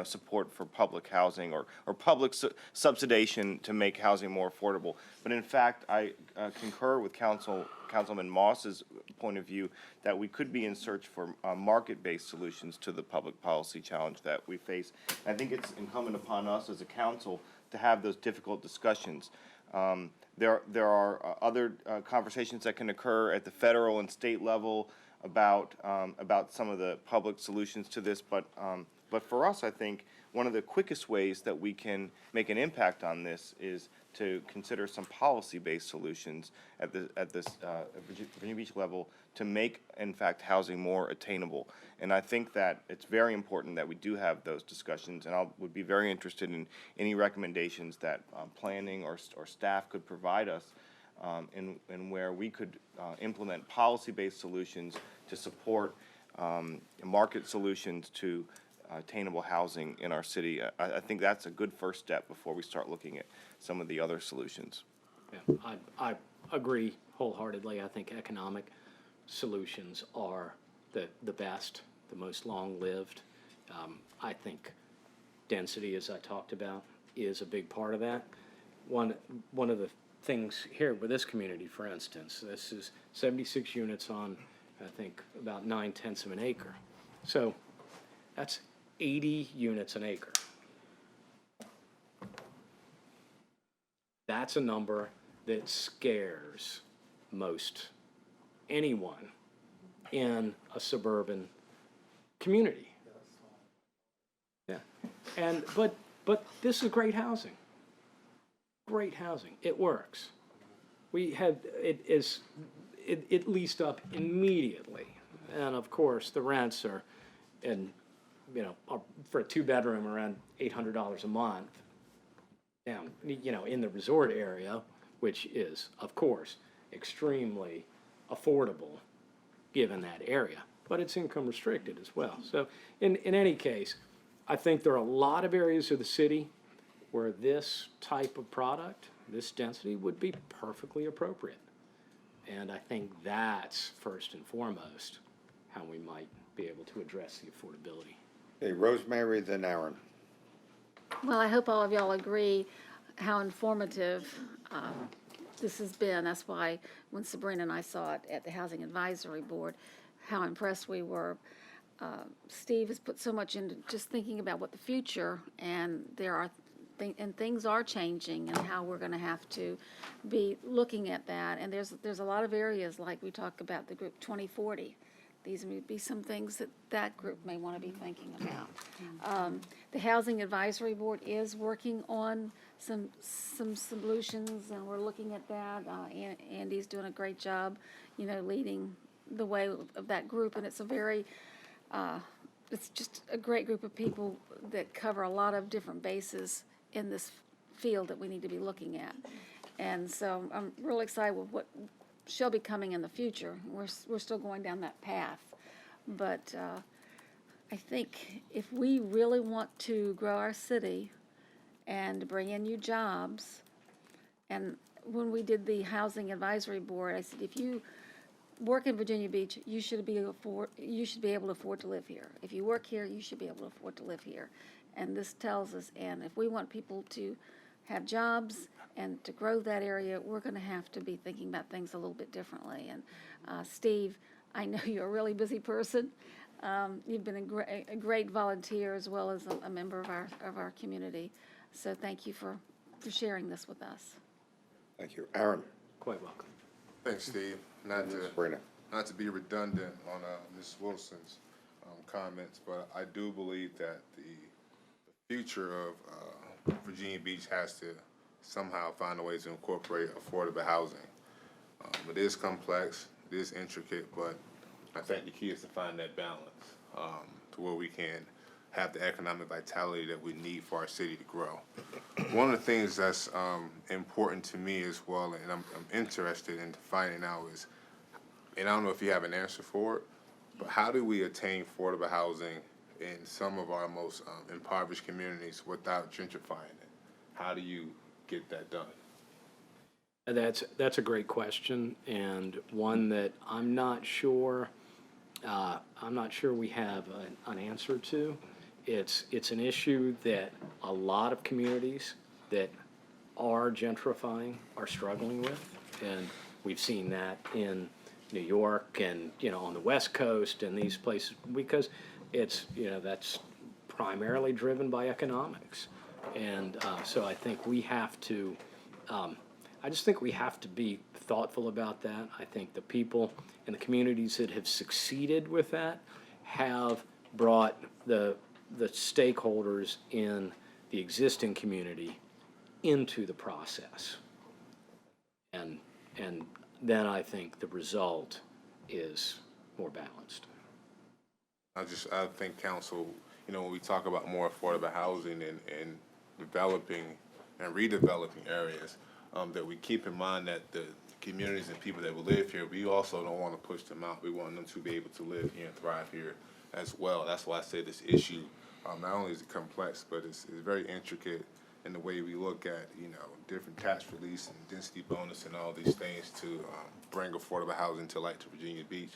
support for public housing or public subsidization to make housing more affordable. But in fact, I concur with Councilman Moss's point of view that we could be in search for market-based solutions to the public policy challenge that we face. I think it's incumbent upon us as a council to have those difficult discussions. There are other conversations that can occur at the federal and state level about some of the public solutions to this, but for us, I think one of the quickest ways that we can make an impact on this is to consider some policy-based solutions at this Virginia Beach level to make, in fact, housing more attainable. And I think that it's very important that we do have those discussions, and I would be very interested in any recommendations that planning or staff could provide us in where we could implement policy-based solutions to support market solutions to attainable housing in our city. I think that's a good first step before we start looking at some of the other solutions. Yeah, I agree wholeheartedly. I think economic solutions are the best, the most long-lived. I think density, as I talked about, is a big part of that. One of the things here with this community, for instance, this is 76 units on, I think, about 9/10 of an acre. So that's 80 units an acre. That's a number that scares most anyone in a suburban community. Yeah, but this is great housing. Great housing. It works. it leased up immediately. And of course, the rents are, for a two-bedroom, around $800 a month down, in the resort area, which is, of course, extremely affordable given that area, but it's income restricted as well. So in any case, I think there are a lot of areas of the city where this type of product, this density, would be perfectly appropriate. And I think that's first and foremost how we might be able to address the affordability. Okay, Rosemary, then Aaron. Well, I hope all of y'all agree how informative this has been. That's why when Sabrina and I saw it at the Housing Advisory Board, how impressed we were. Steve has put so much into just thinking about what the future, and things are changing, and how we're going to have to be looking at that. And there's a lot of areas, like we talk about the group 2040. These may be some things that group may want to be thinking about. The Housing Advisory Board is working on some solutions, and we're looking at that. Andy's doing a great job, leading the way of that group, and it's it's just a great group of people that cover a lot of different bases in this field that we need to be looking at. And so I'm really excited with what shall be coming in the future. We're still going down that path. But I think if we really want to grow our city and bring in new jobs, and when we did the Housing Advisory Board, I said, if you work in Virginia Beach, you should be able to afford to live here. If you work here, you should be able to afford to live here. And this tells us, and if we want people to have jobs and to grow that area, we're going to have to be thinking about things a little bit differently. And Steve, I know you're a really busy person. You've been a great volunteer as well as a member of our community. So thank you for sharing this with us. Thank you. Aaron. Quite welcome. Thanks, Steve. Not to be redundant on Ms. Wilson's comments, but I do believe that the future of Virginia Beach has to somehow find a way to incorporate affordable housing. It is complex, it is intricate, but I think the key is to find that balance to where we can have the economic vitality that we need for our city to grow. One of the things that's important to me as well, and I'm interested in finding out is, and I don't know if you have an answer for it, but how do we attain affordable housing in some of our most impoverished communities without gentrifying it? How do you get that done? That's a great question, and one that I'm not sure we have an answer to. It's an issue that a lot of communities that are gentrifying are struggling with, and we've seen that in New York and on the West Coast and these places, because it's that's primarily driven by economics. And so I think we have to I just think we have to be thoughtful about that. I think the people and the communities that have succeeded with that have brought the stakeholders in the existing community into the process. And then I think the result is more balanced. I think council, when we talk about more affordable housing and developing and redeveloping areas, that we keep in mind that the communities and people that will live here, we also don't want to push them out. We want them to be able to live here and thrive here as well. That's why I say this issue, not only is it complex, but it's very intricate in the way we look at, different tax release and density bonus and all these things to bring affordable housing to light to Virginia Beach.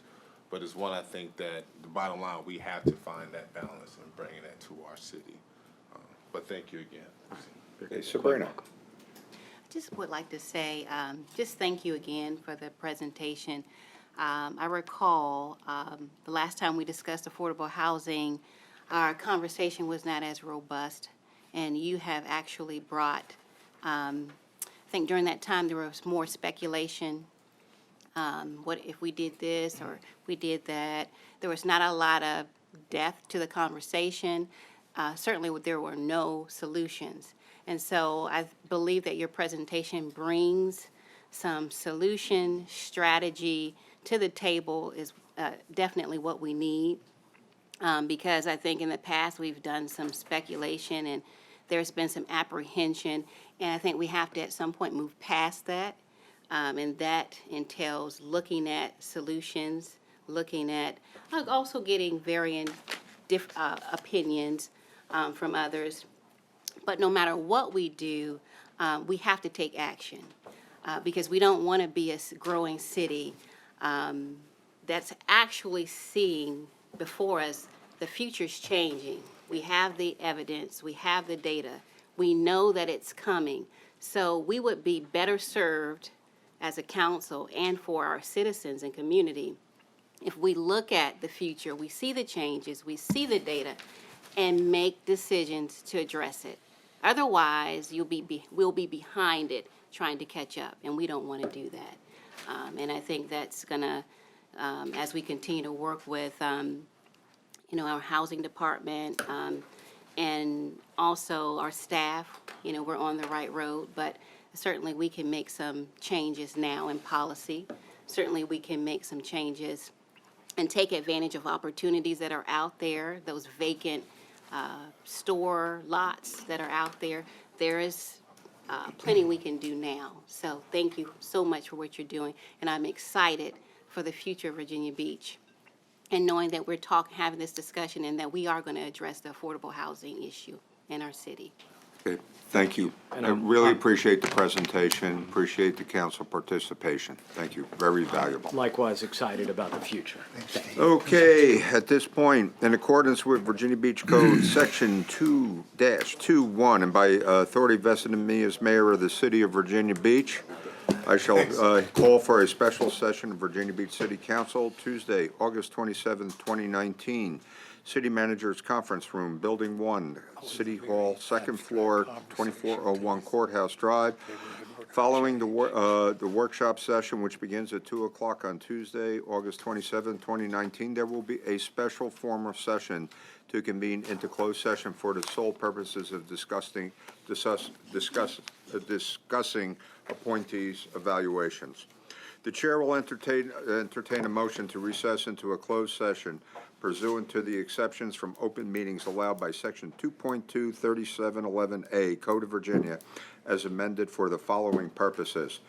But it's one I think that the bottom line, we have to find that balance and bringing that to our city. But thank you again. Okay, Sabrina. Just would like to say, just thank you again for the presentation. I recall the last time we discussed affordable housing, our conversation was not as robust, and you have actually brought, I think during that time there was more speculation. What if we did this or we did that? There was not a lot of depth to the conversation. Certainly there were no solutions. And so I believe that your presentation brings some solution, strategy to the table is definitely what we need. Because I think in the past, we've done some speculation and there's been some apprehension. And I think we have to at some point move past that. And that entails looking at solutions, looking at, also getting varying opinions from others. But no matter what we do, we have to take action because we don't want to be a growing city that's actually seeing before us the future's changing. We have the evidence, we have the data, we know that it's coming. So we would be better served as a council and for our citizens and community if we look at the future, we see the changes, we see the data, and make decisions to address it. Otherwise, we'll be behind it trying to catch up, and we don't want to do that. And I think that's gonna, as we continue to work with, our housing department, and also our staff, we're on the right road, but certainly we can make some changes now in policy. Certainly we can make some changes and take advantage of opportunities that are out there, those vacant store lots that are out there. There is plenty we can do now. So thank you so much for what you're doing, and I'm excited for the future of Virginia Beach. And knowing that we're having this discussion and that we are going to address the affordable housing issue in our city. Okay, thank you. I really appreciate the presentation, appreciate the council participation. Thank you, very valuable. Likewise excited about the future. Okay, at this point, in accordance with Virginia Beach Code, Section 2-21, and by authority vested in me as mayor of the city of Virginia Beach, I shall call for a special session of Virginia Beach City Council Tuesday, August 27th, 2019. City Manager's Conference Room, Building 1, City Hall, second floor, 2401 Courthouse Drive. Following the workshop session, which begins at 2 o'clock on Tuesday, August 27, 2019, there will be a special formal session to convene into closed session for the sole purposes of discussing appointees' evaluations. The chair will entertain a motion to recess into a closed session pursuant to the exceptions from open meetings allowed by Section 2.23711A Code of Virginia as amended for the following purposes: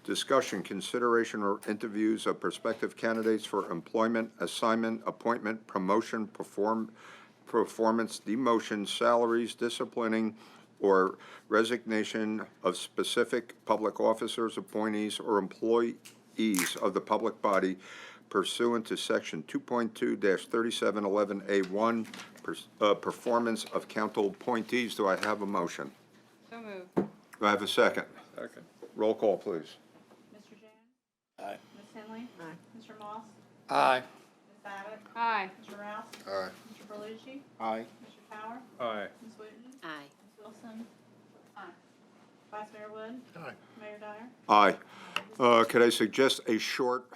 discussion, consideration, or interviews of prospective candidates for employment, assignment, appointment, promotion, performance, demotion, salaries, disciplining, or resignation of specific public officers, appointees, or employees of the public body pursuant to Section 2.2-3711A1, performance of council appointees. Do I have a motion? So moved. Do I have a second? Second. Roll call, please. Mr. Jan? Aye. Ms. Henley? Aye. Mr. Moss? Aye. Ms. Abbott? Aye. Mr. Rouse? Aye. Mr. Berluci? Aye. Mr. Power? Aye. Ms. Wooten? Aye. Ms. Wilson? Aye. Vice Mayor Wood? Aye. Mayor Dyer? Aye. Could I suggest a short